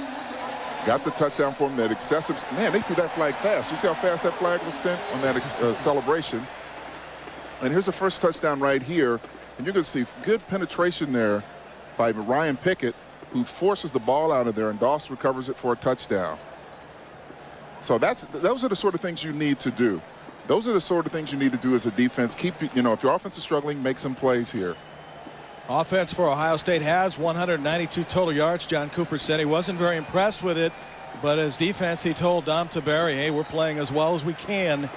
Speaker 2: got the touchdown for him. That excessive, man, they threw that flag fast. You see how fast that flag was sent on that celebration. And here's the first touchdown right here. And you're going to see good penetration there by Ryan Pickett, who forces the ball out of there, and Doss recovers it for a touchdown. So those are the sort of things you need to do. Those are the sort of things you need to do as a defense. If your offense is struggling, make some plays here.
Speaker 1: Offense for Ohio State has 192 total yards. John Cooper said he wasn't very impressed with it, but as defense, he told Dom Tiberi, hey, we're playing as well as we can.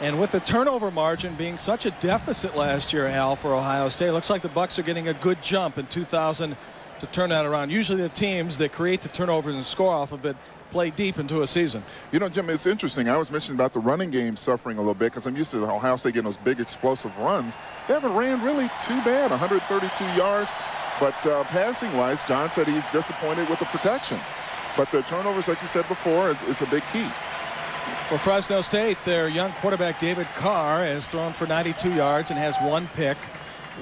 Speaker 1: And with the turnover margin being such a deficit last year, Al, for Ohio State, it looks like the Bucs are getting a good jump in 2000 to turn that around. Usually the teams that create the turnovers and score off of it play deep into a season. You know, Jim, it's interesting. I was mentioning about the running game suffering a little bit because I'm used to Ohio State getting those big explosive runs. They haven't ran really too bad, 132 yards. But passing-wise, John said he's disappointed with the protection. But the turnovers, like you said before, is a big key. For Fresno State, their young quarterback David Carr has thrown for 92 yards and has 1 pick.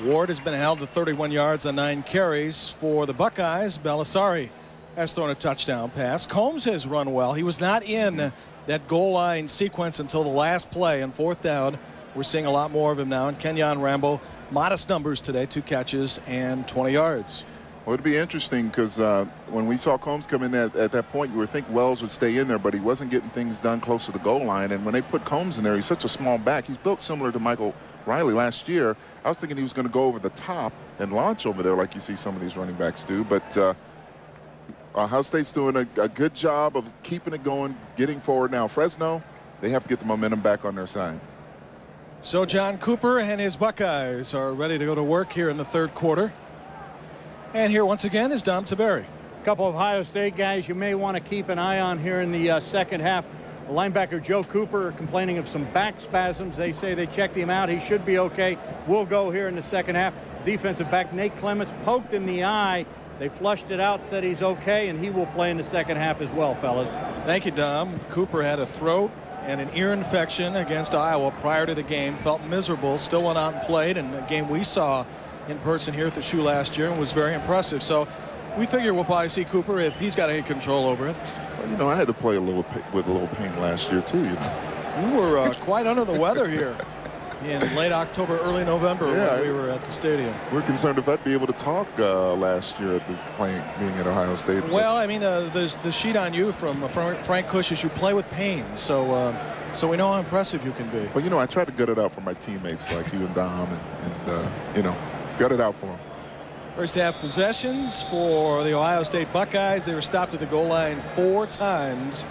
Speaker 1: Ward has been held to 31 yards on 9 carries. For the Buckeyes, Belisari has thrown a touchdown pass. Combs has run well. He was not in that goal line sequence until the last play on 4th down. We're seeing a lot more of him now. And Kenyon Rambo, modest numbers today, 2 catches and 20 yards. Well, it'd be interesting because when we saw Combs come in at that point, you would think Wells would stay in there, but he wasn't getting things done close to the goal line. And when they put Combs in there, he's such a small back. He's built similar to Michael Riley last year. I was thinking he was going to go over the top and launch over there like you see some of these running backs do. But Ohio State's doing a good job of keeping it going, getting forward. Now, Fresno, they have to get the momentum back on their side. So John Cooper and his Buckeyes are ready to go to work here in the 3rd quarter. And here once again is Dom Tiberi.
Speaker 6: A couple of Ohio State guys you may want to keep an eye on here in the second half. Linebacker Joe Cooper complaining of some back spasms. They say they checked him out. He should be okay. We'll go here in the second half. Defensive back Nate Clements poked in the eye. They flushed it out, said he's okay, and he will play in the second half as well, fellas. Thank you, Dom. Cooper had a throat and an ear infection against Iowa prior to the game. Felt miserable. Still went out and played. And a game we saw
Speaker 1: in person here at the Shoe last year and was very impressive. So we figure we'll probably see Cooper if he's got any control over it.
Speaker 2: Well, you know, I had to play with a little pain last year too. You know,
Speaker 1: you were quite under the weather here in late October, early November when we were at the stadium.
Speaker 2: We're concerned if I'd be able to talk last year at being at Ohio State.
Speaker 1: Well, I mean, the sheet on you from Frank Cush is you play with pain, so we know how impressive you can be.
Speaker 2: Well, you know, I tried to gut it out for my teammates like you and Dom, and you know, gut it out for them.
Speaker 1: First half possessions for the Ohio State Buckeyes. They were stopped at the goal line 4 times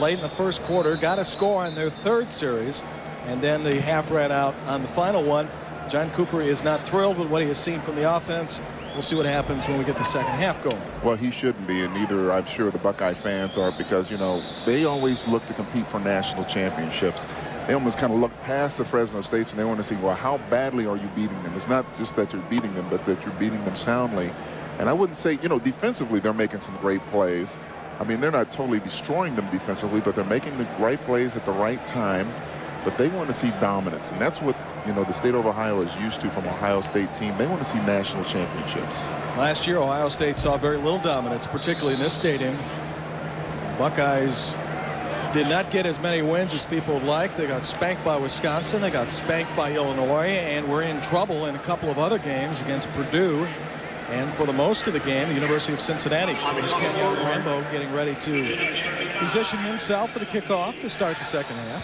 Speaker 1: late in the first quarter, got a score on their 3rd series, and then the half ran out on the final one. John Cooper is not thrilled with what he has seen from the offense. We'll see what happens when we get the second half going.
Speaker 2: Well, he shouldn't be, and neither, I'm sure, the Buckeye fans are, because, you know, they always look to compete for national championships. They almost kind of look past the Fresno States, and they want to see, well, how badly are you beating them? It's not just that you're beating them, but that you're beating them soundly. And I wouldn't say, you know, defensively, they're making some great plays. I mean, they're not totally destroying them defensively, but they're making the right plays at the right time. But they want to see dominance, and that's what, you know, the state of Ohio is used to from Ohio State team. They want to see national championships.
Speaker 1: Last year, Ohio State saw very little dominance, particularly in this stadium. Buckeyes did not get as many wins as people would like. They got spanked by Wisconsin. They got spanked by Illinois, and were in trouble in a couple of other games against Purdue. And for the most of the game, the University of Cincinnati. Here's Kenyon Rambo getting ready to position himself for the kickoff to start the second half.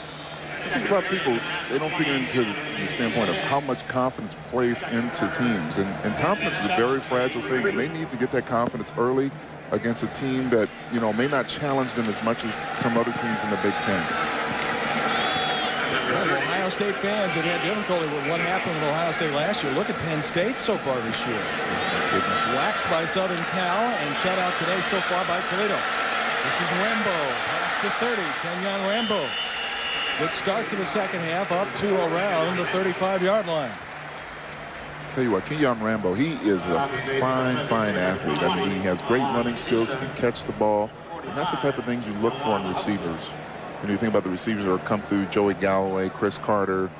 Speaker 2: I think a lot of people, they don't figure into the standpoint of how much confidence plays into teams. And confidence is a very fragile thing, and they need to get that confidence early against a team that, you know, may not challenge them as much as some other teams in the Big Ten.
Speaker 1: Well, Ohio State fans have had difficulty with what happened with Ohio State last year. Look at Penn State so far this year. Waxed by Southern Cal and shut out today so far by Toledo. This is Rambo past the 30. Kenyon Rambo. Good start to the second half, up to around the 35-yard line.
Speaker 2: Tell you what, Kenyon Rambo, he is a fine athlete. I mean, he has great running skills, he can catch the ball, and that's the type of things you look for in receivers. When you think about the receivers that have come through, Joey Galloway, Chris Carter,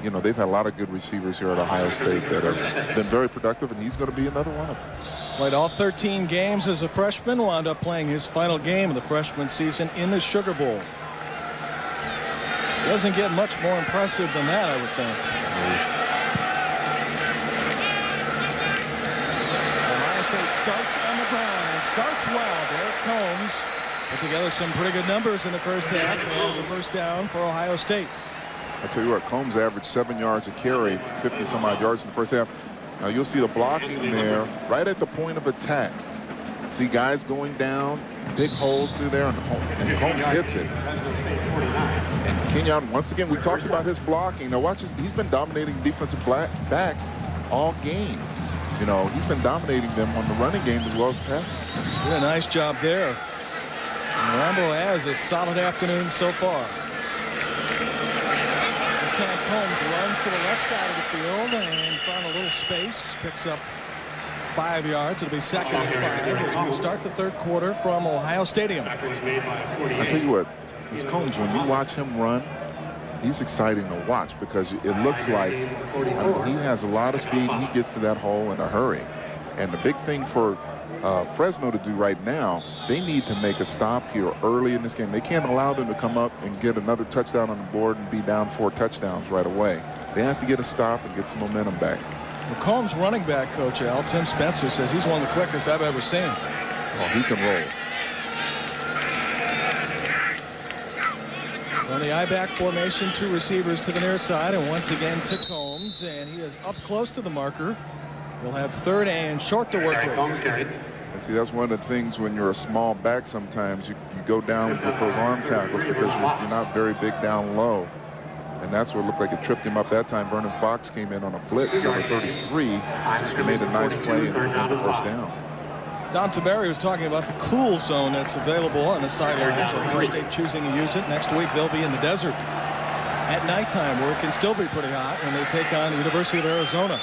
Speaker 2: you know, they've had a lot of good receivers here at Ohio State that have been very productive, and he's going to be another one of them.
Speaker 1: Played all 13 games as a freshman, wound up playing his final game of the freshman season in the Sugar Bowl. Doesn't get much more impressive than that, I would think. Ohio State starts on the ground and starts well. Derek Combs put together some pretty good numbers in the first half. It was a first down for Ohio State.
Speaker 2: I tell you what, Combs averaged 7 yards a carry, 50-some-odd yards in the first half. Now you'll see the blocking there right at the point of attack. See guys going down, big holes through there, and Combs hits it. And Kenyon, once again, we talked about his blocking. Now watch this, he's been dominating defensive backs all game. You know, he's been dominating them on the running game as well as passing.
Speaker 1: Did a nice job there. And Rambo has a solid afternoon so far. This time Combs runs to the left side of the field and found a little space, picks up 5 yards. It'll be second and 5 as we start the third quarter from Ohio Stadium.
Speaker 2: I tell you what, this Combs, when you watch him run, he's exciting to watch because it looks like, I mean, he has a lot of speed. He gets to that hole in a hurry. And the big thing for Fresno to do right now, they need to make a stop here early in this game. They can't allow them to come up and get another touchdown on the board and be down 4 touchdowns right away. They have to get a stop and get some momentum back.
Speaker 1: Well, Combs running back coach Al, Tim Spencer, says he's one of the quickest I've ever seen.
Speaker 2: Oh, he can roll.
Speaker 1: On the I-back formation, 2 receivers to the near side, and once again to Combs, and he is up close to the marker. He'll have 3rd and short to work with.
Speaker 2: And see, that's one of the things when you're a small back sometimes, you go down with those arm tackles because you're not very big down low. And that's what looked like it tripped him up that time. Vernon Fox came in on a blitz, number 33, and made a nice play and got the first down.
Speaker 1: Don Taberry was talking about the cool zone that's available on the sidelines. Ohio State choosing to use it. Next week they'll be in the desert at nighttime where it can still be pretty hot when they take on the University of Arizona.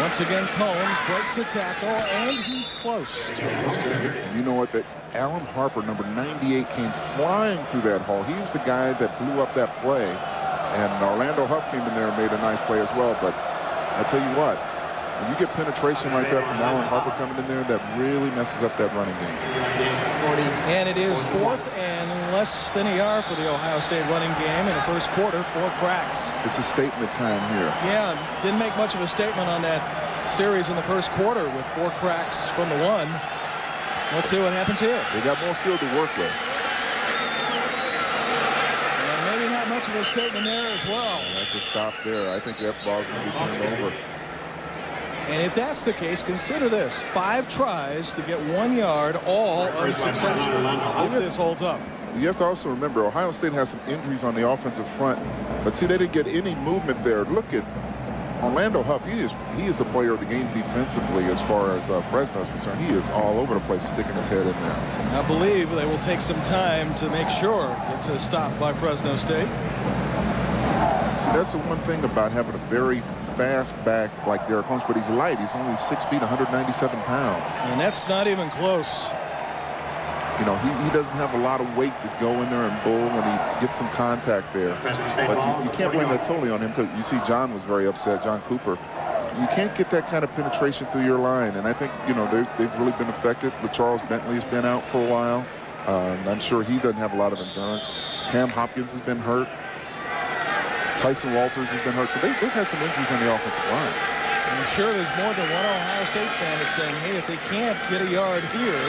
Speaker 1: Once again, Combs breaks the tackle, and he's close to a first down.
Speaker 2: And you know what? That Alan Harper, number 98, came flying through that hole. He was the guy that blew up that play. And Orlando Huff came in there and made a nice play as well. But I tell you what, when you get penetration right there from Alan Harper coming in there, that really messes up that running game.
Speaker 1: And it is 4th and less than a yard for the Ohio State running game in the first quarter. 4 cracks.
Speaker 2: It's a statement time here.
Speaker 1: Yeah, didn't make much of a statement on that series in the first quarter with 4 cracks from the 1. Let's see what happens here.
Speaker 2: They got more field to work with.
Speaker 1: And maybe not much of a statement there as well.
Speaker 2: And that's a stop there. I think that ball's going to be turned over.
Speaker 1: And if that's the case, consider this. 5 tries to get 1 yard, all unsuccessful if this holds up.
Speaker 2: You have to also remember, Ohio State has some injuries on the offensive front. But see, they didn't get any movement there. Look at Orlando Huff. He is a player of the game defensively as far as Fresno is concerned. He is all over the place sticking his head in there.
Speaker 1: I believe they will take some time to make sure it's a stop by Fresno State.
Speaker 2: See, that's the one thing about having a very fast back like Derek Holmes, but he's light. He's only 6 feet, 197 pounds.
Speaker 1: And that's not even close.
Speaker 2: You know, he doesn't have a lot of weight to go in there and bull when he gets some contact there. But you can't blame that totally on him, because you see John was very upset, John Cooper. You can't get that kind of penetration through your line. And I think, you know, they've really been affected. But Charles Bentley's been out for a while. I'm sure he doesn't have a lot of endurance. Cam Hopkins has been hurt. Tyson Walters has been hurt. So they've had some injuries on the offensive line.
Speaker 1: I'm sure there's more than one Ohio State fan that's saying, hey, if they can't get a yard here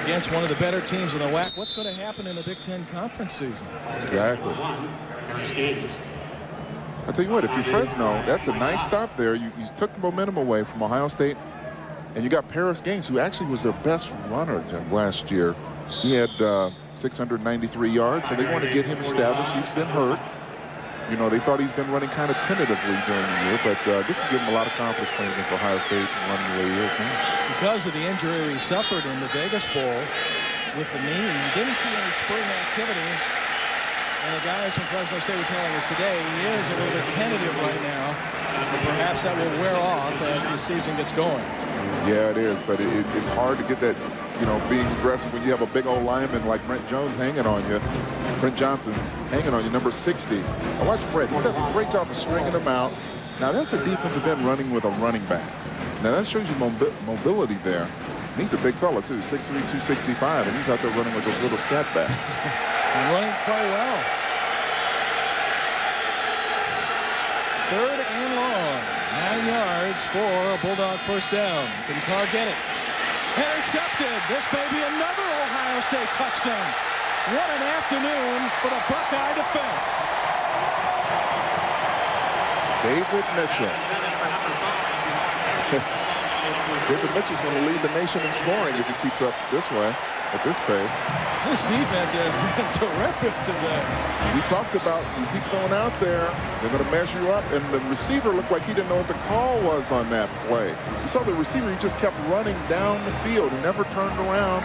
Speaker 1: against one of the better teams in the WAC, what's going to happen in the Big Ten Conference season?
Speaker 2: Exactly. I'll tell you what, if you're Fresno, that's a nice stop there. You took the momentum away from Ohio State, and you got Paris Gaines, who actually was their best runner last year. He had 693 yards, so they want to get him established. He's been hurt. You know, they thought he's been running kind of tentatively during the year, but this will give him a lot of confidence playing against Ohio State and running the way he is now.
Speaker 1: Because of the injury he suffered in the Vegas Bowl with the knee, you didn't see any spring activity. And the guys from Fresno State were telling us today he is a little bit tentative right now. But perhaps that will wear off as the season gets going.
Speaker 2: Yeah, it is, but it's hard to get that, you know, being aggressive when you have a big old lineman like Brent Jones hanging on you. Brent Johnson hanging on you, number 60. Now watch Brent. He does a great job of stringing them out. Now that's a defensive end running with a running back. Now that shows you mobility there. And he's a big fella too, 6'3", 265, and he's out there running with those little scat backs.
Speaker 1: And running quite well. 3rd and long. 9 yards for a Bulldog first down. Can Carr get it? Intercepted. This may be another Ohio State touchdown. What an afternoon for the Buckeye defense.
Speaker 2: David Mitchell. David Mitchell's going to lead the nation in scoring if he keeps up this way, at this pace.
Speaker 1: This defense has been terrific today.
Speaker 2: We talked about, you keep going out there, they're going to measure you up, and the receiver looked like he didn't know what the call was on that play. You saw the receiver, he just kept running down the field. He never turned around,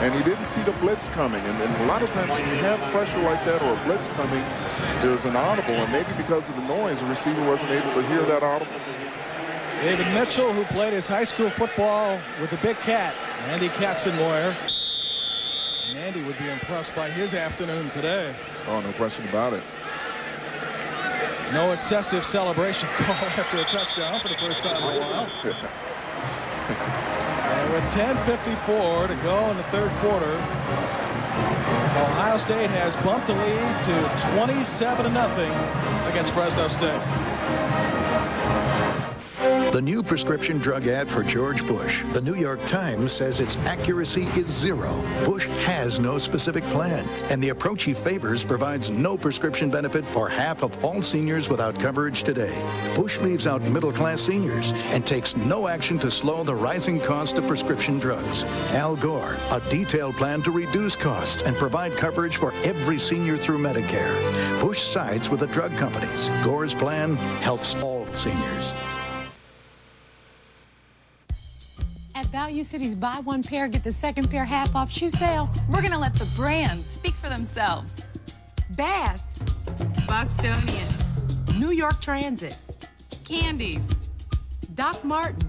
Speaker 2: and he didn't see the blitz coming. And a lot of times when you have pressure like that or a blitz coming, there's an audible, and maybe because of the noise, the receiver wasn't able to hear that audible.
Speaker 1: David Mitchell, who played his high school football with the Big Cat, Andy Katzenmoyer. And Andy would be impressed by his afternoon today.
Speaker 2: Oh, no question about it.
Speaker 1: No excessive celebration call after a touchdown for the first time in a while. And with 10:54 to go in the 3rd quarter, Ohio State has bumped the lead to 27-0 against Fresno State.
Speaker 4: The new prescription drug ad for George Bush. The New York Times says its accuracy is 0. Bush has no specific plan, and the approach he favors provides no prescription benefit for half of all seniors without coverage today. Bush leaves out middle-class seniors and takes no action to slow the rising cost of prescription drugs. Al Gore, a detailed plan to reduce costs and provide coverage for every senior through Medicare. Bush sides with the drug companies. Gore's plan helps all seniors.
Speaker 5: At Value City's buy one pair, get the second pair half off shoe sale.
Speaker 15: We're going to let the brands speak for themselves.
Speaker 5: Bass,
Speaker 15: Bostonian,
Speaker 5: New York Transit,
Speaker 15: Candies,
Speaker 5: Doc Martin,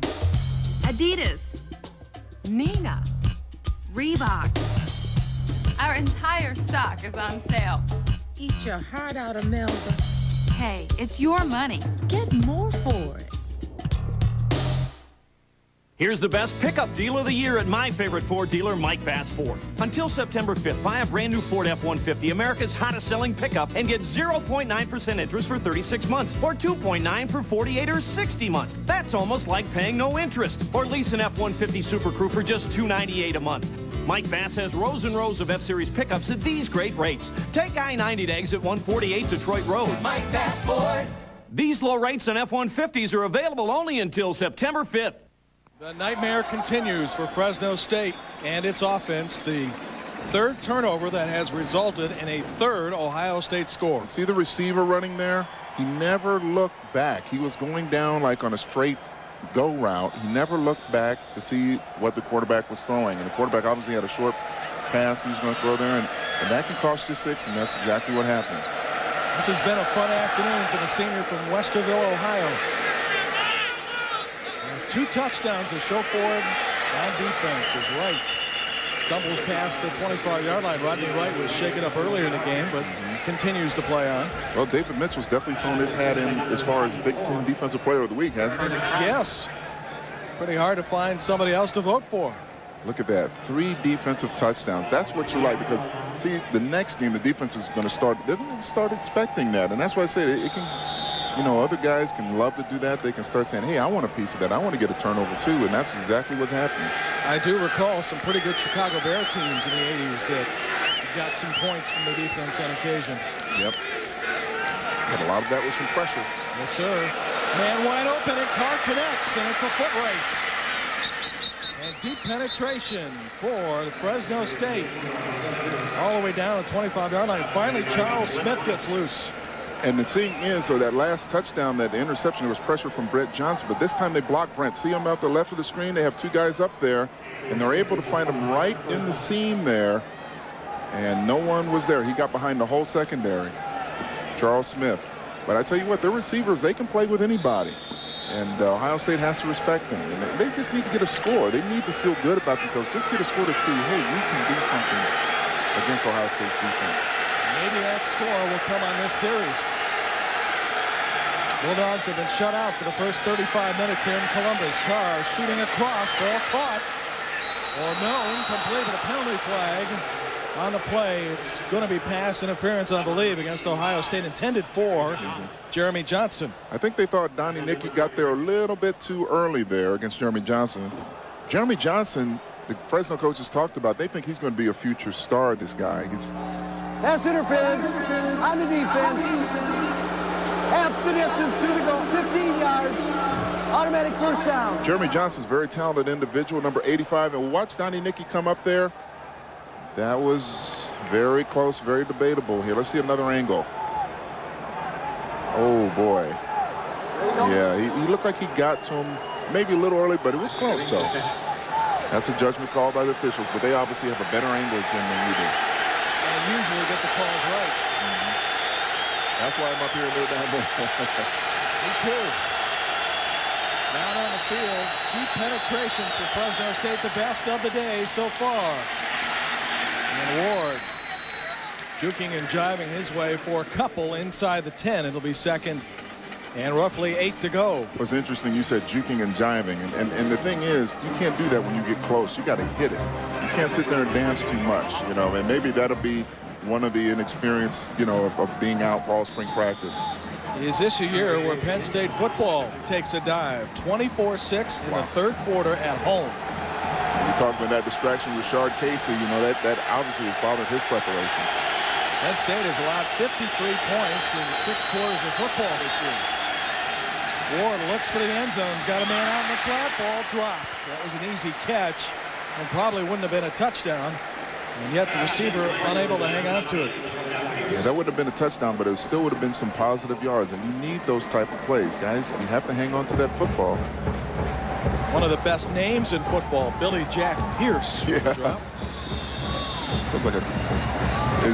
Speaker 15: Adidas,
Speaker 5: Nina,
Speaker 15: Reebok. Our entire stock is on sale.
Speaker 5: Eat your heart out, Imelda.
Speaker 15: Hey, it's your money.
Speaker 5: Get more for it.
Speaker 3: Here's the best pickup deal of the year at my favorite Ford dealer, Mike Bass Ford. Until September 5th, buy a brand new Ford F-150, America's hottest selling pickup, and get 0.9% interest for 36 months, or 2.9% for 48 or 60 months. That's almost like paying no interest. Or lease an F-150 Super Crew for just $298 a month. Mike Bass has rows and rows of F-Series pickups at these great rates. Take I-90 to exit 148 Detroit Road.
Speaker 11: Mike Bass Ford.
Speaker 3: These low rates on F-150s are available only until September 5th.
Speaker 1: The nightmare continues for Fresno State and its offense. The third turnover that has resulted in a third Ohio State score.
Speaker 2: See the receiver running there? He never looked back. He was going down like on a straight go route. He never looked back to see what the quarterback was throwing. And the quarterback obviously had a short pass he was going to throw there. And that can cost you 6, and that's exactly what happened.
Speaker 1: This has been a fun afternoon for the senior from Westerville, Ohio. Has 2 touchdowns to show for him on defense. Is Wright stumbles past the 25-yard line. Rodney Wright was shaken up earlier in the game, but continues to play on.
Speaker 2: Well, David Mitchell's definitely thrown his hat in as far as Big Ten Defensive Player of the Week, hasn't he?
Speaker 1: Yes. Pretty hard to find somebody else to vote for.
Speaker 2: Look at that. 3 defensive touchdowns. That's what you like, because, see, the next game, the defense is going to start, they're going to start expecting that. And that's why I say it can, you know, other guys can love to do that. They can start saying, hey, I want a piece of that. I want to get a turnover, too. And that's exactly what's happening.
Speaker 1: I do recall some pretty good Chicago Bear teams in the 80s that got some points from the defense on occasion.
Speaker 2: Yep. But a lot of that was from pressure.
Speaker 1: Yes, sir. Man wide open, and Carr connects, and it's a foot race. And deep penetration for the Fresno State. All the way down the 25-yard line. Finally, Charles Smith gets loose.
Speaker 2: And the thing is, so that last touchdown, that interception, there was pressure from Brett Johnson, but this time they blocked Brent. See him out the left of the screen? They have 2 guys up there, and they're able to find him right in the seam there, and no one was there. He got behind the whole secondary, Charles Smith. But I tell you what, their receivers, they can play with anybody, and Ohio State has to respect them. And they just need to get a score. They need to feel good about themselves. Just get a score to see, hey, we can do something against Ohio State's defense.
Speaker 1: Maybe that score will come on this series. Bulldogs have been shut out for the first 35 minutes here in Columbus. Carr shooting across, ball caught. Or no, incomplete, but a penalty flag on the play. It's going to be pass interference, I believe, against Ohio State, intended for Jeremy Johnson.
Speaker 2: I think they thought Donnie Nicky got there a little bit too early there against Jeremy Johnson. Jeremy Johnson, the Fresno coaches talked about, they think he's going to be a future star, this guy.
Speaker 12: Pass interference on the defense. Half the distance to the goal, 15 yards. Automatic first down.
Speaker 2: Jeremy Johnson's a very talented individual, number 85. And watch Donnie Nicky come up there. That was very close, very debatable here. Let's see another angle. Oh, boy. Yeah, he looked like he got to him maybe a little early, but it was close, though. That's a judgment call by the officials, but they obviously have a better angle, Jim, than you do.
Speaker 1: And usually get the calls right.
Speaker 2: That's why I'm up here and they're down there.
Speaker 1: Me too. Down on the field, deep penetration for Fresno State, the best of the day so far. And Ward juking and jiving his way for a couple inside the 10. It'll be second and roughly 8 to go.
Speaker 2: What's interesting, you said juking and jiving, and the thing is, you can't do that when you get close. You got to hit it. You can't sit there and dance too much, you know, and maybe that'll be one of the inexperience, you know, of being out for all spring practice.
Speaker 1: Is this a year where Penn State football takes a dive? 24-6 in the third quarter at home.
Speaker 2: You talk about that distraction with Rashard Casey, you know, that obviously has bothered his preparation.
Speaker 1: Penn State has allowed 53 points in 6 quarters of football this year. Ward looks for the end zone. He's got a man out in the flat, ball dropped. That was an easy catch and probably wouldn't have been a touchdown. And yet the receiver unable to hang on to it.
Speaker 2: Yeah, that would have been a touchdown, but it still would have been some positive yards. And you need those type of plays, guys. You have to hang on to that football.
Speaker 1: One of the best names in football, Billy Jack Pierce.
Speaker 2: Yeah. It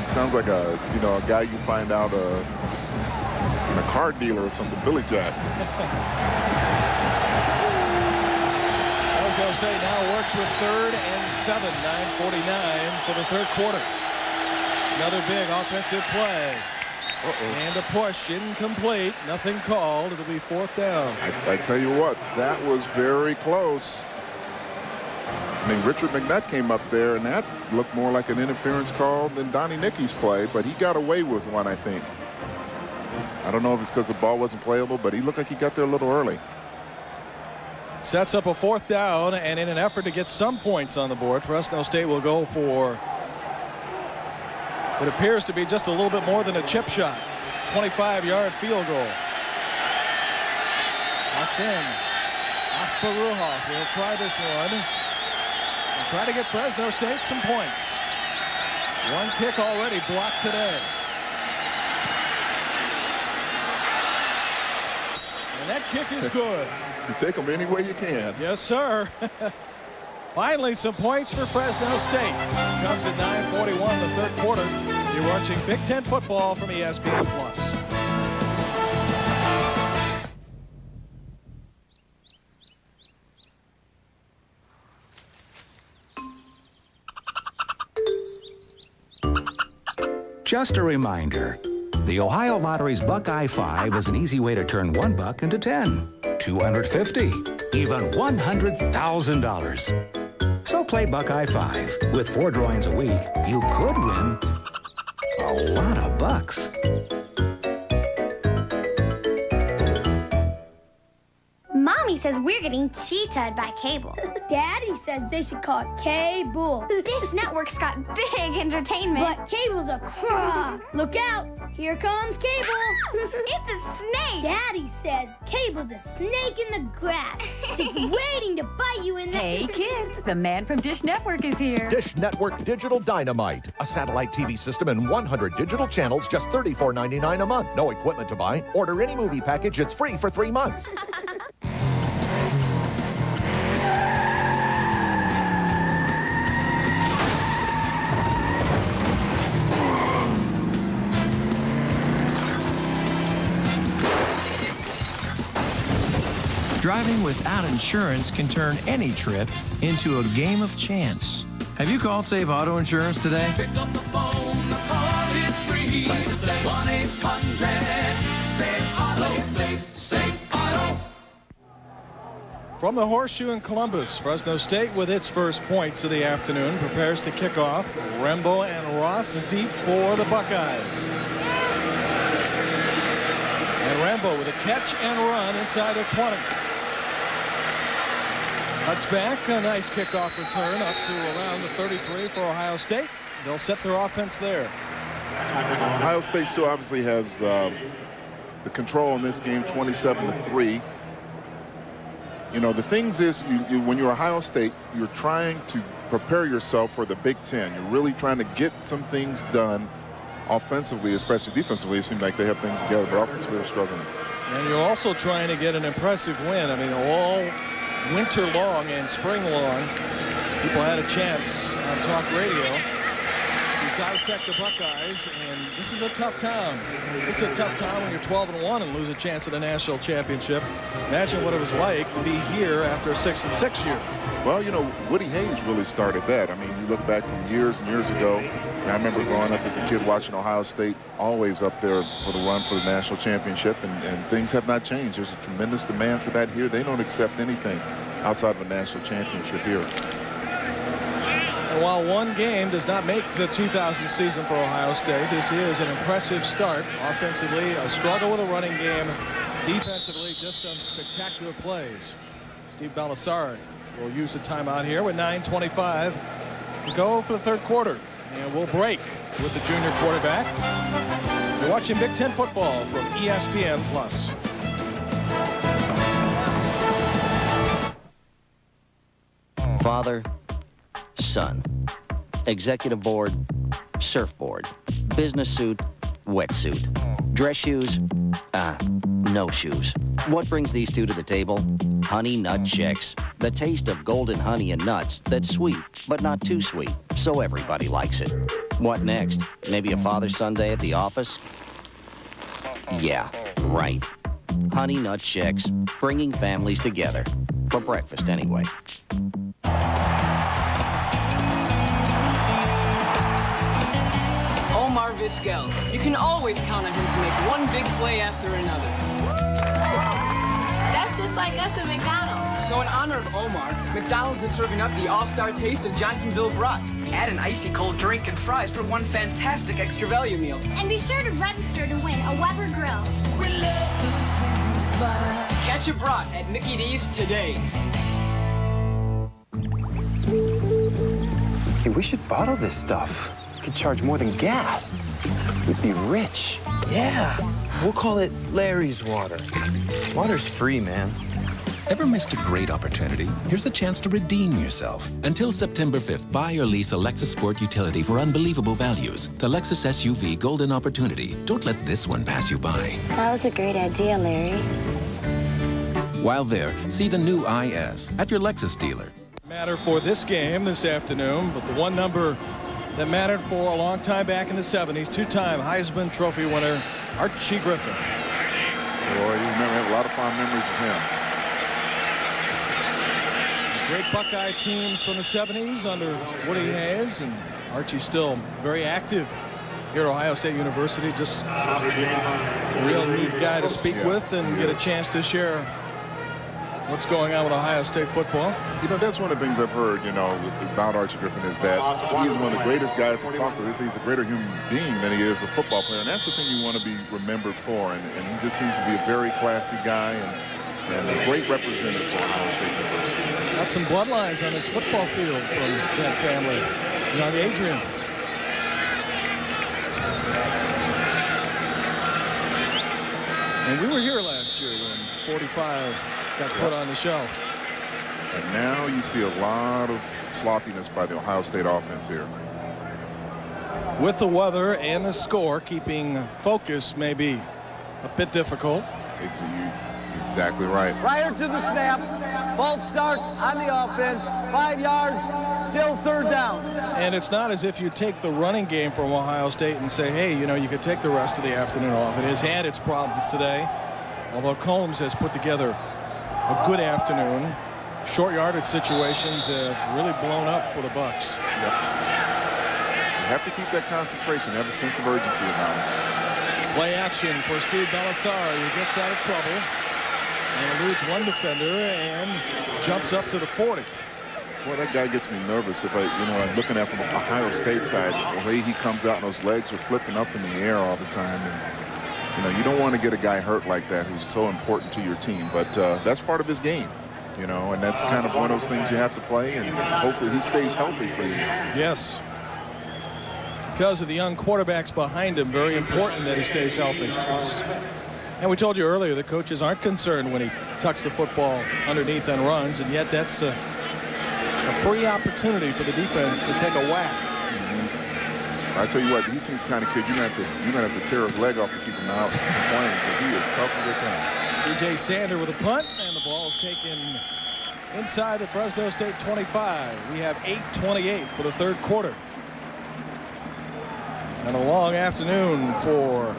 Speaker 2: sounds like a, you know, a guy you find out in a car dealer or something, Billy Jack.
Speaker 1: Fresno State now works with 3rd and 7, 9:49 for the third quarter. Another big offensive play. And a push, incomplete, nothing called. It'll be 4th down.
Speaker 2: I tell you what, that was very close. I mean, Richard McNutt came up there, and that looked more like an interference call than Donnie Nicky's play, but he got away with one, I think. I don't know if it's because the ball wasn't playable, but he looked like he got there a little early.
Speaker 1: Sets up a 4th down, and in an effort to get some points on the board, Fresno State will go for what appears to be just a little bit more than a chip shot. 25-yard field goal. Hassan Asparuhoff will try this one and try to get Fresno State some points. One kick already blocked today. And that kick is good.
Speaker 2: You take them any way you can.
Speaker 1: Yes, sir. Finally, some points for Fresno State. Comes at 9:41 in the 3rd quarter. You're watching Big Ten football from ESPN+.
Speaker 7: Just a reminder, the Ohio Lottery's Buckeye 5 is an easy way to turn $1 into 10, 250, even $100,000. So play Buckeye 5. With 4 drawings a week, you could win a lot of bucks.
Speaker 8: Mommy says we're getting cheetah'd by cable.
Speaker 10: Daddy says they should call it cable.
Speaker 8: Dish Network's got big entertainment.
Speaker 10: But cable's a crock. Look out. Here comes Cable.
Speaker 8: It's a snake.
Speaker 10: Daddy says Cable's a snake in the grass. Just waiting to bite you in the...
Speaker 15: Hey, kids, the man from Dish Network is here.
Speaker 20: Dish Network Digital Dynamite. A satellite TV system and 100 digital channels, just $34.99 a month. No equipment to buy. Order any movie package. It's free for 3 months.
Speaker 11: Driving without insurance can turn any trip into a game of chance. Have you called Save Auto Insurance today?
Speaker 13: Pick up the phone, the call is free. 1-800-SAVE-AUTO. Save Auto.
Speaker 1: From the Horseshoe in Columbus, Fresno State with its first points of the afternoon prepares to kick off. Rembo and Ross deep for the Buckeyes. And Rembo with a catch and run inside the 20. Cuts back, a nice kickoff return up to around the 33 for Ohio State. They'll set their offense there.
Speaker 2: Ohio State still obviously has the control in this game, 27-3. You know, the things is, when you're Ohio State, you're trying to prepare yourself for the Big Ten. You're really trying to get some things done offensively, especially defensively. It seems like they have things together, but offensively they're struggling.
Speaker 1: And you're also trying to get an impressive win. I mean, all winter long and spring long, people had a chance on talk radio to dissect the Buckeyes, and this is a tough time. This is a tough time when you're 12-1 and lose a chance at a national championship. Imagine what it was like to be here after a 6-6 year.
Speaker 2: Well, you know, Woody Hayes really started that. I mean, you look back from years and years ago, and I remember growing up as a kid watching Ohio State always up there for the run for the national championship, and things have not changed. There's a tremendous demand for that here. They don't accept anything outside of a national championship here.
Speaker 1: And while one game does not make the 2000 season for Ohio State, this is an impressive start. Offensively, a struggle with a running game. Defensively, just some spectacular plays. Steve Balisari will use the timeout here with 9:25 to go for the 3rd quarter. And we'll break with the junior quarterback. You're watching Big Ten football from ESPN+.
Speaker 14: Father, son, executive board, surfboard, business suit, wetsuit, dress shoes, no shoes. What brings these two to the table? Honey Nut Checks. The taste of golden honey and nuts that's sweet, but not too sweet, so everybody likes it. What next? Maybe a Father's Sunday at the office? Yeah, right. Honey Nut Checks, bringing families together. For breakfast, anyway.
Speaker 16: Vizquel. You can always count on him to make one big play after another.
Speaker 17: That's just like us at McDonald's.
Speaker 16: So in honor of Omar, McDonald's is serving up the all-star taste of Johnsonville Brats. Add an icy cold drink and fries for one fantastic extra value meal.
Speaker 10: And be sure to register to win a Weber grill.
Speaker 16: Catch a brat at Mickey D's today.
Speaker 18: Hey, we should bottle this stuff. We could charge more than gas. We'd be rich. Yeah. We'll call it Larry's Water. Water's free, man.
Speaker 19: Ever missed a great opportunity? Here's a chance to redeem yourself. Until September 5th, buy or lease a Lexus Sport utility for unbelievable values. The Lexus SUV Golden Opportunity. Don't let this one pass you by.
Speaker 21: That was a great idea, Larry.
Speaker 19: While there, see the new IS at your Lexus dealer.
Speaker 1: Matter for this game this afternoon, but the one number that mattered for a long time back in the 70s, two-time Heisman Trophy winner, Archie Griffin.
Speaker 2: Boy, you remember, have a lot of fond memories of him.
Speaker 1: Great Buckeye teams from the 70s under Woody Hayes, and Archie still very active here at Ohio State University. Just a real neat guy to speak with and get a chance to share what's going on with Ohio State football.
Speaker 2: You know, that's one of the things I've heard, you know, about Archie Griffin is that he's one of the greatest guys to talk to. He's a greater human being than he is a football player, and that's the thing you want to be remembered for. And he just seems to be a very classy guy and a great representative for Ohio State University.
Speaker 1: Got some bloodlines on his football field from that family. Young Adrian. And we were here last year when 45 got put on the shelf.
Speaker 2: And now you see a lot of sloppiness by the Ohio State offense here.
Speaker 1: With the weather and the score, keeping focus may be a bit difficult.
Speaker 2: Exactly right.
Speaker 12: Prior to the snap, false start on the offense, 5 yards, still third down.
Speaker 1: And it's not as if you take the running game from Ohio State and say, hey, you know, you could take the rest of the afternoon off. It has had its problems today, although Combs has put together a good afternoon. Short yardage situations have really blown up for the Bucks.
Speaker 2: Yep. You have to keep that concentration, have a sense of urgency about it.
Speaker 1: Play action for Steve Belisari, who gets out of trouble and eludes one defender and jumps up to the 40.
Speaker 2: Boy, that guy gets me nervous if I'm looking at from the Ohio State side, the way he comes out and those legs are flipping up in the air all the time. And, you don't want to get a guy hurt like that who's so important to your team, but that's part of his game, and that's kind of one of those things you have to play, and hopefully he stays healthy for you.
Speaker 1: Yes. Because of the young quarterbacks behind him, very important that he stays healthy. And we told you earlier that coaches aren't concerned when he tucks the football underneath and runs, and yet that's a free opportunity for the defense to take a whack.
Speaker 2: I tell you what, he's the kind of kid you're gonna have to tear his leg off to keep him out from playing because he is tough as they come.
Speaker 1: DJ Sander with a punt, and the ball is taken inside the Fresno State 25. We have 8:28 for the third quarter. And a long afternoon for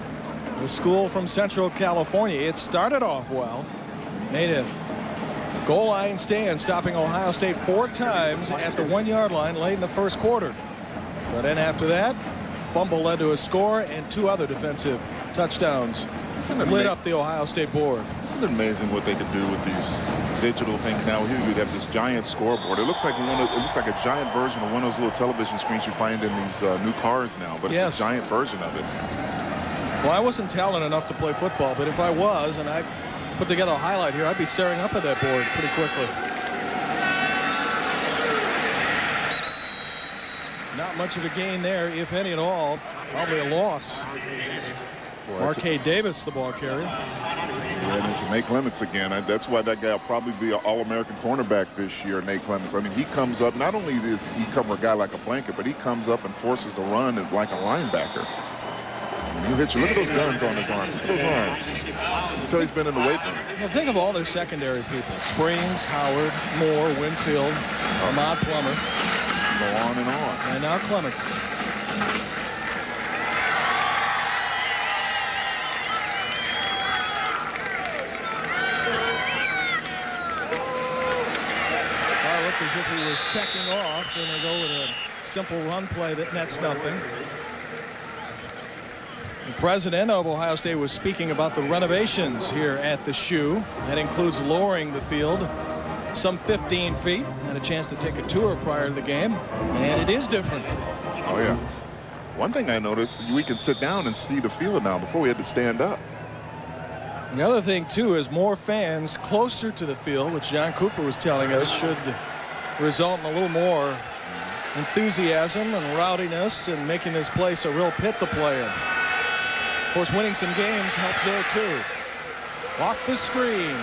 Speaker 1: the school from Central California. It started off well, made a goal line stand, stopping Ohio State 4 times at the 1-yard line late in the first quarter. But then after that, fumble led to a score and 2 other defensive touchdowns lit up the Ohio State board.
Speaker 2: Isn't it amazing what they can do with these digital things now? Here you have this giant scoreboard. It looks like a giant version of one of those little television screens you find in these new cars now, but it's a giant version of it.
Speaker 1: Well, I wasn't talented enough to play football, but if I was and I put together a highlight here, I'd be staring up at that board pretty quickly. Not much of a gain there, if any at all. Probably a loss. Marquez Davis, the ball carrier.
Speaker 2: And it's Nate Clements again. That's why that guy will probably be an All-American cornerback this year, Nate Clements. I mean, he comes up, not only does he cover a guy like a blanket, but he comes up and forces the run like a linebacker. And look at those guns on his arms. Look at those arms. You can tell he's been in the weight room.
Speaker 1: Well, think of all their secondary people. Springs, Howard, Moore, Winfield, Ahmad Plummer.
Speaker 2: Go on and on.
Speaker 1: And now Clements. Looked as if he was checking off, and they go with a simple run play that nets nothing. The president of Ohio State was speaking about the renovations here at the Shoe. That includes lowering the field some 15 feet. Had a chance to take a tour prior to the game, and it is different.
Speaker 2: Oh, yeah. One thing I noticed, we can sit down and see the field now. Before we had to stand up.
Speaker 1: The other thing, too, is more fans closer to the field, which John Cooper was telling us should result in a little more enthusiasm and rowdiness and making this place a real pit to play in. Of course, winning some games helps there, too. Off the screen.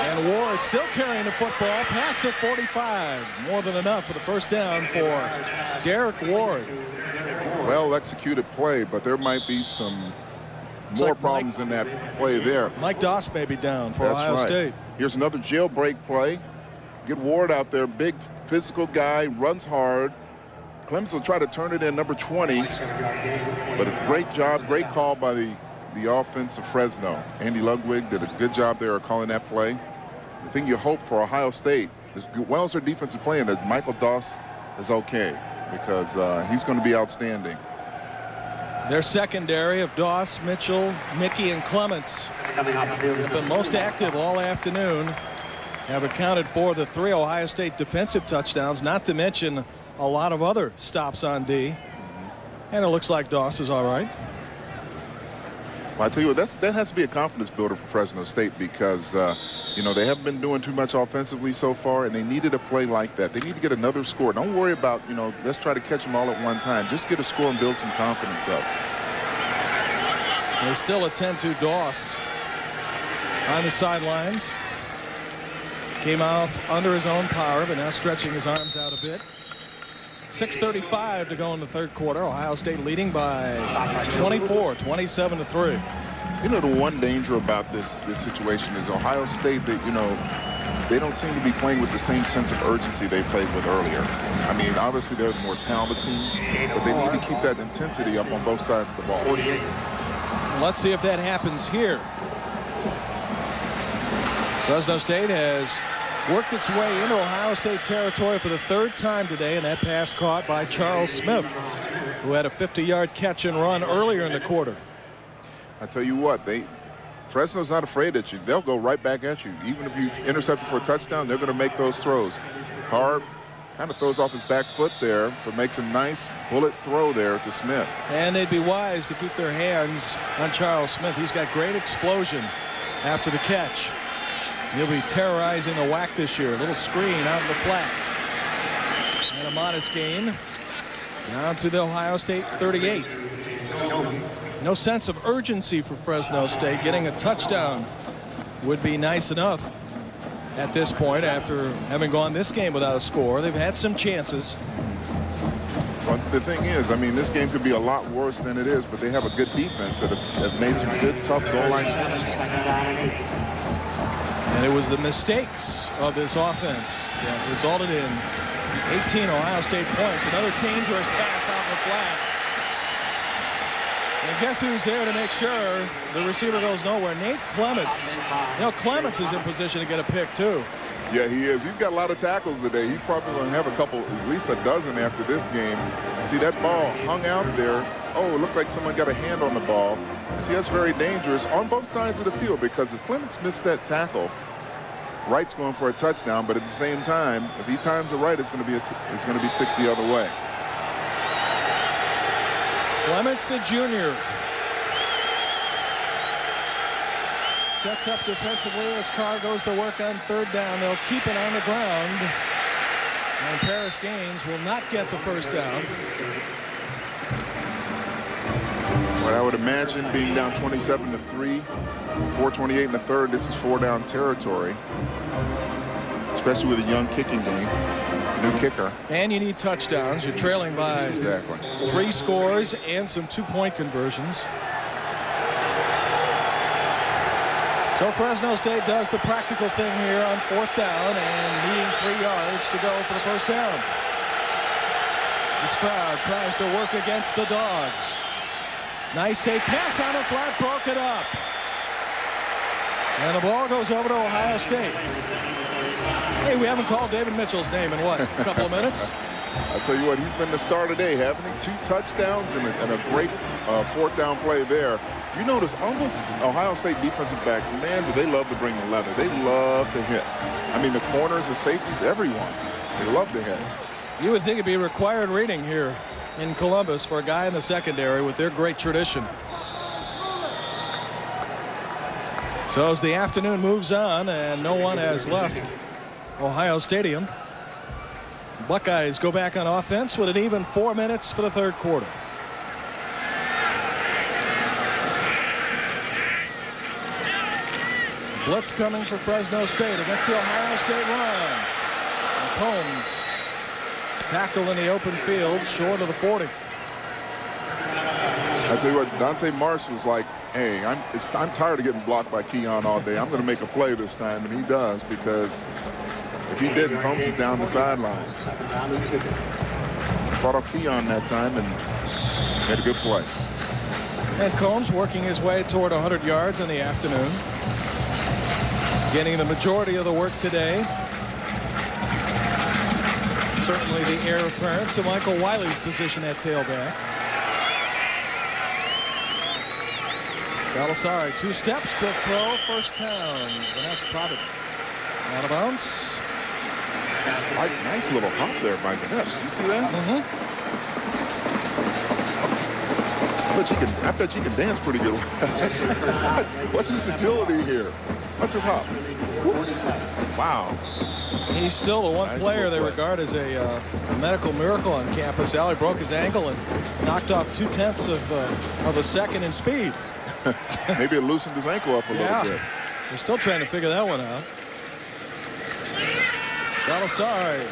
Speaker 1: And Ward still carrying the football past the 45. More than enough for the first down for Derek Ward.
Speaker 2: Well executed play, but there might be some more problems in that play there.
Speaker 1: Mike Doss may be down for Ohio State.
Speaker 2: Here's another jailbreak play. Get Ward out there, big physical guy, runs hard. Clemson will try to turn it in, number 20. But a great job, great call by the offense of Fresno. Andy Ludwig did a good job there of calling that play. The thing you hope for Ohio State, as well as their defense is playing, that Michael Doss is okay, because he's going to be outstanding.
Speaker 1: Their secondary of Doss, Mitchell, Mickey, and Clements have been most active all afternoon. Have accounted for the 3 Ohio State defensive touchdowns, not to mention a lot of other stops on D. And it looks like Doss is all right.
Speaker 2: Well, I tell you what, that has to be a confidence builder for Fresno State, because you know, they haven't been doing too much offensively so far, and they needed a play like that. They need to get another score. Don't worry about, you know, let's try to catch them all at one time. Just get a score and build some confidence up.
Speaker 1: They still attend to Doss on the sidelines. Came off under his own power, but now stretching his arms out a bit. 6:35 to go in the third quarter. Ohio State leading by 24, 27-3.
Speaker 2: You know, the one danger about this situation is Ohio State, that, you know, they don't seem to be playing with the same sense of urgency they played with earlier. I mean, obviously they're the more talented team, but they need to keep that intensity up on both sides of the ball.
Speaker 1: Let's see if that happens here. Fresno State has worked its way into Ohio State territory for the 3rd time today, and that pass caught by Charles Smith, who had a 50-yard catch and run earlier in the quarter.
Speaker 2: I tell you what, Fresno's not afraid at you. They'll go right back at you. Even if you intercept it for a touchdown, they're going to make those throws. Carr kind of throws off his back foot there, but makes a nice bullet throw there to Smith.
Speaker 1: And they'd be wise to keep their hands on Charles Smith. He's got great explosion after the catch. He'll be terrorizing the WAC this year. A little screen out in the flat. And a modest gain down to the Ohio State 38. No sense of urgency for Fresno State. Getting a touchdown would be nice enough at this point after having gone this game without a score. They've had some chances.
Speaker 2: Well, the thing is, I mean, this game could be a lot worse than it is, but they have a good defense that has made some good, tough goal line stops.
Speaker 1: And it was the mistakes of this offense that resulted in 18 Ohio State points. Another dangerous pass out in the flat. And guess who's there to make sure the receiver goes nowhere? Nate Clements. You know, Clements is in position to get a pick, too.
Speaker 2: Yeah, he is. He's got a lot of tackles today. He probably going to have a couple, at least a dozen after this game. See, that ball hung out there. Oh, it looked like someone got a hand on the ball. And see, that's very dangerous on both sides of the field, because if Clements missed that tackle, Wright's going for a touchdown, but at the same time, if he times it right, it's going to be 6 the other way.
Speaker 1: Clements, a junior, sets up defensively as Carr goes to work on 3rd down. They'll keep it on the ground, and Paris Gaines will not get the first down.
Speaker 2: Well, I would imagine being down 27-3, 4:28 in the third, this is 4-down territory, especially with a young kicking game. New kicker.
Speaker 1: And you need touchdowns. You're trailing by 3 scores and some 2-point conversions. So Fresno State does the practical thing here on 4th down and needing 3 yards to go for the first down. This crowd tries to work against the Dogs. Nice safe pass on the flat, broke it up. And the ball goes over to Ohio State. Hey, we haven't called David Mitchell's name in what, a couple of minutes?
Speaker 2: I'll tell you what, he's been the star today, haven't he? 2 touchdowns and a great 4th down play there. You notice almost Ohio State defensive backs, man, do they love to bring the leather. They love to hit. I mean, the corners, the safeties, everyone, they love to hit.
Speaker 1: You would think it'd be required reading here in Columbus for a guy in the secondary with their great tradition. So as the afternoon moves on and no one has left Ohio Stadium, Buckeyes go back on offense with an even 4 minutes for the 3rd quarter. Blitz coming for Fresno State against the Ohio State run. And Combs tackle in the open field short of the 40.
Speaker 2: I tell you what, Dante Marshall's like, hey, I'm tired of getting blocked by Keon all day. I'm going to make a play this time, and he does, because if he didn't, Combs is down the sidelines. Fought off Keon that time and made a good play.
Speaker 1: And Combs working his way toward 100 yards in the afternoon. Getting the majority of the work today. Certainly the heir apparent to Michael Wiley's position at tailback. Belisari, 2 steps, quick throw, 1st down. Vanessa Providence. Out of bounds.
Speaker 2: Nice little hop there by Vanessa. You see that? I bet you can dance pretty good. What's his agility here? What's his hop? Wow.
Speaker 1: He's still the one player they regard as a medical miracle on campus. Allie broke his ankle and knocked off 2/10 of a second in speed.
Speaker 2: Maybe it loosened his ankle up a little bit.
Speaker 1: They're still trying to figure that one out. Belisari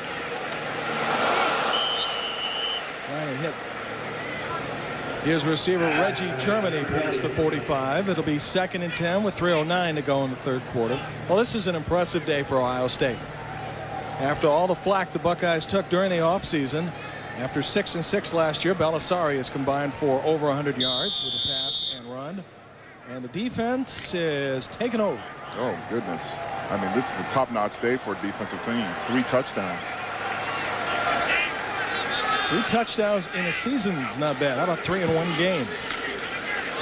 Speaker 1: trying to hit. Here's receiver Reggie Germany past the 45. It'll be 2nd and 10 with 3:09 to go in the 3rd quarter. Well, this is an impressive day for Ohio State. After all the flack the Buckeyes took during the offseason, after 6 and 6 last year, Belisari has combined for over 100 yards with a pass and run. And the defense is taking over.
Speaker 2: Oh, goodness. I mean, this is a top-notch day for a defensive team. 3 touchdowns.
Speaker 1: 3 touchdowns in a season's not bad. How about 3 in 1 game?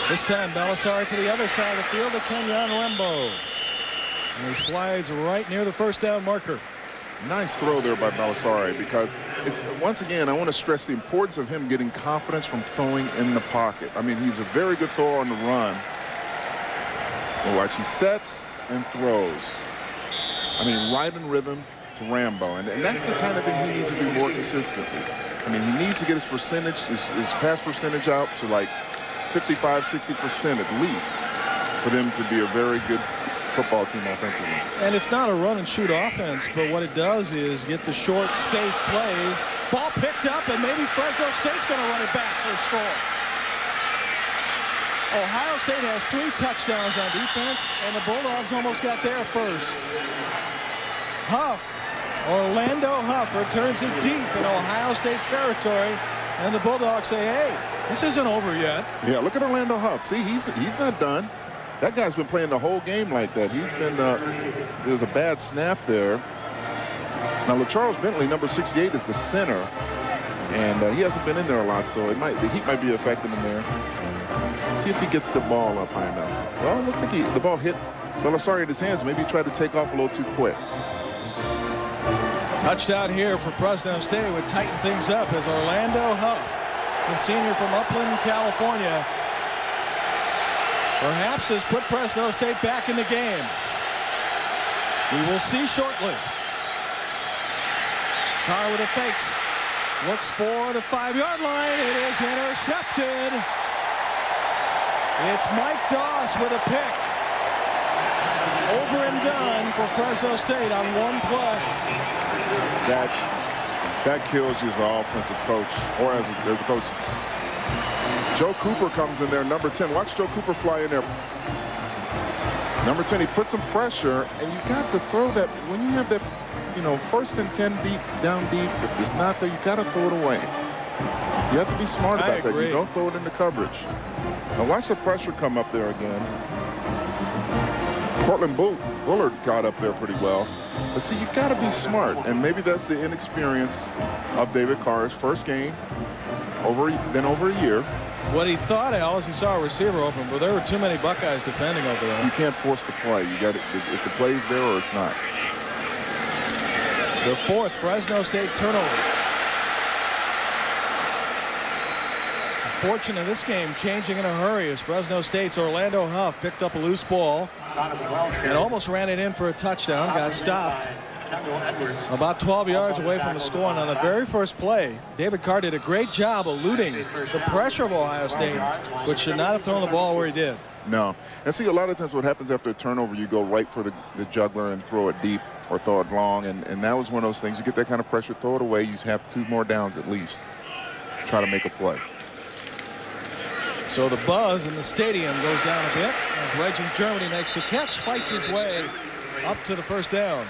Speaker 1: This time Belisari to the other side of the field to Kenyon Rembo. And he slides right near the 1st down marker.
Speaker 2: Nice throw there by Belisari, because it's, once again, I want to stress the importance of him getting confidence from throwing in the pocket. I mean, he's a very good thrower on the run. And watch, he sets and throws. I mean, right in rhythm to Rambo. And that's the kind of thing he needs to do more consistently. I mean, he needs to get his percentage, his pass percentage out to like 55–60% at least for them to be a very good football team offensively.
Speaker 1: And it's not a run and shoot offense, but what it does is get the short, safe plays. Ball picked up, and maybe Fresno State's going to run it back for a score. Ohio State has 3 touchdowns on defense, and the Bulldogs almost got there first. Huff, Orlando Huff, returns it deep in Ohio State territory, and the Bulldogs say, hey, this isn't over yet.
Speaker 2: Yeah, look at Orlando Huff. See, he's not done. That guy's been playing the whole game like that. He's been, there's a bad snap there. Now, LaCharles Bentley, number 68, is the center, and he hasn't been in there a lot, so the heat might be affecting him there. See if he gets the ball up high enough. Well, it looked like the ball hit Belisari in his hands. Maybe he tried to take off a little too quick.
Speaker 1: Touchdown here for Fresno State would tighten things up as Orlando Huff, the senior from Upland, California, perhaps has put Fresno State back in the game. We will see shortly. Carr with a fakes. Looks for the 5-yard line. It is intercepted. It's Mike Doss with a pick. Over and done for Fresno State on one play.
Speaker 2: That kills you as an offensive coach or as a coach. Joe Cooper comes in there, number 10. Watch Joe Cooper fly in there. Number 10, he puts some pressure, and you got to throw that. When you have that, 1st and 10 deep, down deep, if it's not there, you got to throw it away. You have to be smart about that. You don't throw it into coverage. Now watch the pressure come up there again. Cortland Bullard got up there pretty well. But see, you got to be smart, and maybe that's the inexperience of David Carr's first game over a year.
Speaker 1: What he thought, Al, is he saw a receiver open, but there were too many Buckeyes defending over there.
Speaker 2: You can't force the play. You got if the play's there or it's not.
Speaker 1: The fourth Fresno State turnover. Fortune in this game changing in a hurry as Fresno State's Orlando Huff picked up a loose ball and almost ran it in for a touchdown. Got stopped about 12 yards away from the score. And on the very first play, David Carr did a great job eluding the pressure of Ohio State, which should not have thrown the ball where he did.
Speaker 2: No. And see, a lot of times what happens after a turnover, you go right for the juggler and throw it deep or throw it long. And that was one of those things. You get that kind of pressure, throw it away. You have 2 more downs at least. Try to make a play.
Speaker 1: So the buzz in the stadium goes down a bit as Reggie Germany makes the catch, fights his way up to the first down.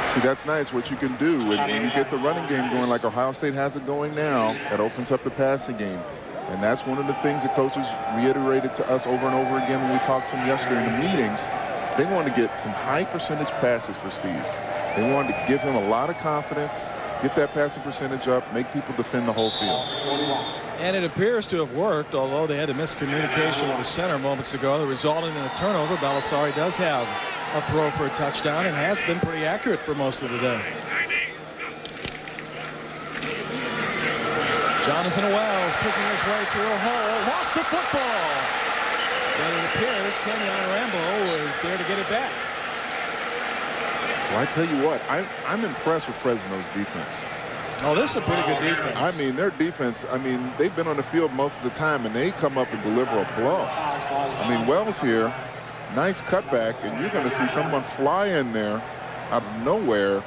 Speaker 2: See, that's nice what you can do when you get the running game going like Ohio State has it going now. That opens up the passing game. And that's one of the things that coaches reiterated to us over and over again when we talked to them yesterday in the meetings. They wanted to get some high percentage passes for Steve. They wanted to give him a lot of confidence, get that passing percentage up, make people defend the whole field.
Speaker 1: And it appears to have worked, although they had a miscommunication with the center moments ago that resulted in a turnover. Belisari does have a throw for a touchdown and has been pretty accurate for most of the day. Jonathan Wells picking his way through a hole, lost the football. But it appears Kenyon Rambo is there to get it back.
Speaker 2: Well, I tell you what, I'm impressed with Fresno's defense.
Speaker 1: Oh, this is a pretty good defense.
Speaker 2: I mean, their defense, they've been on the field most of the time, and they come up and deliver a blow. I mean, Wells here, nice cutback, and you're going to see someone fly in there out of nowhere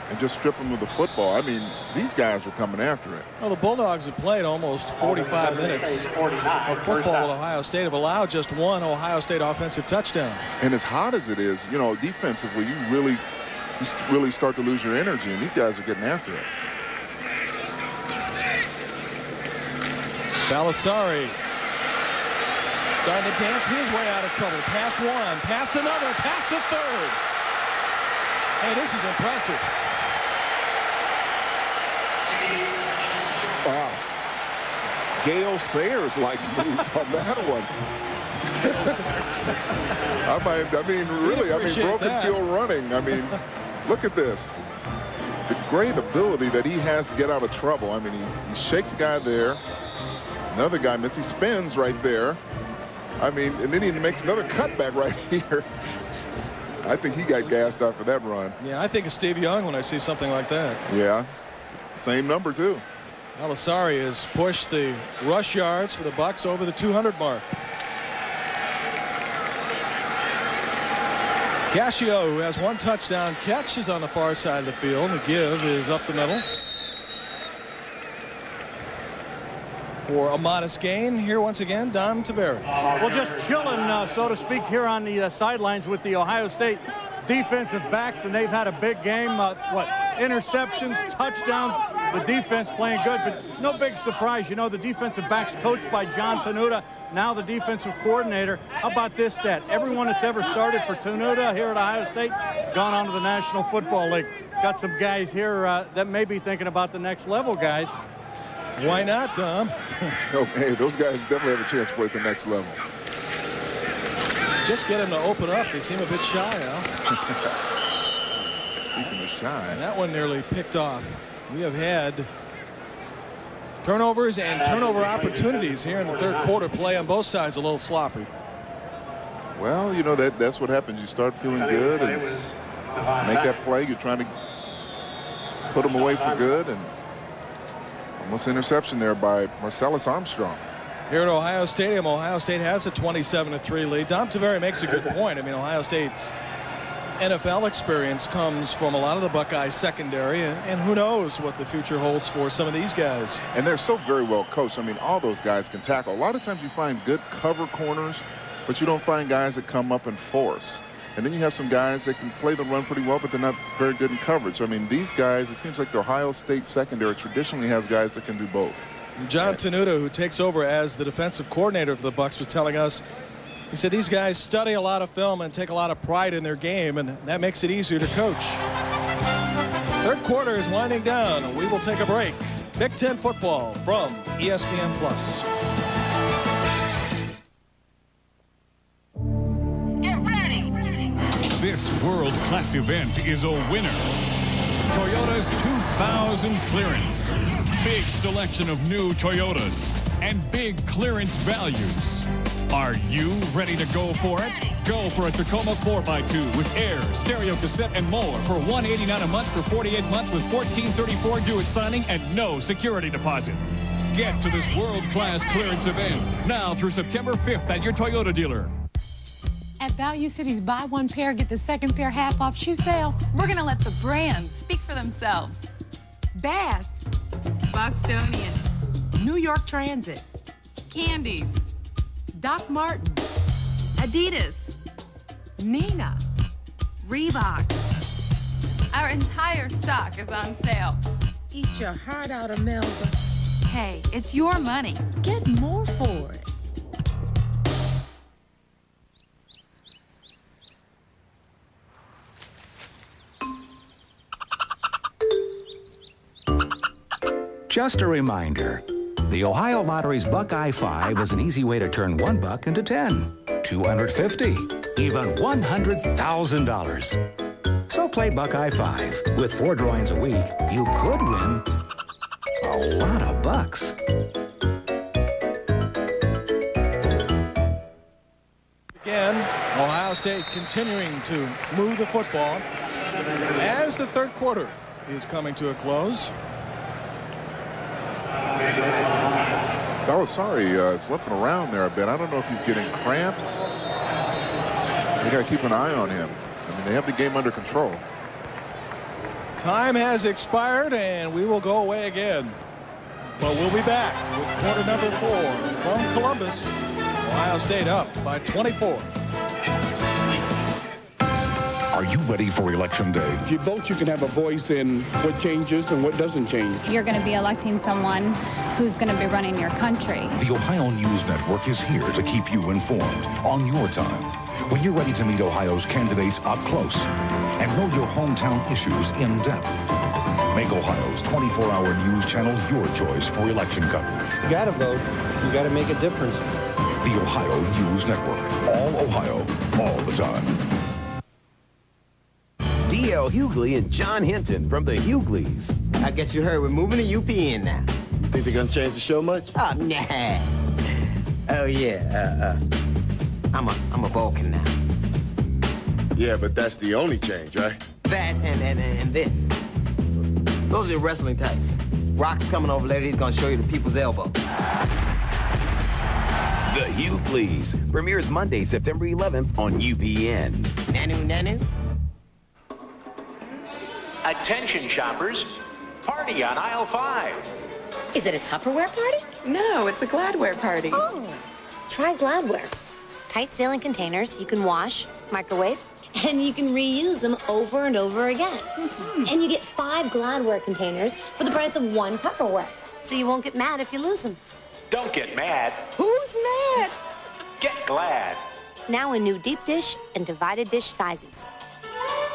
Speaker 2: and just strip him of the football. I mean, these guys are coming after it.
Speaker 1: Well, the Bulldogs have played almost 45 minutes of football with Ohio State, have allowed just 1 Ohio State offensive touchdown.
Speaker 2: And as hot as it is, defensively, you really start to lose your energy, and these guys are getting after it.
Speaker 1: Belisari starting to dance his way out of trouble. Past 1, past another, past the 3rd. Hey, this is impressive.
Speaker 2: Wow. Gale Sayers like moves on that one. Broken field running. Look at this. The great ability that he has to get out of trouble. He shakes a guy there. Another guy misses. He spins right there. And then he makes another cutback right here. I think he got gassed after that run.
Speaker 1: Yeah, I think of Steve Young when I see something like that.
Speaker 2: Yeah, same number too.
Speaker 1: Belisari has pushed the rush yards for the Bucs over the 200 mark. Cascio, who has 1 touchdown catch, is on the far side of the field. The give is up the middle. For a modest gain, here once again, Dom Tiberi.
Speaker 6: Well, just chilling, so to speak, here on the sidelines with the Ohio State defensive backs, and they've had a big game. Interceptions, touchdowns, the defense playing good, but no big surprise. The defensive backs coached by John Tenuta, now the defensive coordinator. How about this stat? Everyone that's ever started for Tenuta here at Ohio State gone on to the National Football League. Got some guys here that may be thinking about the next level, guys.
Speaker 1: Why not, Dom?
Speaker 2: Hey, those guys definitely have a chance to play at the next level.
Speaker 1: Just get them to open up. They seem a bit shy, Al.
Speaker 2: Speaking of shy.
Speaker 1: And that one nearly picked off. We have had turnovers and turnover opportunities here in the 3rd quarter. Play on both sides a little sloppy.
Speaker 2: Well, that's what happens. You start feeling good and make that play. You're trying to put them away for good, and almost interception there by Marcellus Armstrong.
Speaker 1: Here at Ohio Stadium, Ohio State has a 27-3 lead. Dom Tiberi makes a good point. Ohio State's NFL experience comes from a lot of the Buckeyes secondary, and who knows what the future holds for some of these guys.
Speaker 2: And they're so very well coached. All those guys can tackle. A lot of times you find good cover corners, but you don't find guys that come up and force. And then you have some guys that can play the run pretty well, but they're not very good in coverage. These guys, it seems like the Ohio State secondary traditionally has guys that can do both.
Speaker 1: John Tenuta, who takes over as the defensive coordinator for the Bucs, was telling us He said these guys study a lot of film and take a lot of pride in their game, and that makes it easier to coach. Third quarter is winding down. We will take a break. Big Ten football from ESPN+.
Speaker 9: This world-class event is a winner. Toyota's 2000 clearance. Big selection of new Toyotas and big clearance values. Are you ready to go for it? Go for a Tacoma 4x2 with air, stereo cassette, and more for $189 a month for 48 months with $1434 due at signing and no security deposit. Get to this world-class clearance event now through September 5th at your Toyota dealer.
Speaker 5: At Value City's buy one pair, get the second pair half off shoe sale.
Speaker 15: We're going to let the brands speak for themselves. Bass, Bostonian,
Speaker 5: New York Transit,
Speaker 15: Candies,
Speaker 5: Doc Martens,
Speaker 15: Adidas,
Speaker 5: Nina,
Speaker 15: Reebok. Our entire stock is on sale.
Speaker 5: Eat your heart out, Imelda.
Speaker 15: Hey, it's your money.
Speaker 5: Get more for it.
Speaker 7: Just a reminder, the Ohio Lottery's Buckeye 5 is an easy way to turn $1 into 10, 250, even $100,000. So play Buckeye 5. With 4 drawings a week, you could win a lot of bucks.
Speaker 1: Again, Ohio State continuing to move the football as the third quarter is coming to a close.
Speaker 2: Belisari slipping around there a bit. I don't know if he's getting cramps. They got to keep an eye on him. I mean, they have the game under control.
Speaker 1: Time has expired, and we will go away again. But we'll be back with quarter number 4 from Columbus. Ohio State up by 24.
Speaker 22: Are you ready for Election Day?
Speaker 23: If you vote, you can have a voice in what changes and what doesn't change.
Speaker 24: You're going to be electing someone who's going to be running your country.
Speaker 22: The Ohio News Network is here to keep you informed on your time. When you're ready to meet Ohio's candidates up close and know your hometown issues in depth. Make Ohio's 24-hour news channel your choice for election coverage.
Speaker 23: You got to vote. You got to make a difference.
Speaker 22: The Ohio News Network. All Ohio, all the time.
Speaker 25: D.L. Hughley and John Hinton from the Hughleys. I guess you heard we're moving to UPN now.
Speaker 12: Think they're gonna change the show much?
Speaker 25: Oh, nah. Oh, yeah. I'm a Vulcan now.
Speaker 12: Yeah, but that's the only change, right?
Speaker 25: That and this. Those are your wrestling tights. Rock's coming over later. He's gonna show you the people's elbow. The Hughleys premieres Monday, September 11th on UPN. Nanu.
Speaker 26: Attention shoppers, party on aisle 5.
Speaker 27: Is it a Tupperware party?
Speaker 15: No, it's a Gladware party.
Speaker 27: Oh, try Gladware. Tight sealing containers you can wash, microwave, and you can reuse them over and over again. And you get 5 Gladware containers for the price of 1 Tupperware. So you won't get mad if you lose them.
Speaker 26: Don't get mad.
Speaker 27: Who's mad?
Speaker 26: Get glad.
Speaker 27: Now in new deep dish and divided dish sizes.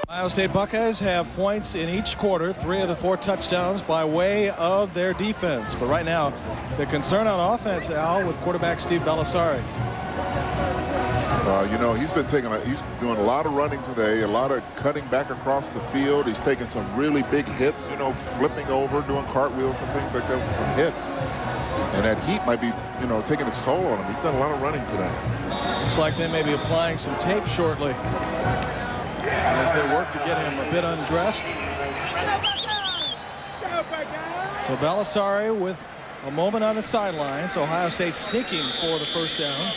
Speaker 1: Ohio State Buckeyes have points in each quarter, 3 of the 4 touchdowns by way of their defense. But right now, the concern on offense, Al, with quarterback Steve Belisari.
Speaker 2: You know, he's doing a lot of running today, a lot of cutting back across the field. He's taking some really big hits, you know, flipping over, doing cartwheels and things like that from hits. And that heat might be, you know, taking its toll on him. He's done a lot of running today.
Speaker 1: Looks like they may be applying some tape shortly as they work to get him a bit undressed. So Belisari with a moment on the sideline. So Ohio State sneaking for the first down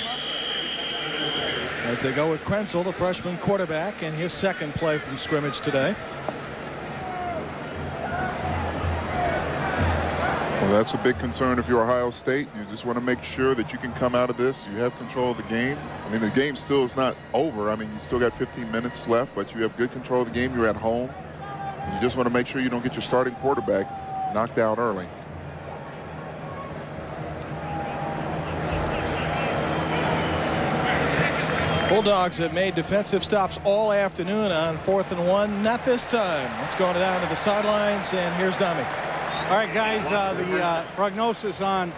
Speaker 1: as they go with Krenzel, the freshman quarterback, and his second play from scrimmage today.
Speaker 2: Well, that's a big concern if you're Ohio State. You just want to make sure that you can come out of this. You have control of the game. I mean, the game still is not over. I mean, you still got 15 minutes left, but you have good control of the game. You're at home. And you just want to make sure you don't get your starting quarterback knocked out early.
Speaker 1: Bulldogs have made defensive stops all afternoon on 4th and 1. Not this time. Let's go down to the sidelines, and here's Dami.
Speaker 6: All right, guys, the prognosis on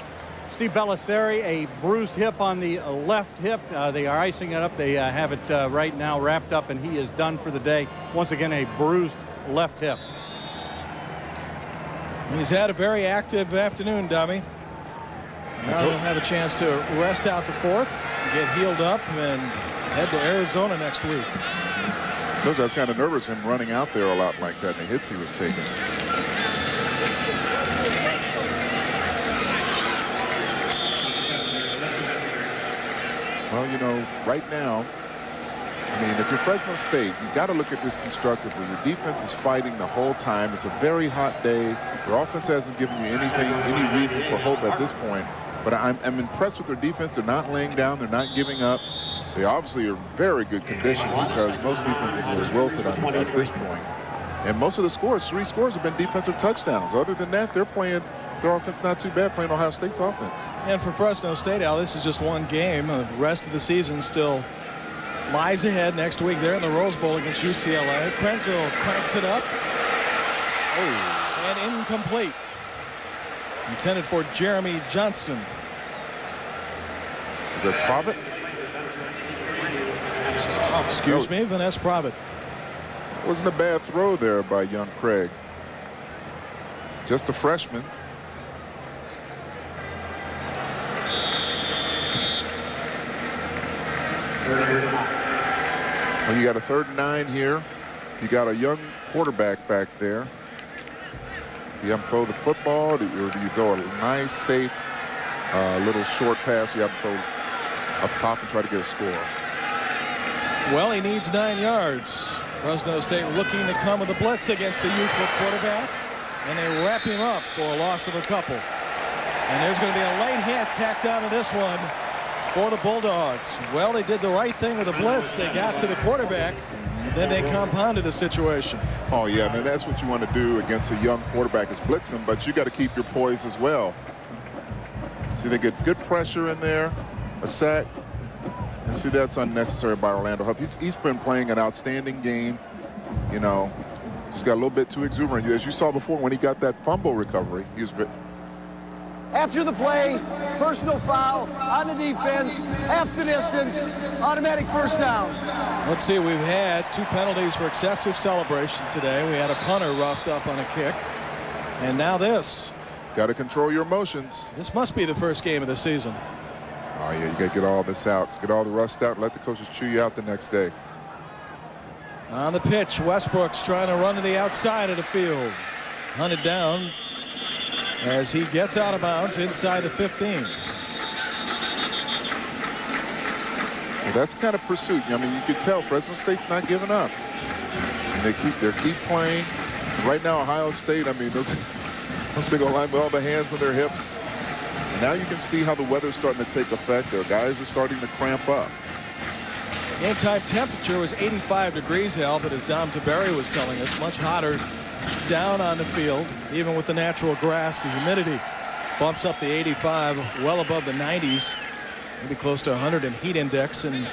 Speaker 6: Steve Bellisario, a bruised hip on the left hip. They are icing it up. They have it right now wrapped up, and he is done for the day. Once again, a bruised left hip.
Speaker 1: He's had a very active afternoon, Dummy. Now he'll have a chance to rest out the 4th, get healed up, and head to Arizona next week.
Speaker 2: Coach, I was kind of nervous him running out there a lot like that, and the hits he was taking. Well, you know, right now, I mean, if you're Fresno State, you've got to look at this constructively. Your defense is fighting the whole time. It's a very hot day. Your offense hasn't given you any reason for hope at this point. But I'm impressed with their defense. They're not laying down. They're not giving up. They obviously are in very good condition because most defenses are wilted at this point. And most of the scores, 3 scores, have been defensive touchdowns. Other than that, they're playing their offense not too bad, playing Ohio State's offense.
Speaker 1: And for Fresno State, Al, this is just one game. The rest of the season still lies ahead. Next week, they're in the Rose Bowl against UCLA. Krenzel cranks it up. Oh, and incomplete. Intended for Jeremy Johnson.
Speaker 2: Is that Provitt?
Speaker 1: Oh, excuse me, Vanessa Provitt.
Speaker 2: Wasn't a bad throw there by young Craig. Just a freshman. Well, you got a 3rd and 9 here. You got a young quarterback back there. You have to throw the football, or do you throw a nice, safe, little short pass? You have to throw up top and try to get a score.
Speaker 1: Well, he needs 9 yards. Fresno State looking to come with a blitz against the youthful quarterback, and they wrap him up for a loss of a couple. And there's going to be a late hit tacked onto this one for the Bulldogs. Well, they did the right thing with the blitz. They got to the quarterback, then they compounded the situation.
Speaker 2: Oh, yeah, and that's what you want to do against a young quarterback is blitz him, but you got to keep your poise as well. See, they get good pressure in there, a sack. And see, that's unnecessary by Orlando Huff. He's been playing an outstanding game. You know, just got a little bit too exuberant. As you saw before, when he got that fumble recovery, he was.
Speaker 12: After the play, personal foul on the defense, half the distance, automatic first down.
Speaker 1: Let's see, we've had 2 penalties for excessive celebration today. We had a punter roughed up on a kick. And now this.
Speaker 2: Got to control your emotions.
Speaker 1: This must be the first game of the season.
Speaker 2: Oh, yeah, you got to get all this out. Get all the rust out and let the coaches chew you out the next day.
Speaker 1: On the pitch, Westbrook's trying to run to the outside of the field. Hunted down as he gets out of bounds inside the 15.
Speaker 2: Well, that's the kind of pursuit. I mean, you can tell Fresno State's not giving up. And they keep playing. Right now, Ohio State, I mean, those big old line with all the hands on their hips. Now you can see how the weather's starting to take effect. The guys are starting to cramp up.
Speaker 1: Game time temperature was 85 degrees, Al, but as Dom Tiberi was telling us, much hotter down on the field. Even with the natural grass, the humidity bumps up the 85 well above the 90s, maybe close to 100 in heat index. And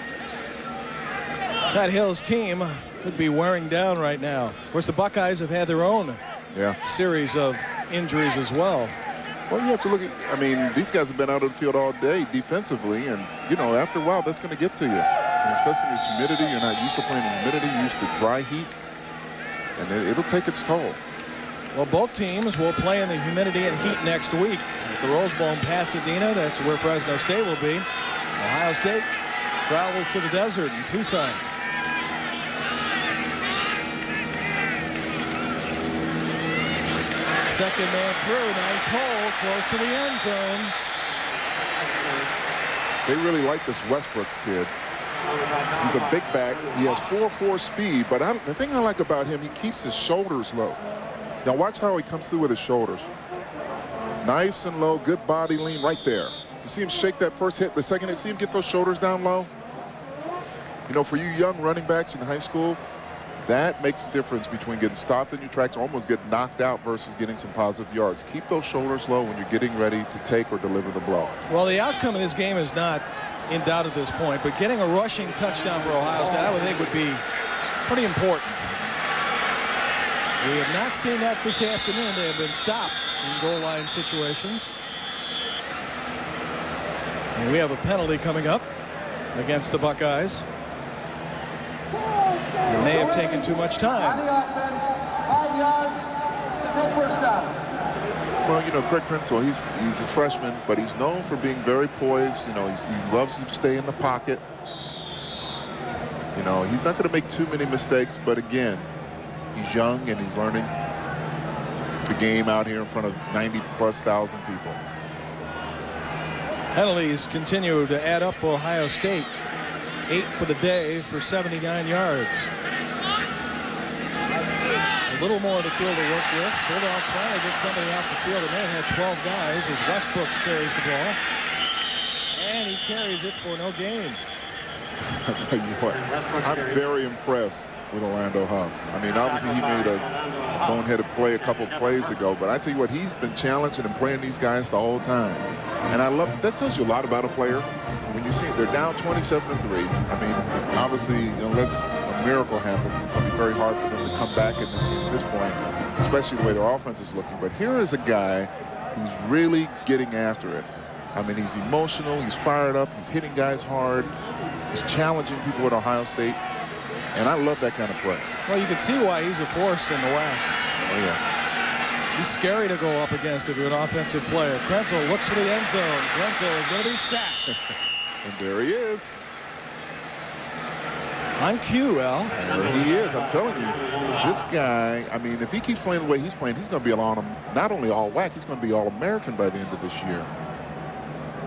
Speaker 1: that Hills team could be wearing down right now. Of course, the Buckeyes have had their own series of injuries as well.
Speaker 2: Well, you have to look at, I mean, these guys have been out of the field all day defensively, and, you know, after a while, that's going to get to you. And especially in this humidity, you're not used to playing in humidity, you're used to dry heat, and it'll take its toll.
Speaker 1: Well, both teams will play in the humidity and heat next week at the Rose Bowl in Pasadena. That's where Fresno State will be. Ohio State travels to the desert in Tucson. Second man through, nice hole, close to the end zone.
Speaker 2: They really like this Westbrooks kid. He's a big back. He has 4.4 speed, but the thing I like about him, he keeps his shoulders low. Now watch how he comes through with his shoulders. Nice and low, good body lean right there. You see him shake that first hit, the second hit, see him get those shoulders down low? You know, for you young running backs in high school, that makes a difference between getting stopped in your tracks or almost getting knocked out versus getting some positive yards. Keep those shoulders low when you're getting ready to take or deliver the blow.
Speaker 1: Well, the outcome of this game is not in doubt at this point, but getting a rushing touchdown for Ohio State, I would think would be pretty important. We have not seen that this afternoon. They have been stopped in goal line situations. And we have a penalty coming up against the Buckeyes. It may have taken too much time.
Speaker 12: 5 yards, no first down.
Speaker 2: Well, you know, Greg Princeton, he's a freshman, but he's known for being very poised. You know, he loves to stay in the pocket. You know, he's not going to make too many mistakes, but again, he's young and he's learning the game out here in front of 90,000+ people.
Speaker 1: Penalties continue to add up for Ohio State. 8 for the day for 79 yards. A little more of the field to work with. Bulldogs finally get somebody off the field. They may have had 12 guys as Westbrooks carries the ball. And he carries it for no gain.
Speaker 2: I'll tell you what, I'm very impressed with Orlando Huff. I mean, obviously he made a boneheaded play a couple plays ago, but I tell you what, he's been challenging and playing these guys the whole time. And I love that. Tells you a lot about a player. When you see it, they're down 27-3. I mean, obviously, unless a miracle happens, it's going to be very hard for them to come back in this game at this point, especially the way their offense is looking. But here is a guy who's really getting after it. I mean, he's emotional, he's fired up, he's hitting guys hard, he's challenging people at Ohio State, and I love that kind of play.
Speaker 1: Well, you can see why he's a force in the WAC.
Speaker 2: Oh, yeah.
Speaker 1: He's scary to go up against if you're an offensive player. Krenzel looks for the end zone. Krenzel is going to be sacked.
Speaker 2: And there he is.
Speaker 1: On cue, Al.
Speaker 2: There he is. I'm telling you, this guy, I mean, if he keeps playing the way he's playing, he's going to be not only all WAC, he's going to be All-American by the end of this year.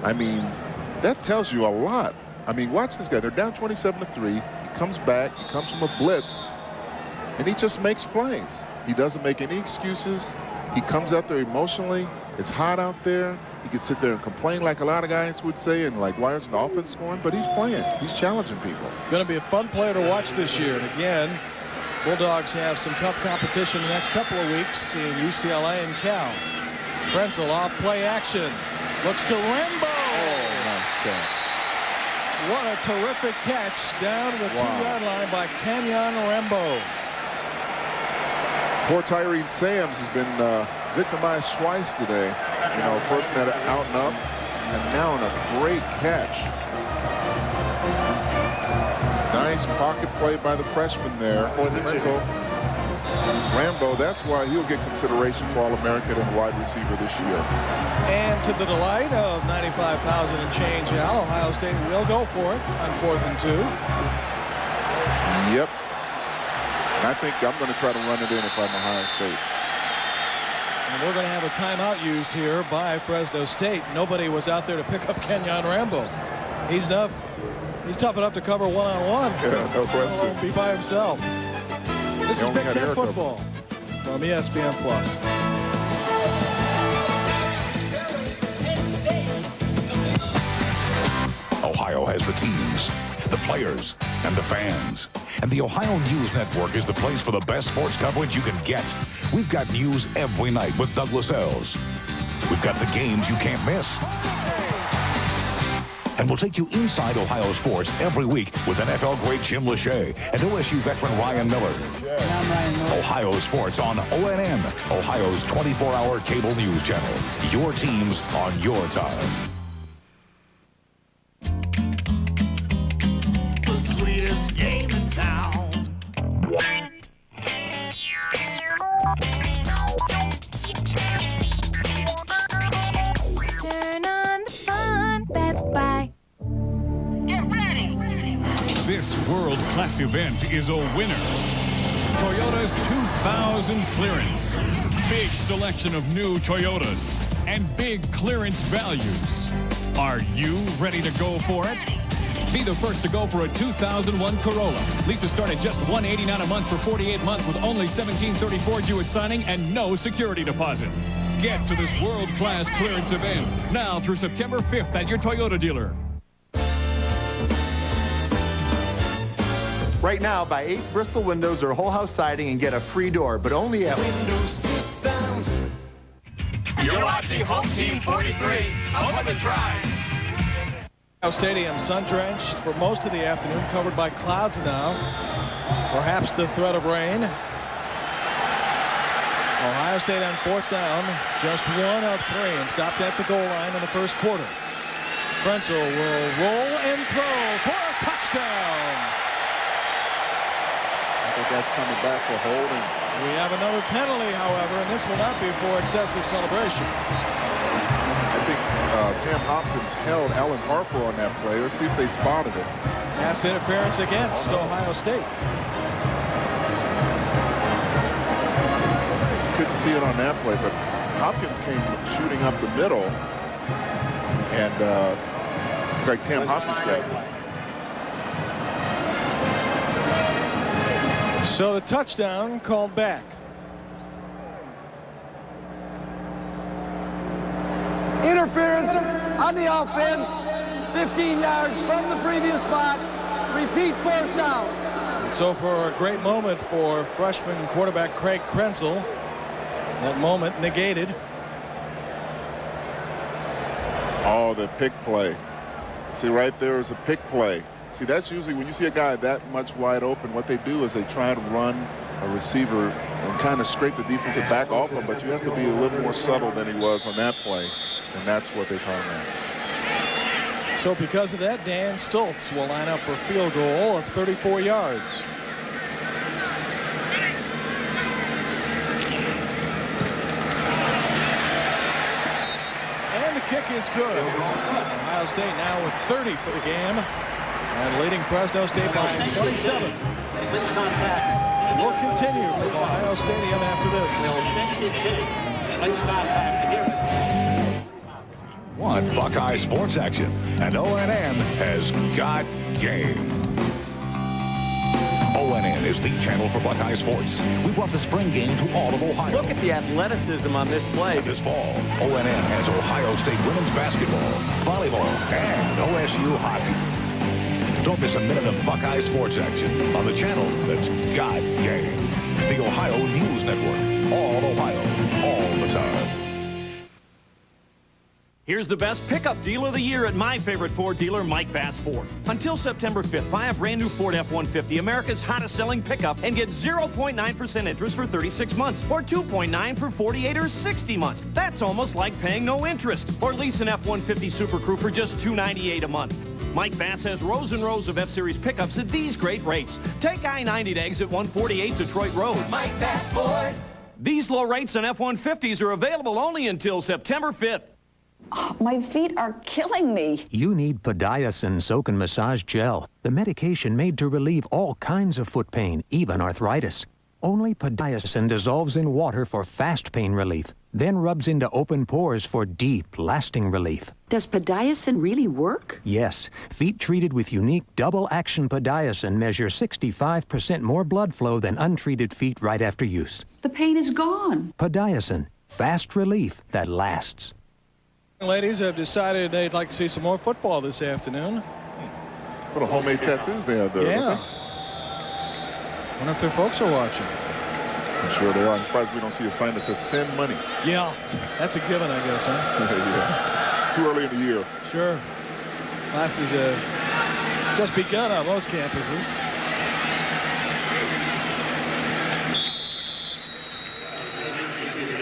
Speaker 2: I mean, that tells you a lot. I mean, watch this guy. They're down 27-3. He comes back. He comes from a blitz, and he just makes plays. He doesn't make any excuses. He comes out there emotionally. It's hot out there. He could sit there and complain like a lot of guys would say, and like, why isn't the offense scoring? But he's playing. He's challenging people.
Speaker 1: Going to be a fun player to watch this year. And again, Bulldogs have some tough competition the next couple of weeks in UCLA and Cal. Krenzel off play action. Looks to Rambo.
Speaker 2: Oh, nice catch.
Speaker 1: What a terrific catch down to the 2-yard line by Kenyon Rambo.
Speaker 2: Poor Tyrene Sams has been victimized twice today. You know, first net out and up, and now in a great catch. Nice pocket play by the freshman there. Rambo, that's why he'll get consideration for All-American and wide receiver this year.
Speaker 1: And to the delight of 95,000 and change, Al, Ohio State will go for it on 4th and 2.
Speaker 2: Yep. And I think I'm going to try to run it in if I'm Ohio State.
Speaker 1: And we're going to have a timeout used here by Fresno State. Nobody was out there to pick up Kenyon Rambo. He's tough enough to cover one-on-one.
Speaker 2: Yeah, no question.
Speaker 1: He won't be by himself. This is Big Ten football from ESPN+.
Speaker 22: Ohio has the teams, the players, and the fans. And the Ohio News Network is the place for the best sports coverage you can get. We've got news every night with Douglas Ells. We've got the games you can't miss. And we'll take you inside Ohio sports every week with NFL great Jim Lachey and OSU veteran Ryan Miller. Ohio sports on ONN, Ohio's 24-hour cable news channel. Your teams on your time.
Speaker 3: The sweetest game in town.
Speaker 4: Turn on the fun, Best Buy.
Speaker 3: Get ready.
Speaker 9: This world-class event is a winner. Toyota's 2000 clearance. Big selection of new Toyotas and big clearance values. Are you ready to go for it? Be the first to go for a 2001 Corolla. Leases start at just $189 a month for 48 months with only $1,734 due at signing and no security deposit. Get to this world-class clearance event now through September 5th at your Toyota dealer.
Speaker 8: Right now, buy 8 Bristol windows or whole house siding and get a free door, but only at
Speaker 3: Window Systems. You're watching Home Team 43 up on the drive.
Speaker 1: Stadium sun-drenched for most of the afternoon, covered by clouds now. Perhaps the threat of rain. Ohio State on 4th down, just 1 of 3, and stopped at the goal line in the first quarter. Krenzel will roll and throw for a touchdown.
Speaker 2: I think that's coming back for holding.
Speaker 1: We have another penalty, however, and this will not be for excessive celebration.
Speaker 2: I think Tam Hopkins held Alan Harper on that play. Let's see if they spotted it.
Speaker 1: Pass interference against Ohio State.
Speaker 2: You couldn't see it on that play, but Hopkins came shooting up the middle, and like Tam Hopkins grabbed it.
Speaker 1: So the touchdown called back.
Speaker 12: Interference on the offense. 15 yards from the previous spot. Repeat 4th down.
Speaker 1: And so for a great moment for freshman quarterback Craig Krenzel, that moment negated.
Speaker 2: Oh, the pick play. See, right there is a pick play. See, that's usually when you see a guy that much wide open, what they do is they try to run a receiver and kind of scrape the defensive back off him, but you have to be a little more subtle than he was on that play, and that's what they call that.
Speaker 1: So because of that, Dan Stoltz will line up for a field goal of 34 yards. And the kick is good. Ohio State now with 30 for the game and leading Fresno State by 27. Will continue from Ohio Stadium after this.
Speaker 22: Want Buckeye sports action, and ONN has got game. ONN is the channel for Buckeye sports. We brought the spring game to all of Ohio.
Speaker 10: Look at the athleticism on this play.
Speaker 22: And this fall, ONN has Ohio State women's basketball, volleyball, and OSU hockey. Don't miss a minute of Buckeye sports action on the channel that's got game. The Ohio News Network. All Ohio, all the time.
Speaker 11: Here's the best pickup deal of the year at my favorite Ford dealer, Mike Bass Ford. Until September 5th, buy a brand new Ford F-150, America's hottest selling pickup, and get 0.9% interest for 36 months, or 2.9% for 48 or 60 months. That's almost like paying no interest. Or lease an F-150 Super Crew for just $298 a month. Mike Bass has rows and rows of F-Series pickups at these great rates. Take I-90 to exit 148 Detroit Road.
Speaker 3: Mike Bass Ford.
Speaker 11: These low rates on F-150s are available only until September 5th.
Speaker 13: Oh, my feet are killing me.
Speaker 7: You need Podiasin Soak and Massage Gel, the medication made to relieve all kinds of foot pain, even arthritis. Only Podiasin dissolves in water for fast pain relief, then rubs into open pores for deep, lasting relief.
Speaker 13: Does Podiasin really work?
Speaker 7: Yes. Feet treated with unique double-action Podiasin measure 65% more blood flow than untreated feet right after use.
Speaker 13: The pain is gone.
Speaker 7: Podiasin. Fast relief that lasts.
Speaker 1: Ladies have decided they'd like to see some more football this afternoon.
Speaker 2: What little homemade tattoos they have there.
Speaker 1: Yeah. Wonder if their folks are watching.
Speaker 2: I'm sure they are. I'm surprised we don't see a sign that says send money.
Speaker 1: Yeah, that's a given, I guess, huh?
Speaker 2: Yeah. It's too early in the year.
Speaker 1: Sure. Classes have just begun on most campuses.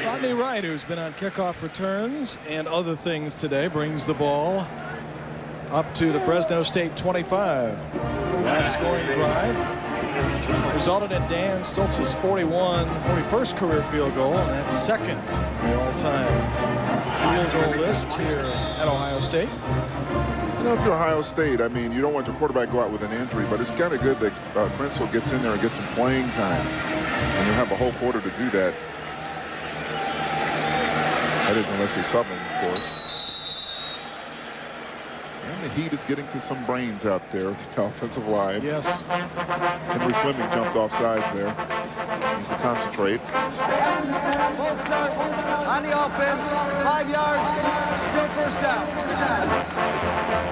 Speaker 1: Rodney Wright, who's been on kickoff returns and other things today, brings the ball up to the Fresno State 25. Last scoring drive resulted in Dan Stoltz's 41st career field goal, and that's second in the all-time field goal list here at Ohio State.
Speaker 2: You know, if you're Ohio State, I mean, you don't want your quarterback to go out with an injury, but it's kind of good that Krenzel gets in there and gets some playing time, and you'll have a whole quarter to do that. That is unless they sub him, of course. And the heat is getting to some brains out there, the offensive line.
Speaker 1: Yes.
Speaker 2: Henry Fleming jumped off sides there. Needs to concentrate.
Speaker 12: False start on the offense. 5 yards. Still first down.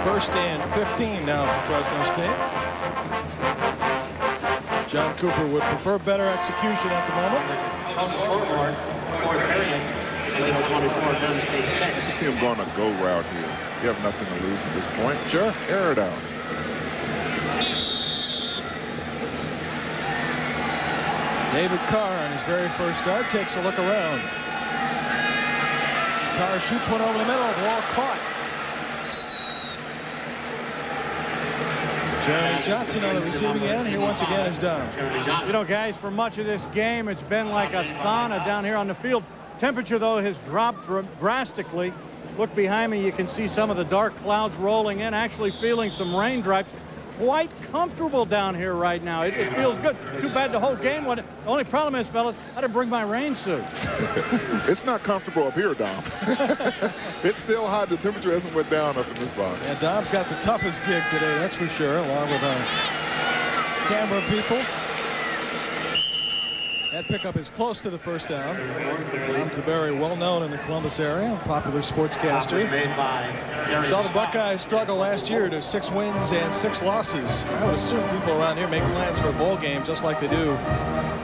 Speaker 1: First and 15 now for Fresno State. John Cooper would prefer better execution at the moment.
Speaker 2: You see him going a go route here. You have nothing to lose at this point.
Speaker 1: Sure.
Speaker 2: Air it out.
Speaker 1: David Carr on his very first start takes a look around. Carr shoots one over the middle. Ball caught. Jeremy Johnson on the receiving end. Here once again is down.
Speaker 6: You know, guys, for much of this game, it's been like a sauna down here on the field. Temperature, though, has dropped drastically. Look behind me. You can see some of the dark clouds rolling in, actually feeling some raindrops. Quite comfortable down here right now. It feels good. Too bad the whole game went. The only problem is, fellas, I didn't bring my rain suit.
Speaker 2: It's not comfortable up here, Dom. It's still hot. The temperature hasn't went down up in this box.
Speaker 1: Yeah, Dom's got the toughest gig today, that's for sure, along with our camera people. That pickup is close to the first down. Dom Tiberi, well known in the Columbus area, popular sportscaster. Saw the Buckeyes struggle last year to 6 wins and 6 losses. I would assume people around here make plans for a bowl game just like they do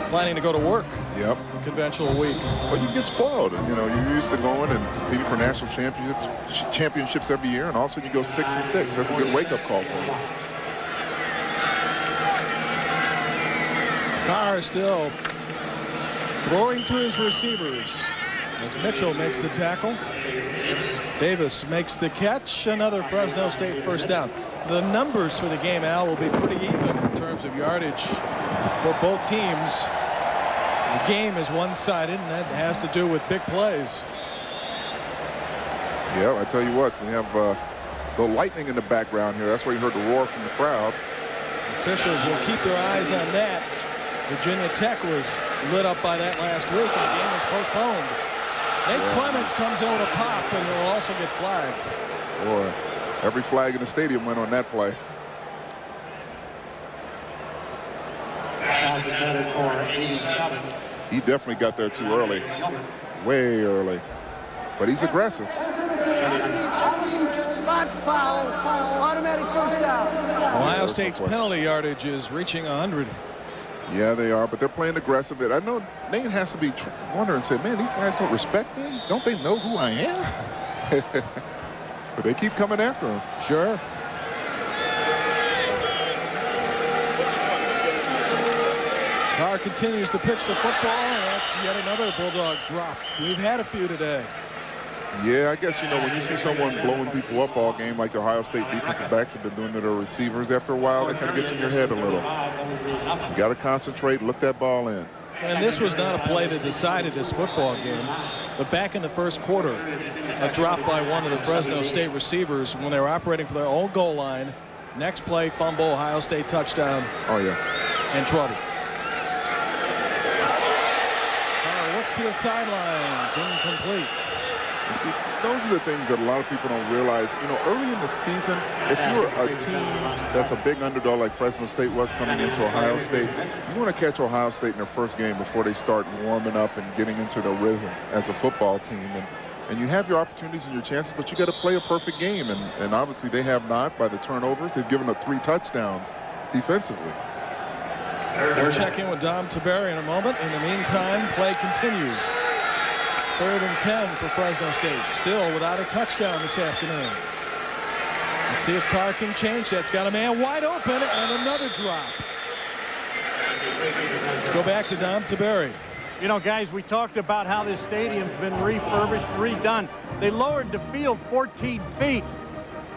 Speaker 1: planning to go to work.
Speaker 2: Yep.
Speaker 1: Conventional week.
Speaker 2: Well, you get spoiled. You know, you're used to going and competing for national championships every year, and all of a sudden you go 6-6. That's a good wake-up call for you.
Speaker 1: Carr is still throwing to his receivers as Mitchell makes the tackle. Davis makes the catch. Another Fresno State first down. The numbers for the game, Al, will be pretty even in terms of yardage for both teams. The game is one-sided, and that has to do with big plays.
Speaker 2: Yeah, I tell you what, we have the lightning in the background here. That's where you heard the roar from the crowd.
Speaker 1: Officials will keep their eyes on that. Virginia Tech was lit up by that last week, and the game was postponed. Nate Clements comes in with a pop, but he'll also get flagged.
Speaker 2: Boy, every flag in the stadium went on that play. He definitely got there too early. Way early. But he's aggressive.
Speaker 12: Spot foul. Automatic first down.
Speaker 1: Ohio State's penalty yardage is reaching 100.
Speaker 2: Yeah, they are, but they're playing aggressive. I know Nate has to be wondering and say, man, these guys don't respect me? Don't they know who I am? But they keep coming after him.
Speaker 1: Sure. Carr continues to pitch the football, and that's yet another Bulldog drop. We've had a few today.
Speaker 2: Yeah, I guess, you know, when you see someone blowing people up all game like the Ohio State defensive backs have been doing to their receivers, after a while, that kind of gets in your head a little. You got to concentrate, look that ball in.
Speaker 1: And this was not a play that decided this football game. But back in the first quarter, a drop by one of the Fresno State receivers when they were operating for their own goal line. Next play, fumble, Ohio State touchdown.
Speaker 2: Oh, yeah.
Speaker 1: And trouble. Carr looks to the sidelines, incomplete.
Speaker 2: See, those are the things that a lot of people don't realize. You know, early in the season, if you're a team that's a big underdog like Fresno State was coming into Ohio State, you want to catch Ohio State in their first game before they start warming up and getting into their rhythm as a football team. And you have your opportunities and your chances, but you got to play a perfect game. And obviously they have not by the turnovers. They've given up 3 touchdowns defensively.
Speaker 1: We'll check in with Dom Tiberi in a moment. In the meantime, play continues. 3rd and 10 for Fresno State. Still without a touchdown this afternoon. Let's see if Carr can change that. It's got a man wide open and another drop. Let's go back to Dom Tiberi.
Speaker 6: You know, guys, we talked about how this stadium's been refurbished, redone. They lowered the field 14 feet.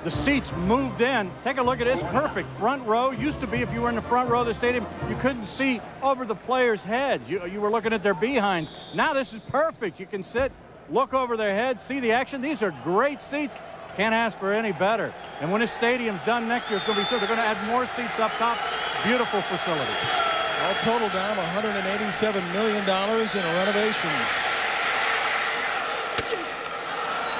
Speaker 6: The seats moved in. Take a look at this. Perfect front row. Used to be, if you were in the front row of the stadium, you couldn't see over the players' heads. You were looking at their behinds. Now this is perfect. You can sit, look over their heads, see the action. These are great seats. Can't ask for any better. And when this stadium's done next year, it's going to be so they're going to add more seats up top. Beautiful facility.
Speaker 1: All total down $187 million in renovations.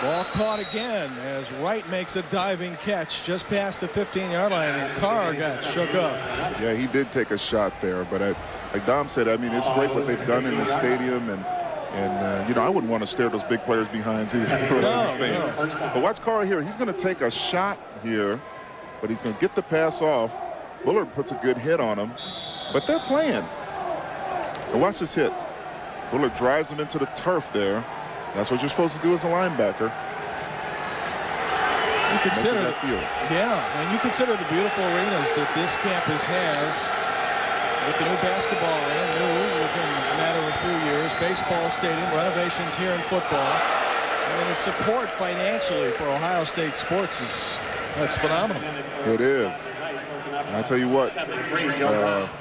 Speaker 1: Ball caught again as Wright makes a diving catch just past the 15-yard line, and Carr got shook up.
Speaker 2: Yeah, he did take a shot there, but like Dom said, I mean, it's great what they've done in the stadium, and you know, I wouldn't want to stare those big players behind either. No. But watch Carr here. He's going to take a shot here, but he's going to get the pass off. Bullard puts a good hit on him, but they're playing. And watch this hit. Bullard drives him into the turf there. That's what you're supposed to do as a linebacker.
Speaker 1: You consider
Speaker 2: that field.
Speaker 1: Yeah, and you consider the beautiful arenas that this campus has with the new basketball arena, new within a matter of a few years, baseball stadium, renovations here in football. I mean, the support financially for Ohio State sports it's phenomenal.
Speaker 2: It is. And I tell you what,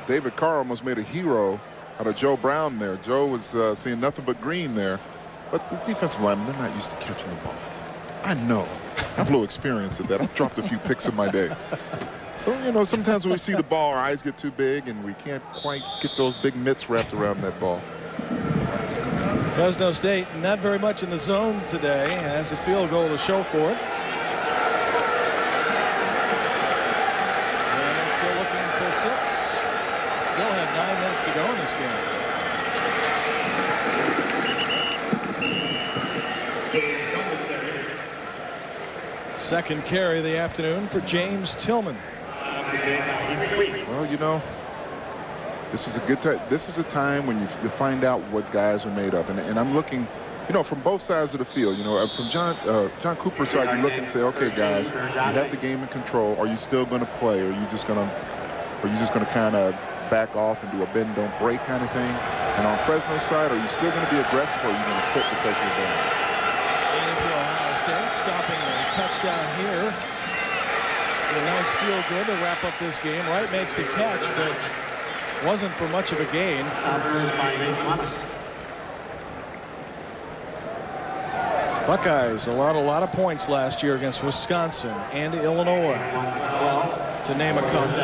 Speaker 2: David Carr almost made a hero out of Joe Brown there. Joe was seeing nothing but green there. But the defensive linemen, they're not used to catching the ball. I know. I have a little experience at that. I've dropped a few picks in my day. So, you know, sometimes when we see the ball, our eyes get too big and we can't quite get those big mitts wrapped around that ball.
Speaker 1: Fresno State not very much in the zone today. Has a field goal to show for it. And still looking for 6. Still have 9 minutes to go in this game. Second carry of the afternoon for James Tillman.
Speaker 2: Well, you know, this is a good time. This is a time when you find out what guys are made of. And I'm looking, you know, from both sides of the field. You know, from John Cooper's side, you look and say, okay, guys, you have the game in control. Are you still going to play? Or are you just going to kind of back off and do a bend, don't break kind of thing? And on Fresno's side, are you still going to be aggressive, or are you going to quit because you're down?
Speaker 1: And if you're Ohio State, stopping a touchdown here. A nice field goal to wrap up this game. Wright makes the catch, but wasn't for much of a gain. Buckeyes allowed a lot of points last year against Wisconsin and Illinois, to name a couple.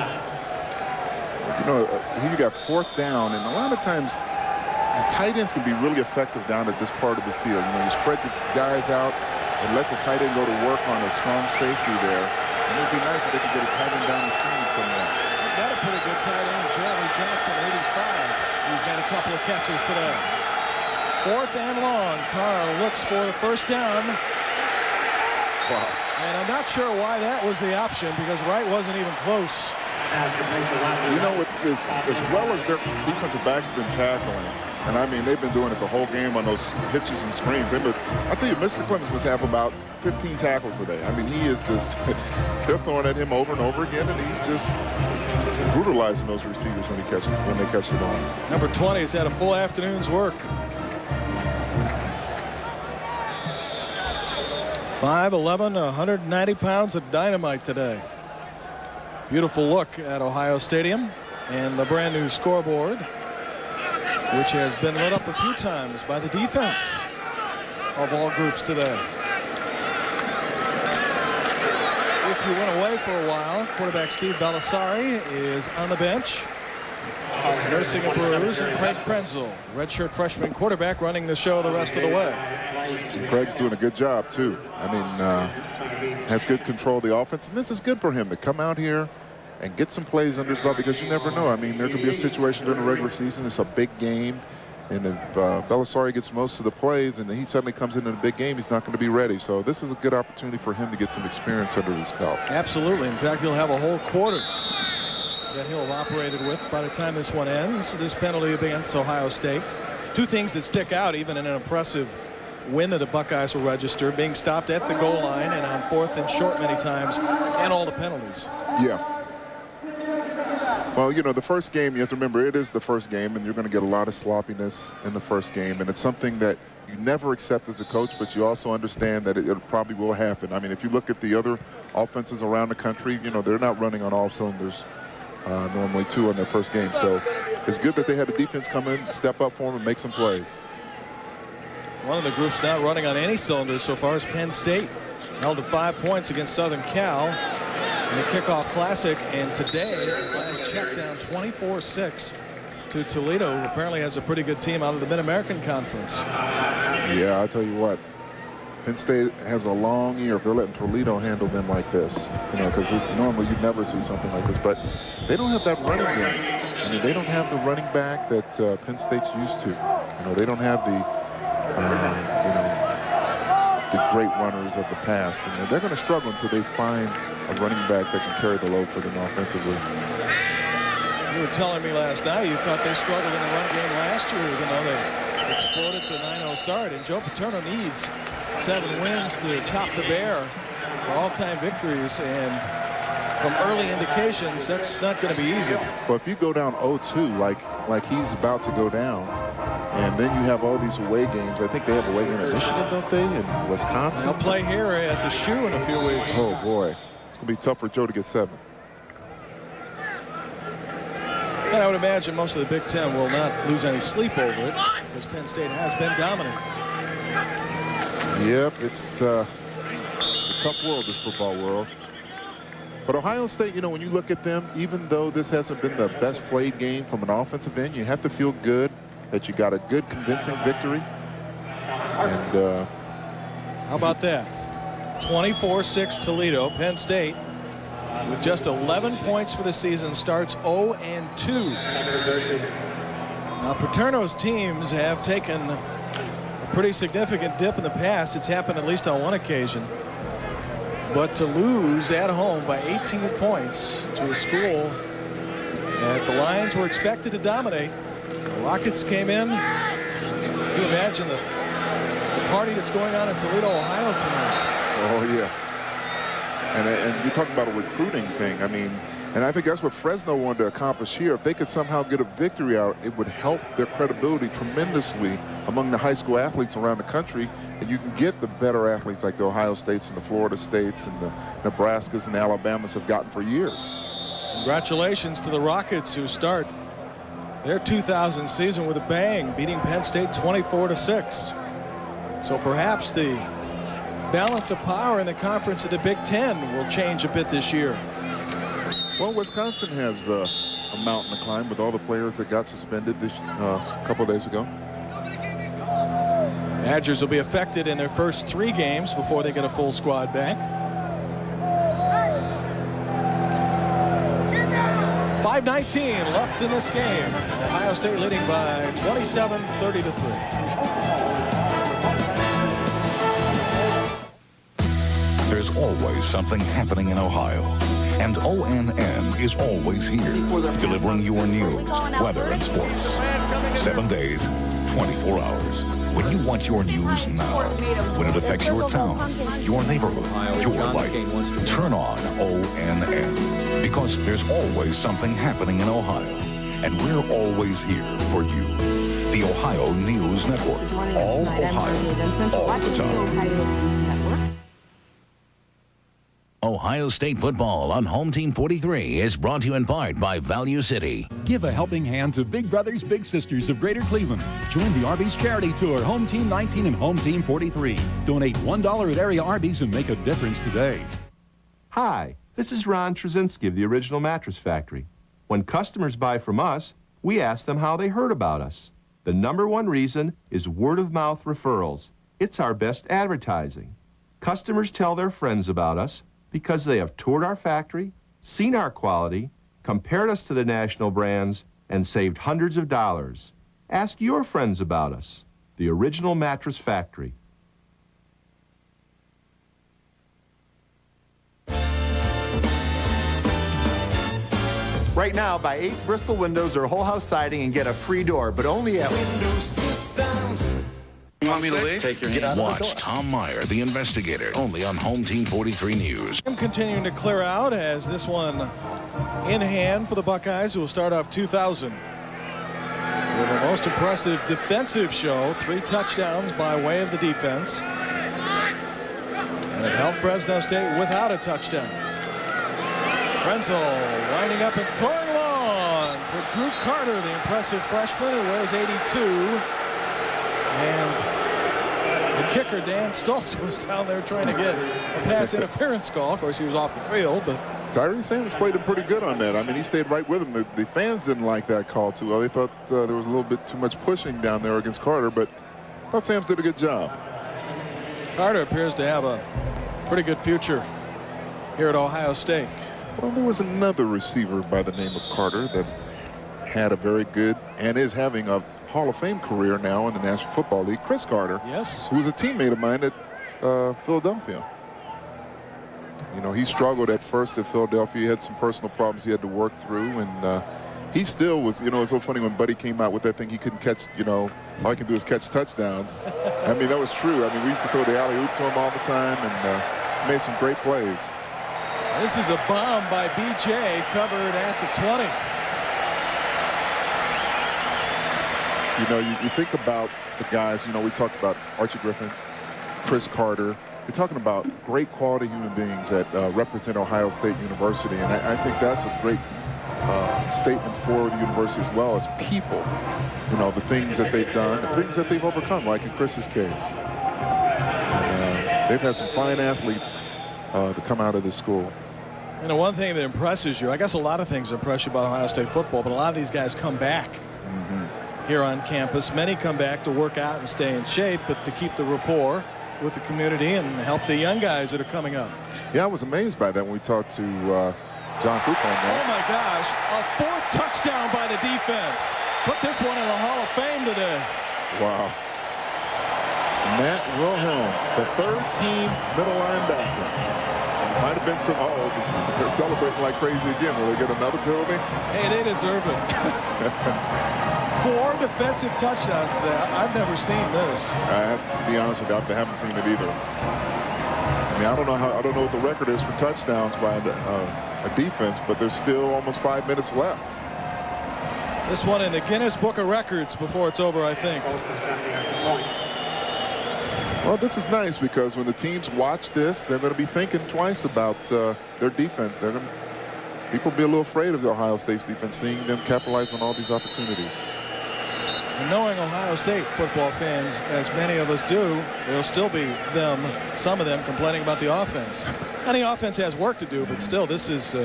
Speaker 2: You know, here you got 4th down, and a lot of times the tight ends can be really effective down at this part of the field. You know, you spread the guys out and let the tight end go to work on a strong safety there. And it would be nice if they could get a tight end down the seam somewhere.
Speaker 1: They've got a pretty good tight end, Jeremy Johnson, 85, who's made a couple of catches today. 4th and long. Carr looks for the first down.
Speaker 2: Wow.
Speaker 1: And I'm not sure why that was the option, because Wright wasn't even close.
Speaker 2: You know, as well as their defensive backs have been tackling, and I mean, they've been doing it the whole game on those hitches and screens. I'll tell you, Mr. Clemens must have about 15 tackles today. I mean, he is just, they're throwing at him over and over again, and he's just brutalizing those receivers when they catch the ball.
Speaker 1: Number 20 has had a full afternoon's work. 5'11", 190 pounds of dynamite today. Beautiful look at Ohio Stadium and the brand new scoreboard, which has been lit up a few times by the defense of all groups today. If you went away for a while, quarterback Steve Belisari is on the bench, nursing a bruise, and Craig Krenzel, redshirt freshman quarterback, running the show the rest of the way.
Speaker 2: And Craig's doing a good job, too. I mean, has good control of the offense, and this is good for him to come out here and get some plays under his belt, because you never know. I mean, there could be a situation during the regular season. It's a big game, and if Belisari gets most of the plays and he suddenly comes into a big game, he's not going to be ready. So this is a good opportunity for him to get some experience under his belt.
Speaker 1: Absolutely. In fact, he'll have a whole quarter that he'll have operated with by the time this one ends. This penalty against Ohio State. 2 things that stick out, even in an impressive win that the Buckeyes will register: being stopped at the goal line and on 4th and short many times, and all the penalties.
Speaker 2: Yeah. Well, you know, the first game, you have to remember, it is the first game, and you're going to get a lot of sloppiness in the first game, and it's something that you never accept as a coach, but you also understand that it probably will happen. I mean, if you look at the other offenses around the country, you know, they're not running on all cylinders normally, too, on their first game. So it's good that they had the defense come in, step up for them, and make some plays.
Speaker 1: One of the groups not running on any cylinders so far is Penn State. Held to 5 points against Southern Cal in the Kickoff Classic, and today, last check, down 24-6 to Toledo, who apparently has a pretty good team out of the Mid-American Conference.
Speaker 2: Yeah, I'll tell you what. Penn State has a long year if they're letting Toledo handle them like this. You know, because normally you'd never see something like this. But they don't have that running game. I mean, they don't have the running back that Penn State's used to. You know, they don't have the, you know, the great runners of the past. And they're going to struggle until they find a running back that can carry the load for them offensively.
Speaker 1: You were telling me last night you thought they struggled in the run game last year, even though they exploded to a 9-0 start, and Joe Paterno needs 7 wins to top the Bear for all-time victories, and from early indications, that's not going to be easy.
Speaker 2: Well, if you go down 0-2 like he's about to go down, and then you have all these away games. I think they have away game in Michigan, don't they, in Wisconsin?
Speaker 1: They'll play here at the Shoe in a few weeks.
Speaker 2: Oh, boy. It's going to be tough for Joe to get 7.
Speaker 1: And I would imagine most of the Big Ten will not lose any sleep over it because Penn State has been dominant.
Speaker 2: Yep, it's a tough world, this football world. But Ohio State, you know, when you look at them, even though this hasn't been the best played game from an offensive end, you have to feel good that you got a good, convincing victory. And
Speaker 1: how about that? 24-6 Toledo. Penn State, with just 11 points for the season, starts 0-2. Now, Paterno's teams have taken a pretty significant dip in the past. It's happened at least on one occasion. But to lose at home by 18 points to a school that the Lions were expected to dominate. The Rockets came in. Can you imagine the party that's going on in Toledo, Ohio tonight?
Speaker 2: Oh, yeah. And you're talking about a recruiting thing. I mean, and I think that's what Fresno wanted to accomplish here. If they could somehow get a victory out, it would help their credibility tremendously among the high school athletes around the country. And you can get the better athletes like the Ohio States and the Florida States and the Nebraskas and the Alabamas have gotten for years.
Speaker 1: Congratulations to the Rockets, who start their 2000 season with a bang, beating Penn State 24-6. So perhaps the balance of power in the conference of the Big Ten will change a bit this year.
Speaker 2: Well, Wisconsin has a mountain to climb with all the players that got suspended this couple of days ago.
Speaker 1: Badgers will be affected in their first 3 games before they get a full squad back. 5:19 left in this game. Ohio State leading by 27-30-3.
Speaker 22: There's always something happening in Ohio. And ONN is always here, delivering your news, weather, and sports. 7 days, 24 hours. When you want your news now, when it affects your town, your neighborhood, your life, turn on ONN. Because there's always something happening in Ohio. And we're always here for you. The Ohio News Network. All Ohio, all the time.
Speaker 14: Ohio State football on Home Team 43 is brought to you in part by Value City.
Speaker 16: Give a helping hand to Big Brothers Big Sisters of Greater Cleveland. Join the Arby's Charity Tour, Home Team 19 and Home Team 43. Donate $1 at area Arby's and make a difference today.
Speaker 17: Hi, this is Ron Trzynski of the Original Mattress Factory. When customers buy from us, we ask them how they heard about us. The #1 reason is word-of-mouth referrals. It's our best advertising. Customers tell their friends about us because they have toured our factory, seen our quality, compared us to the national brands, and saved hundreds of dollars. Ask your friends about us. The Original Mattress Factory.
Speaker 8: Right now, buy 8 Bristol windows or whole house siding and get a free door, but only at Window Systems.
Speaker 22: You want me to leave? Take your hand. Watch Tom Meyer, the investigator, only on Home Team 43 News.
Speaker 1: I'm continuing to clear out as this one in hand for the Buckeyes, who will start off 2000 with a most impressive defensive show. 3 touchdowns by way of the defense. And it held Fresno State without a touchdown. Frenzel winding up and throwing long for Drew Carter, the impressive freshman who wears 82. And the kicker, Dan Stoltz, was down there trying to get a pass interference call. Of course, he was off the field, but
Speaker 2: Tyree Sanders played him pretty good on that. I mean, he stayed right with him. The fans didn't like that call too well. They thought there was a little bit too much pushing down there against Carter, but I thought Sams did a good job.
Speaker 1: Carter appears to have a pretty good future here at Ohio State.
Speaker 2: Well, there was another receiver by the name of Carter that had a very good and is having a Hall of Fame career now in the National Football League, Chris Carter.
Speaker 1: Yes.
Speaker 2: Who was a teammate of mine at Philadelphia. You know, he struggled at first at Philadelphia. He had some personal problems he had to work through, and he still was, you know, it's so funny when Buddy came out with that thing he couldn't catch, you know, all he can do is catch touchdowns. I mean, that was true. I mean, we used to throw the alley-oop to him all the time, and made some great plays.
Speaker 1: This is a bomb by B.J. covered at the 20.
Speaker 2: You know, you think about the guys, you know, we talked about Archie Griffin, Chris Carter. We're talking about great quality human beings that represent Ohio State University, and I think that's a great statement for the university as well as people. You know, the things that they've done, the things that they've overcome, like in Chris's case. And, they've had some fine athletes to come out of this school.
Speaker 1: You know, one thing that impresses you, I guess a lot of things impress you about Ohio State football, but a lot of these guys come back here on campus. Many come back to work out and stay in shape, but to keep the rapport with the community and help the young guys that are coming up.
Speaker 2: Yeah, I was amazed by that when we talked to John Cooper on that.
Speaker 1: Oh my gosh, a 4th touchdown by the defense. Put this one in the Hall of Fame today.
Speaker 2: Wow. Matt Wilhelm, the 3rd-team middle linebacker. Might have been some, they're celebrating like crazy again. Will they get another penalty?
Speaker 1: Hey, they deserve it. 4 defensive touchdowns there. I've never seen this.
Speaker 2: I have to be honest with you, I haven't seen it either. I mean, I don't know what the record is for touchdowns by a defense, but there's still almost 5 minutes left.
Speaker 1: This one in the Guinness Book of Records before it's over, I think.
Speaker 2: Well, this is nice because when the teams watch this, they're going to be thinking twice about their defense. People will be a little afraid of the Ohio State's defense, seeing them capitalize on all these opportunities.
Speaker 1: And knowing Ohio State football fans, as many of us do, there'll still be some of them complaining about the offense. And the offense has work to do, but still, this is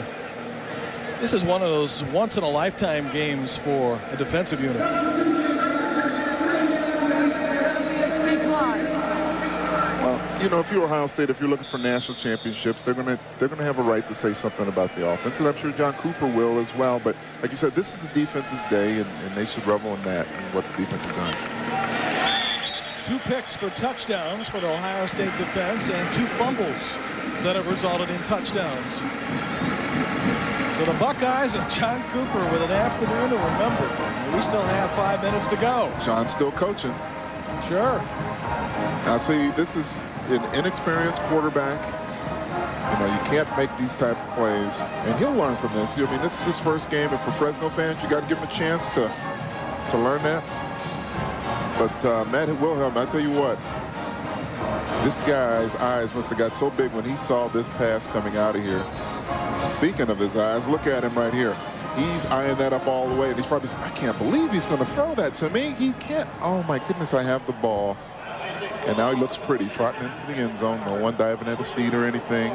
Speaker 1: one of those once-in-a-lifetime games for a defensive unit.
Speaker 2: Well, you know, if you're Ohio State, if you're looking for national championships, they're gonna have a right to say something about the offense, and I'm sure John Cooper will as well. But like you said, this is the defense's day, and they should revel in that and what the defense has done.
Speaker 1: 2 picks for touchdowns for the Ohio State defense and 2 fumbles that have resulted in touchdowns. So the Buckeyes and John Cooper with an afternoon to remember. We still have 5 minutes to go.
Speaker 2: John's still coaching.
Speaker 1: Sure.
Speaker 2: Now, see, this is an inexperienced quarterback. You know, you can't make these type of plays, and he'll learn from this. I mean, this is his first game, and for Fresno fans, you got to give him a chance to learn that. But Matt Wilhelm, I tell you what, this guy's eyes must have got so big when he saw this pass coming out of here. Speaking of his eyes, look at him right here. He's eyeing that up all the way, and he's probably saying, I can't believe he's going to throw that to me. He can't. Oh, my goodness, I have the ball. And now he looks pretty, trotting into the end zone. No one diving at his feet or anything.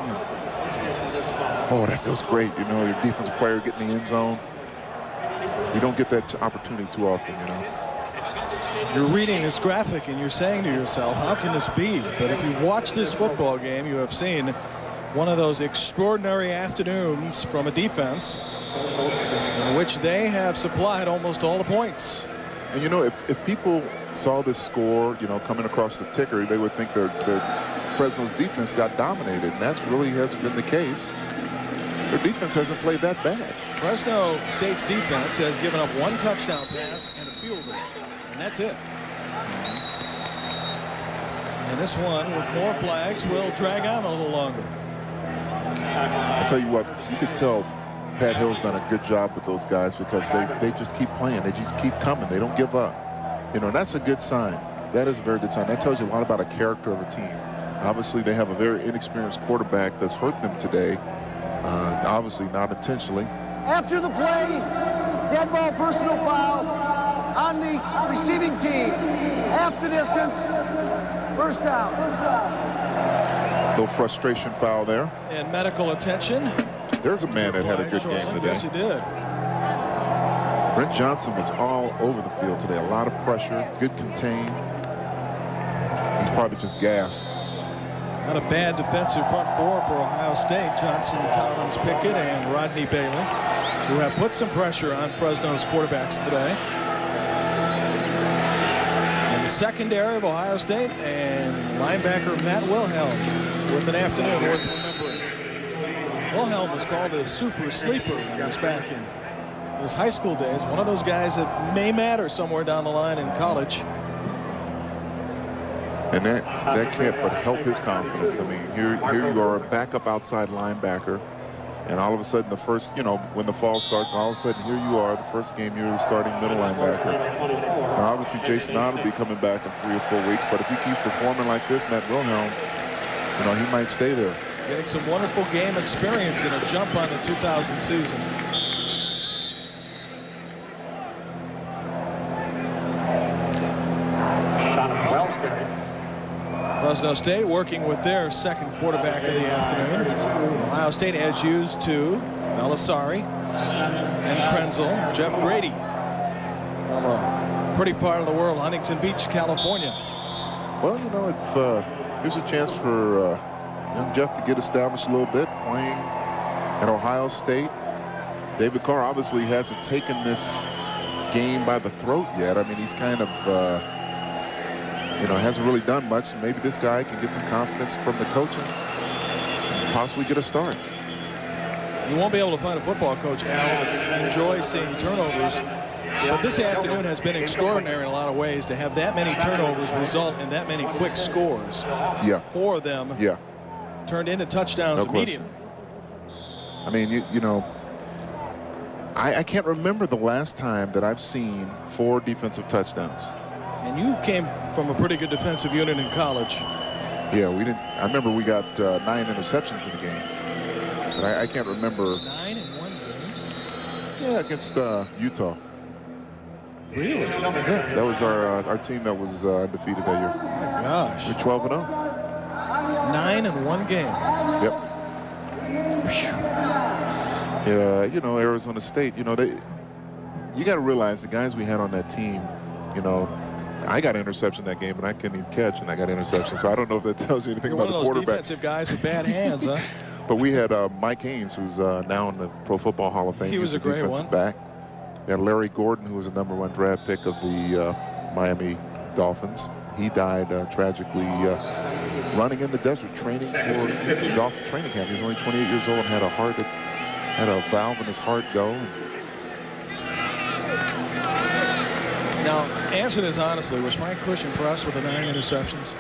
Speaker 2: Oh, that feels great. You know, your defensive player getting in the end zone. You don't get that opportunity too often, you know.
Speaker 1: You're reading this graphic and you're saying to yourself, how can this be? But if you've watched this football game, you have seen one of those extraordinary afternoons from a defense in which they have supplied almost all the points.
Speaker 2: And, you know, if people saw this score, you know, coming across the ticker, they would think their Fresno's defense got dominated, and that's really hasn't been the case. Their defense hasn't played that bad.
Speaker 1: Fresno State's defense has given up 1 touchdown pass and a field goal, and that's it. And this one, with more flags, will drag on a little longer.
Speaker 2: I tell you what, you could tell Pat Hill's done a good job with those guys because they just keep playing. They just keep coming. They don't give up. You know, and that's a good sign. That is a very good sign. That tells you a lot about a character of a team. Obviously, they have a very inexperienced quarterback that's hurt them today. Obviously, not intentionally.
Speaker 12: After the play, dead ball personal foul on the receiving team. Half the distance, first down.
Speaker 2: Little frustration foul there.
Speaker 1: And medical attention.
Speaker 2: There's a man that had a good game today.
Speaker 1: Yes, he did.
Speaker 2: Brent Johnson was all over the field today. A lot of pressure, good contain. He's probably just gassed.
Speaker 1: Not a bad defensive front four for Ohio State. Johnson, Collins, Pickett, and Rodney Bailey, who have put some pressure on Fresno's quarterbacks today. And the secondary of Ohio State and linebacker Matt Wilhelm with an afternoon worth remembering. Wilhelm was called a super sleeper when he was back in his high school days. One of those guys that may matter somewhere down the line in college.
Speaker 2: And that can't but help his confidence. I mean, here you are, a backup outside linebacker, and all of a sudden the first, when the fall starts, and all of a sudden here you are, the first game you're the starting middle linebacker. Now, obviously, Jason Ott will be coming back in 3 or 4 weeks, but if he keeps performing like this, Matt Wilhelm, he might stay there.
Speaker 1: Getting some wonderful game experience and a jump on the 2000 season. Fresno State working with their second quarterback of the afternoon. Ohio State has used two, Belisari and Krenzel. Jeff Grady from a pretty part of the world, Huntington Beach, California.
Speaker 2: Well, if here's a chance for young Jeff to get established a little bit, playing at Ohio State. David Carr obviously hasn't taken this game by the throat yet. I mean, he's kind of hasn't really done much. Maybe this guy can get some confidence from the coaching and possibly get a start.
Speaker 1: You won't be able to find a football coach, Al, that enjoys seeing turnovers. But this afternoon has been extraordinary in a lot of ways to have that many turnovers result in that many quick scores.
Speaker 2: Yeah.
Speaker 1: 4 of them turned into touchdowns immediately.
Speaker 2: I mean, I can't remember the last time that I've seen 4 defensive touchdowns.
Speaker 1: And you came from a pretty good defensive unit in college.
Speaker 2: Yeah, we didn't. I remember we got 9 interceptions in the game. But I can't remember.
Speaker 1: 9 in one game?
Speaker 2: Yeah, against Utah.
Speaker 1: Really?
Speaker 2: Yeah, that was our team that was undefeated that year.
Speaker 1: Oh my gosh.
Speaker 2: We're 12-0.
Speaker 1: 9 in one game.
Speaker 2: Yep. Yeah, Arizona State, you got to realize the guys we had on that team, I got an interception that game, and I couldn't even catch, and I got an interception. So I don't know if that tells you anything about the quarterback.
Speaker 1: One of those defensive guys with bad hands, huh?
Speaker 2: But we had Mike Haynes, who's now in the Pro Football Hall of Fame.
Speaker 1: He was a great
Speaker 2: defensive
Speaker 1: one.
Speaker 2: back. We had Larry Gordon, who was a #1 draft pick of the Miami Dolphins. He died tragically running in the desert, training for the Dolphin training camp. He was only 28 years old and had a valve in his heart go.
Speaker 1: Now, answer this honestly. Was Frank Kush impressed with the 9 interceptions?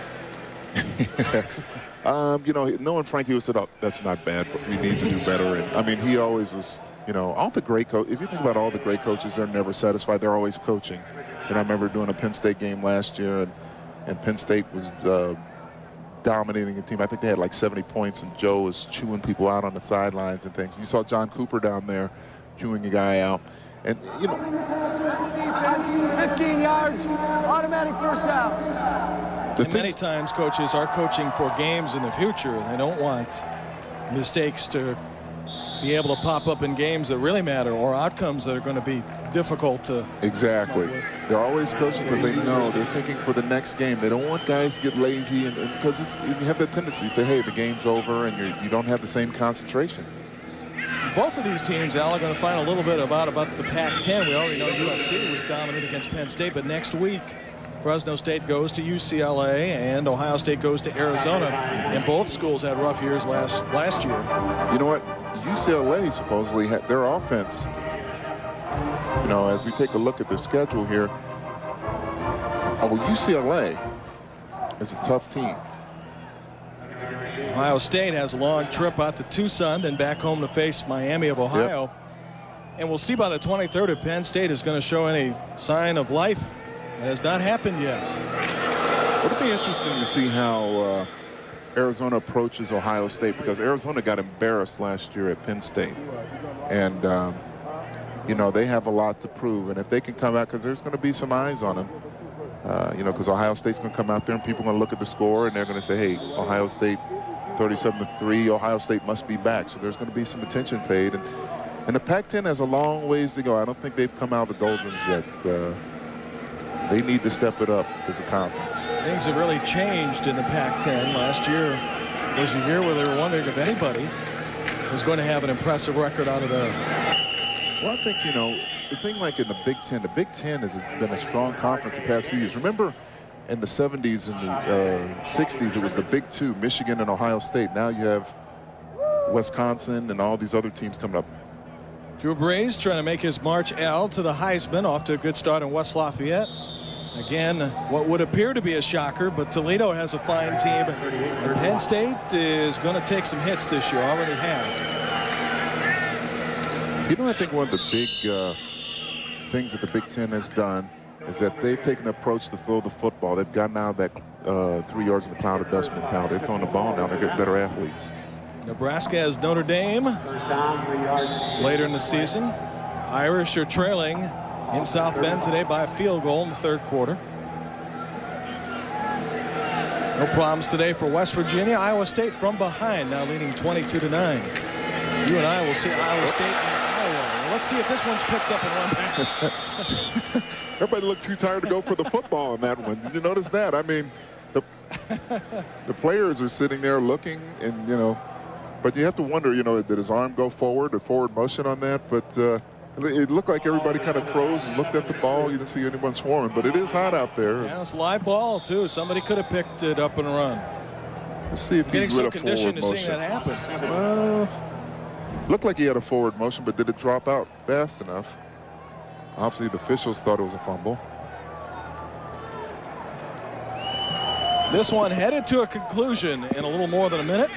Speaker 2: Knowing Frank, he would say, "Oh, that's not bad, but we need to do better." And I mean, he always was, all the great coaches, if you think about all the great coaches, they're never satisfied. They're always coaching. And I remember doing a Penn State game last year, and Penn State was dominating the team. I think they had like 70 points, and Joe was chewing people out on the sidelines and things. You saw John Cooper down there chewing a guy out. And,
Speaker 12: 15 yards, automatic first down.
Speaker 1: And many times coaches are coaching for games in the future. They don't want mistakes to be able to pop up in games that really matter or outcomes that are going to be difficult to.
Speaker 2: Exactly. They're always coaching because they know they're thinking for the next game. They don't want guys to get lazy, and because you have that tendency to say, hey, the game's over, and you don't have the same concentration.
Speaker 1: Both of these teams, Al, are going to find a little bit about the Pac-10. We already know USC was dominant against Penn State, but next week Fresno State goes to UCLA and Ohio State goes to Arizona, and both schools had rough years last year.
Speaker 2: You know what? UCLA supposedly had their offense. As we take a look at their schedule here, UCLA is a tough team.
Speaker 1: Ohio State has a long trip out to Tucson, then back home to face Miami of Ohio.
Speaker 2: Yep.
Speaker 1: And we'll see by the 23rd if Penn State is going to show any sign of life. It has not happened yet.
Speaker 2: It'll be interesting to see how Arizona approaches Ohio State, because Arizona got embarrassed last year at Penn State. And, they have a lot to prove. And if they can come out, because there's going to be some eyes on them, because Ohio State's going to come out there and people are going to look at the score and they're going to say, hey, Ohio State 37-3, Ohio State must be back. So there's going to be some attention paid. And the Pac-10 has a long ways to go. I don't think they've come out of the doldrums yet. They need to step it up as a conference.
Speaker 1: Things have really changed in the Pac-10. Last year was a year where they were wondering if anybody was going to have an impressive record out of there.
Speaker 2: Well, I think, the thing like in the Big Ten has been a strong conference the past few years. Remember in the 70s and the 60s, it was the Big Two, Michigan and Ohio State. Now you have Wisconsin and all these other teams coming up.
Speaker 1: Drew Brees trying to make his march, Al, to the Heisman, off to a good start in West Lafayette. Again, what would appear to be a shocker, but Toledo has a fine team. And Penn State is going to take some hits this year, already have.
Speaker 2: You know, I think one of the big things that the Big Ten has done is that they've taken the approach to throw the football. They've gotten out of that 3 yards in the cloud of dust mentality. They're throwing the ball now. They're getting better athletes.
Speaker 1: Nebraska has Notre Dame later in the season. Irish are trailing in South Bend today by a field goal in the third quarter. No problems today for West Virginia. Iowa State from behind, now leading 22-9. You and I will see Iowa State and Iowa. Let's see if this one's picked up and run back.
Speaker 2: Everybody looked too tired to go for the football on that one. Did you notice that? I mean, the players are sitting there looking, and but you have to wonder, did his arm go forward, a forward motion on that? But it looked like everybody kind of froze and looked at the ball. You didn't see anyone swarming, but it is hot out there.
Speaker 1: Yeah, it's live ball too. Somebody could have picked it up and run.
Speaker 2: Let's see if he
Speaker 1: getting
Speaker 2: did
Speaker 1: so
Speaker 2: a
Speaker 1: conditioned to
Speaker 2: forward
Speaker 1: seeing
Speaker 2: motion.
Speaker 1: that happen.
Speaker 2: Looked like he had a forward motion, but did it drop out fast enough? Obviously, the officials thought it was a fumble.
Speaker 1: This one headed to a conclusion in a little more than a minute.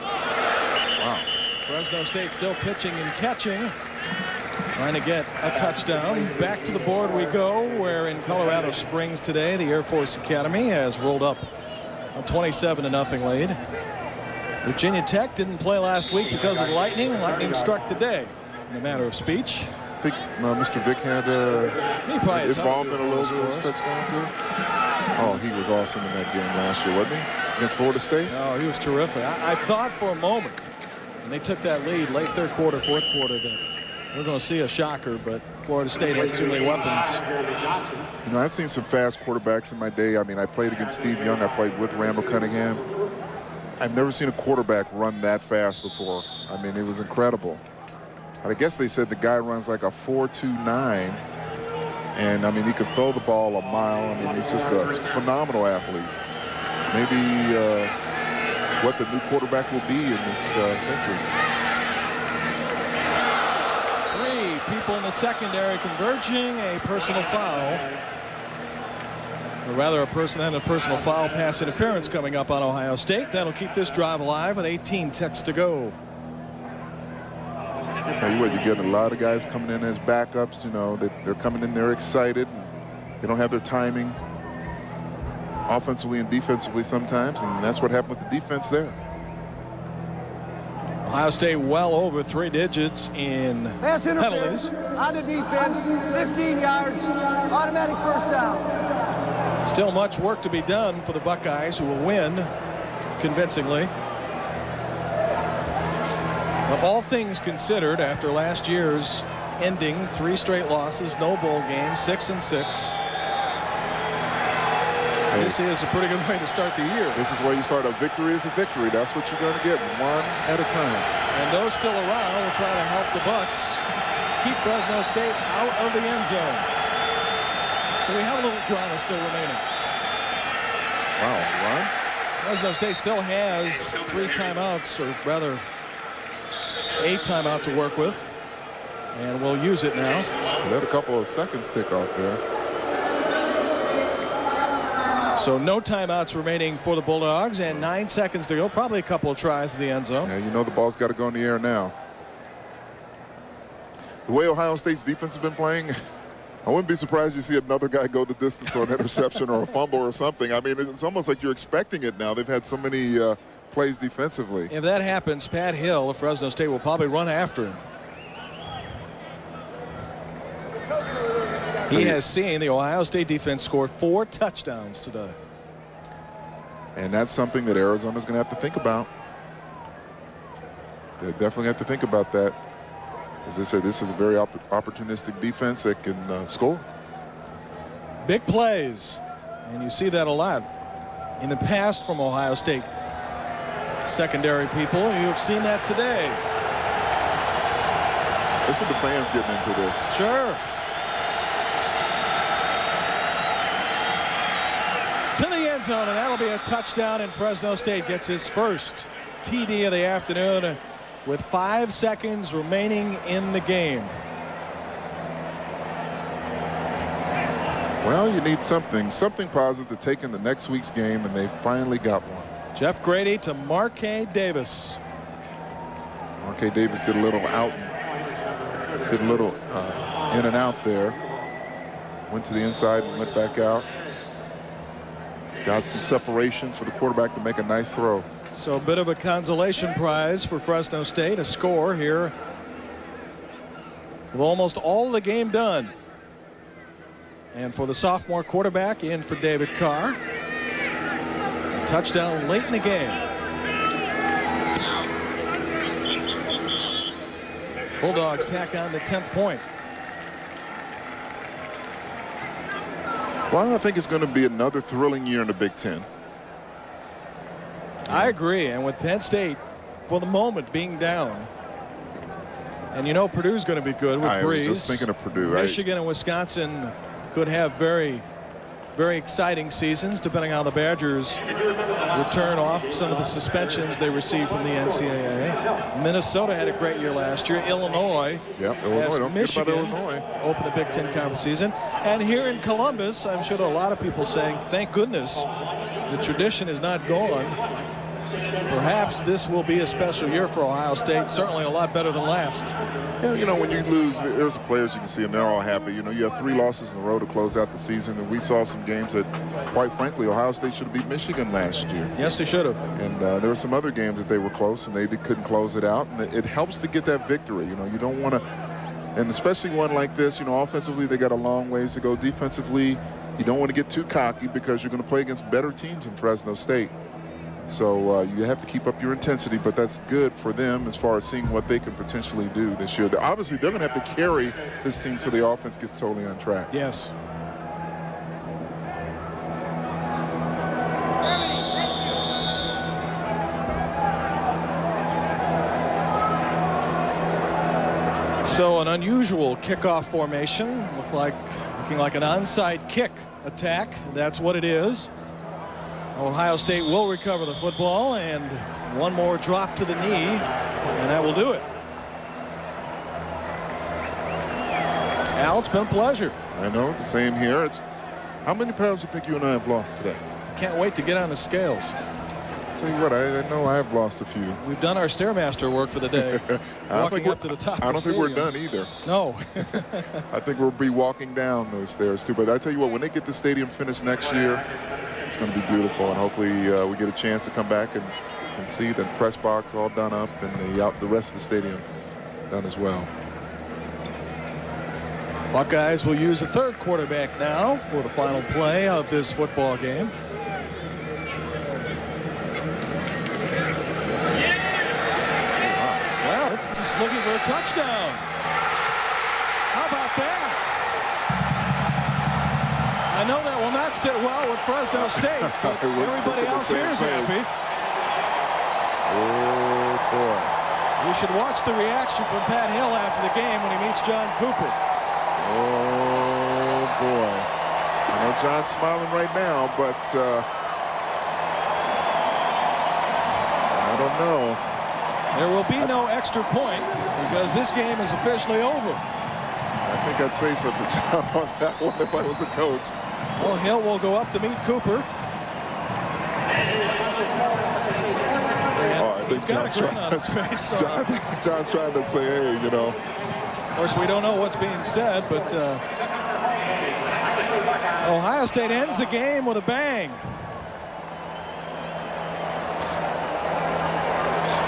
Speaker 2: Wow.
Speaker 1: Fresno State still pitching and catching, trying to get a touchdown. Back to the board we go, where in Colorado Springs today, the Air Force Academy has rolled up a 27-0 lead. Virginia Tech didn't play last week because of the lightning. Lightning struck today, in a matter of speech.
Speaker 2: I think Mr. Vick had involved in a little bit of touchdown too. Oh, he was awesome in that game last year, wasn't he? Against Florida State?
Speaker 1: Oh, he was terrific. I thought for a moment, when they took that lead late third quarter, fourth quarter, that we're going to see a shocker, but Florida State had too many weapons.
Speaker 2: I've seen some fast quarterbacks in my day. I mean, I played against Steve Young. I played with Randall Cunningham. I've never seen a quarterback run that fast before. I mean, it was incredible. I guess they said the guy runs like a 4.29, and I mean, he could throw the ball a mile. I mean, he's just a phenomenal athlete. Maybe what the new quarterback will be in this century.
Speaker 1: 3 people in the secondary converging, a personal foul. Or rather, a personal foul pass interference coming up on Ohio State. That'll keep this drive alive with 18 ticks to go.
Speaker 2: I tell you what, you get a lot of guys coming in as backups. They're coming in there excited. And they don't have their timing offensively and defensively sometimes, and that's what happened with the defense there.
Speaker 1: Ohio State well over 3 digits in
Speaker 12: Pass interference
Speaker 1: penalties.
Speaker 12: on the defense, 15 yards, automatic first down.
Speaker 1: Still much work to be done for the Buckeyes, who will win convincingly. But all things considered, after last year's ending, 3 straight losses, no bowl games, 6-6. This is a pretty good way to start the year.
Speaker 2: This is where you start. A victory is a victory. That's what you're going to get, one at a time.
Speaker 1: And those still around will try to help the Bucks keep Fresno State out of the end zone. So we have a little drama still remaining.
Speaker 2: Wow, Ron?
Speaker 1: Fresno State still has 3 timeouts, or rather a timeout to work with, and we'll use it now.
Speaker 2: Let a couple of seconds tick off there.
Speaker 1: So no timeouts remaining for the Bulldogs, and 9 seconds to go. Probably a couple of tries to the end zone.
Speaker 2: Yeah, the ball's got to go in the air now. The way Ohio State's defense has been playing, I wouldn't be surprised to see another guy go the distance on an interception or a fumble or something. I mean, it's almost like you're expecting it now. They've had so many plays defensively.
Speaker 1: If that happens, Pat Hill of Fresno State will probably run after him. He has seen the Ohio State defense score 4 touchdowns today.
Speaker 2: And that's something that Arizona's going to have to think about. They definitely have to think about that. As I said, this is a very opportunistic defense that can score.
Speaker 1: Big plays. And you see that a lot in the past from Ohio State secondary people. You've seen that today.
Speaker 2: This is the fans getting into this.
Speaker 1: Sure. To the end zone, and that'll be a touchdown, and Fresno State gets its first TD of the afternoon with 5 seconds remaining in the game.
Speaker 2: Well, you need something positive to take in the next week's game, and they finally got one.
Speaker 1: Jeff Grady to Marquez Davis.
Speaker 2: Marquez Davis did a little out, did a little in and out there. Went to the inside and went back out. Got some separation for the quarterback to make a nice throw.
Speaker 1: So a bit of a consolation prize for Fresno State, a score here with almost all the game done. And for the sophomore quarterback, in for David Carr. A touchdown late in the game. Bulldogs tack on the 10th point.
Speaker 2: Well, I think it's going to be another thrilling year in the Big Ten.
Speaker 1: I agree, and with Penn State for the moment being down, and you know Purdue's going to be good with Breeze.
Speaker 2: I was just thinking of Purdue.
Speaker 1: Michigan and Wisconsin could have very, very exciting seasons, depending on the Badgers return off some of the suspensions they received from the NCAA. Minnesota had a great year last year. Illinois,
Speaker 2: Illinois.
Speaker 1: Michigan
Speaker 2: Illinois
Speaker 1: to open the Big Ten conference season. And here in Columbus, I'm sure there are a lot of people saying, thank goodness the tradition is not gone. Perhaps this will be a special year for Ohio State. Certainly a lot better than last.
Speaker 2: Yeah, you know, when you lose, there's the players you can see them. They're all happy. You know, you have 3 losses in a row to close out the season, and we saw some games that, quite frankly, Ohio State should have beat Michigan last year.
Speaker 1: Yes, they should have.
Speaker 2: And there were some other games that they were close, and they couldn't close it out. And it helps to get that victory. You know, you don't want to, and especially one like this. You know, offensively they got a long ways to go. Defensively, you don't want to get too cocky because you're going to play against better teams in Fresno State. So you have to keep up your intensity, but that's good for them as far as seeing what they can potentially do this year. Obviously, they're going to have to carry this team so the offense gets totally on track.
Speaker 1: Yes. So an unusual kickoff formation, looking like an onside kick attack. That's what it is. Ohio State will recover the football, and one more drop to the knee, and that will do it. Al, it's been a pleasure.
Speaker 2: I know, the same here. How many pounds do you think you and I have lost today?
Speaker 1: Can't wait to get on the scales.
Speaker 2: Tell you what, I know I have lost a few.
Speaker 1: We've done our Stairmaster work for the day. Walking up to the top.
Speaker 2: I don't think we're done either.
Speaker 1: No.
Speaker 2: I think we'll be walking down those stairs too. But I tell you what, when they get the stadium finished next year, it's going to be beautiful, and hopefully we get a chance to come back and see the press box all done up and the rest of the stadium done as well.
Speaker 1: Buckeyes will use a third quarterback now for the final play of this football game. Well, just looking for a touchdown. How about that? I know that will not sit well with Fresno State, but everybody else here is happy.
Speaker 2: Oh, boy.
Speaker 1: We should watch the reaction from Pat Hill after the game when he meets John Cooper.
Speaker 2: Oh, boy. I know John's smiling right now, but I don't know.
Speaker 1: There will be no extra point because this game is officially over.
Speaker 2: I think I'd say something, John, on that one if I was a coach.
Speaker 1: Well, Hill will go up to meet Cooper. He's got a grin on his face. So.
Speaker 2: John's trying to say, hey, you know.
Speaker 1: Of course, we don't know what's being said, but Ohio State ends the game with a bang.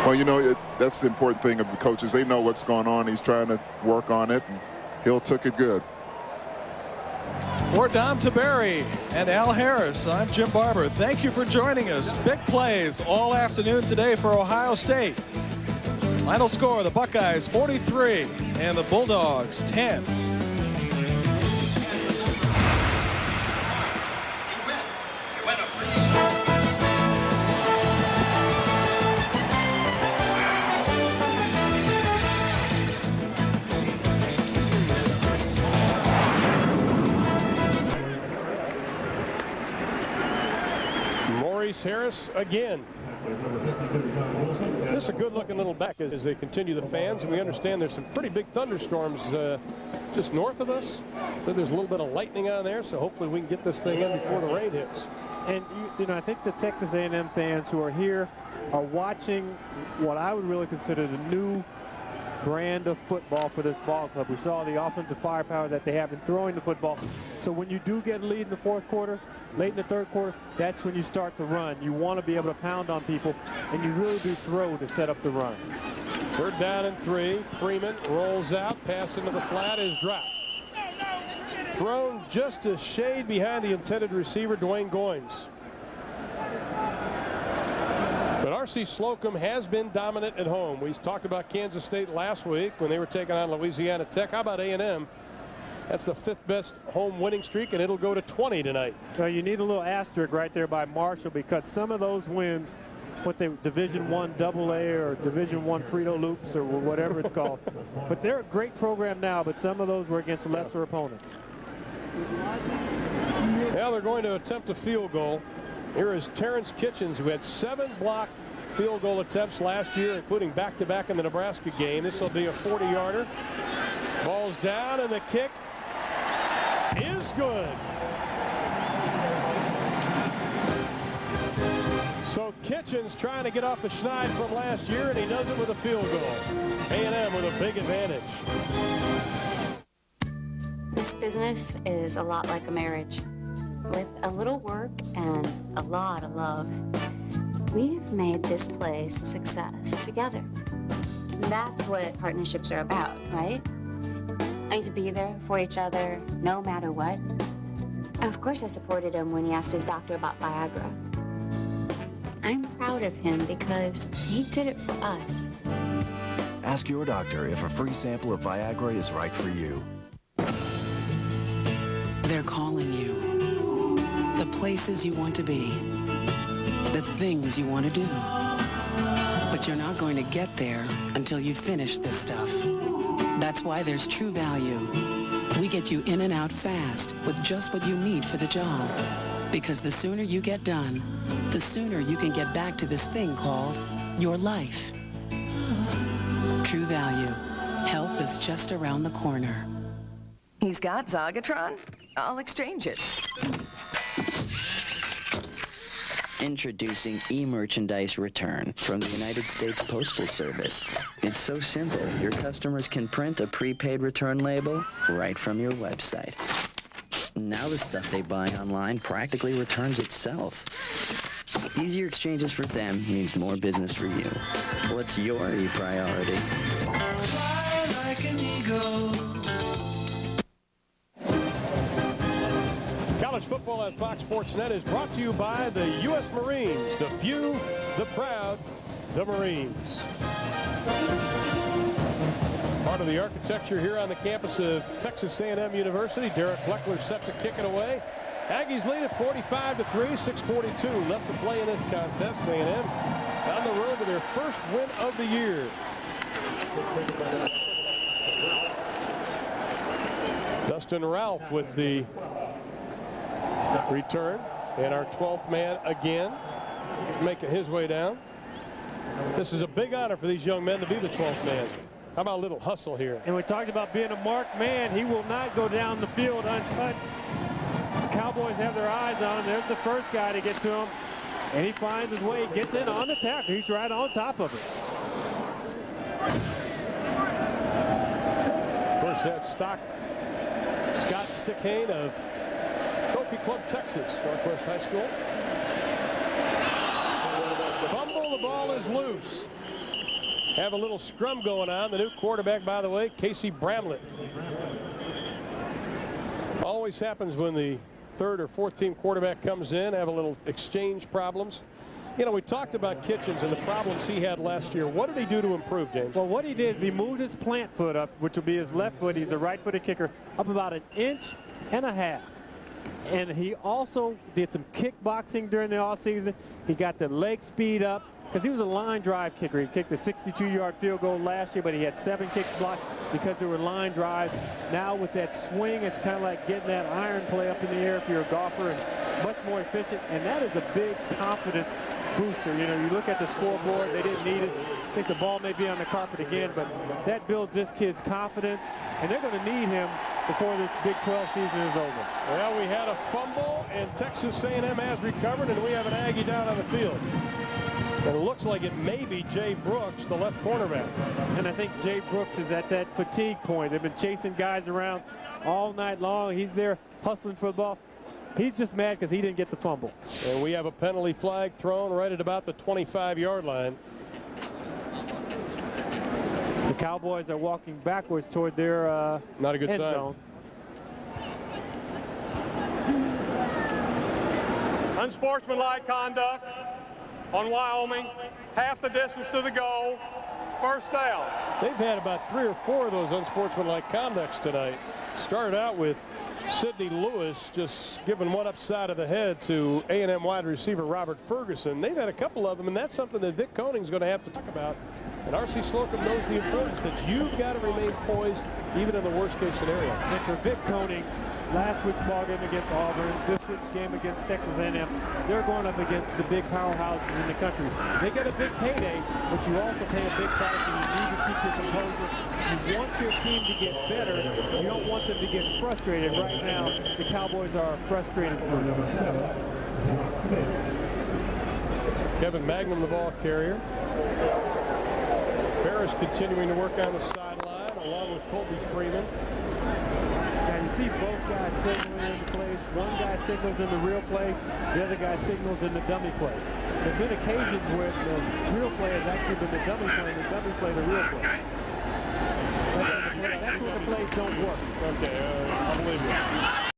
Speaker 2: Well, you know, that's the important thing of the coaches. They know what's going on. He's trying to work on it, and Hill took it good.
Speaker 1: For Dom Taberry and Al Harris, I'm Jim Barber. Thank you for joining us. Big plays all afternoon today for Ohio State. Final score, the Buckeyes 43 and the Bulldogs 10.
Speaker 5: Harris again. This is a good looking little back as they continue the fans, and we understand there's some pretty big thunderstorms just north of us. So there's a little bit of lightning on there. So hopefully we can get this thing in before the rain hits.
Speaker 18: And, you know, I think the Texas A&M fans who are here are watching what I would really consider the new brand of football for this ball club. We saw the offensive firepower that they have in throwing the football. So when you do get a lead in the fourth quarter, late in the third quarter, that's when you start to run. You want to be able to pound on people, and you really do throw to set up the run.
Speaker 5: 3rd down and 3. Freeman rolls out. Pass into the flat is dropped. Thrown just a shade behind the intended receiver, Dwayne Goins. But R.C. Slocum has been dominant at home. We talked about Kansas State last week when they were taking on Louisiana Tech. How about A&M? That's the 5th best home winning streak, and it'll go to 20 tonight.
Speaker 18: Well, you need a little asterisk right there by Marshall, because some of those wins, what they Division I AA or Division I Frito Loops or whatever it's called, but they're a great program now, but some of those were against lesser opponents.
Speaker 5: Now they're going to attempt a field goal. Here is Terrence Kitchens, who had 7 blocked field goal attempts last year, including back-to-back in the Nebraska game. This will be a 40-yarder. Ball's down, and the kick is good. So Kitchens trying to get off the schneid from last year, and he does it with a field goal. A&M with a big advantage.
Speaker 19: This business is a lot like a marriage. With a little work and a lot of love, we've made this place a success together. That's what partnerships are about, right? I need to be there for each other no matter what. Of course I supported him when he asked his doctor about Viagra. I'm proud of him because he did it for us.
Speaker 20: Ask your doctor if a free sample of Viagra is right for you.
Speaker 21: They're calling you. The places you want to be. The things you want to do. But you're not going to get there until you finish this stuff. That's why there's True Value. We get you in and out fast with just what you need for the job. Because the sooner you get done, the sooner you can get back to this thing called your life. True Value. Help is just around the corner.
Speaker 23: He's got Zagatron? I'll exchange it.
Speaker 24: Introducing e-merchandise return from the United States Postal Service. It's so simple, your customers can print a prepaid return label right from your website. Now the stuff they buy online practically returns itself. Easier exchanges for them means more business for you. What's your e-priority?
Speaker 3: Fly like an eagle.
Speaker 5: College football on Fox Sports Net is brought to you by the U.S. Marines. The few, the proud, the Marines. Part of the architecture here on the campus of Texas A&M University. Derek Fleckler set to kick it away. Aggies lead at 45-3, 6:42 left to play in this contest. A&M on the road to their first win of the year. Dustin Ralph with the return, and our 12th man again making his way down. This is a big honor for these young men to be the 12th man. How about a little hustle here?
Speaker 18: And we talked about being a marked man. He will not go down the field untouched. The Cowboys have their eyes on him. There's the first guy to get to him, and he finds his way, gets in on the tackle. He's right on top of it.
Speaker 5: Of course, that's Scott Stickhane of Trophy Club Texas, Northwest High School. Fumble, the ball is loose. Have a little scrum going on. The new quarterback, by the way, Casey Bramlett. Always happens when the third or fourth team quarterback comes in, have a little exchange problems. You know, we talked about Kitchens and the problems he had last year. What did he do to improve, James?
Speaker 18: Well, what he did is he moved his plant foot up, which will be his left foot. He's a right-footed kicker, up about 1.5 inches. And he also did some kickboxing during the offseason. He got the leg speed up because he was a line drive kicker. He kicked a 62-yard field goal last year, but he had 7 kicks blocked because there were line drives. Now with that swing, it's kind of like getting that iron play up in the air if you're a golfer, and much more efficient. And that is a big confidence booster. You know, you look at the scoreboard, they didn't need it. I think the ball may be on the carpet again, but that builds this kid's confidence, and they're going to need him before this Big 12 season is over.
Speaker 5: Well, we had a fumble, and Texas A&M has recovered, and we have an Aggie down on the field. And it looks like it may be Jay Brooks, the left cornerback.
Speaker 18: And I think Jay Brooks is at that fatigue point. They've been chasing guys around all night long. He's there hustling for the ball. He's just mad because he didn't get the fumble.
Speaker 5: And we have a penalty flag thrown right at about the 25-yard line.
Speaker 18: The Cowboys are walking backwards toward their
Speaker 5: not a good
Speaker 18: end
Speaker 5: sign.
Speaker 18: zone.
Speaker 4: Unsportsmanlike conduct on Wyoming, half the distance to the goal, first down.
Speaker 5: They've had about 3 or 4 of those unsportsmanlike conducts tonight. Started out with Sidney Lewis just giving one upside of the head to A&M wide receiver Robert Ferguson. They've had a couple of them, and that's something that Vic Koning's going to have to talk about. And R.C. Slocum knows the importance that you've got to remain poised even in the worst case scenario.
Speaker 18: And for Vic Koning, last week's ball game against Auburn, this week's game against Texas A&M, they're going up against the big powerhouses in the country. They get a big payday, but you also pay a big price, and you need to keep your composure. You want your team to get better. You don't want them to get frustrated. Right now, the Cowboys are a frustrated group.
Speaker 5: Kevin Magnum, the ball carrier. Ferris continuing to work on the sideline along with Colby Freeman.
Speaker 18: Now you see both guys signaling in the plays. One guy signals in the real play, the other guy signals in the dummy play. There have been occasions where the real play has actually been the dummy play, and the dummy play the real play. That's when the plays don't work.
Speaker 5: Okay, I'll believe you.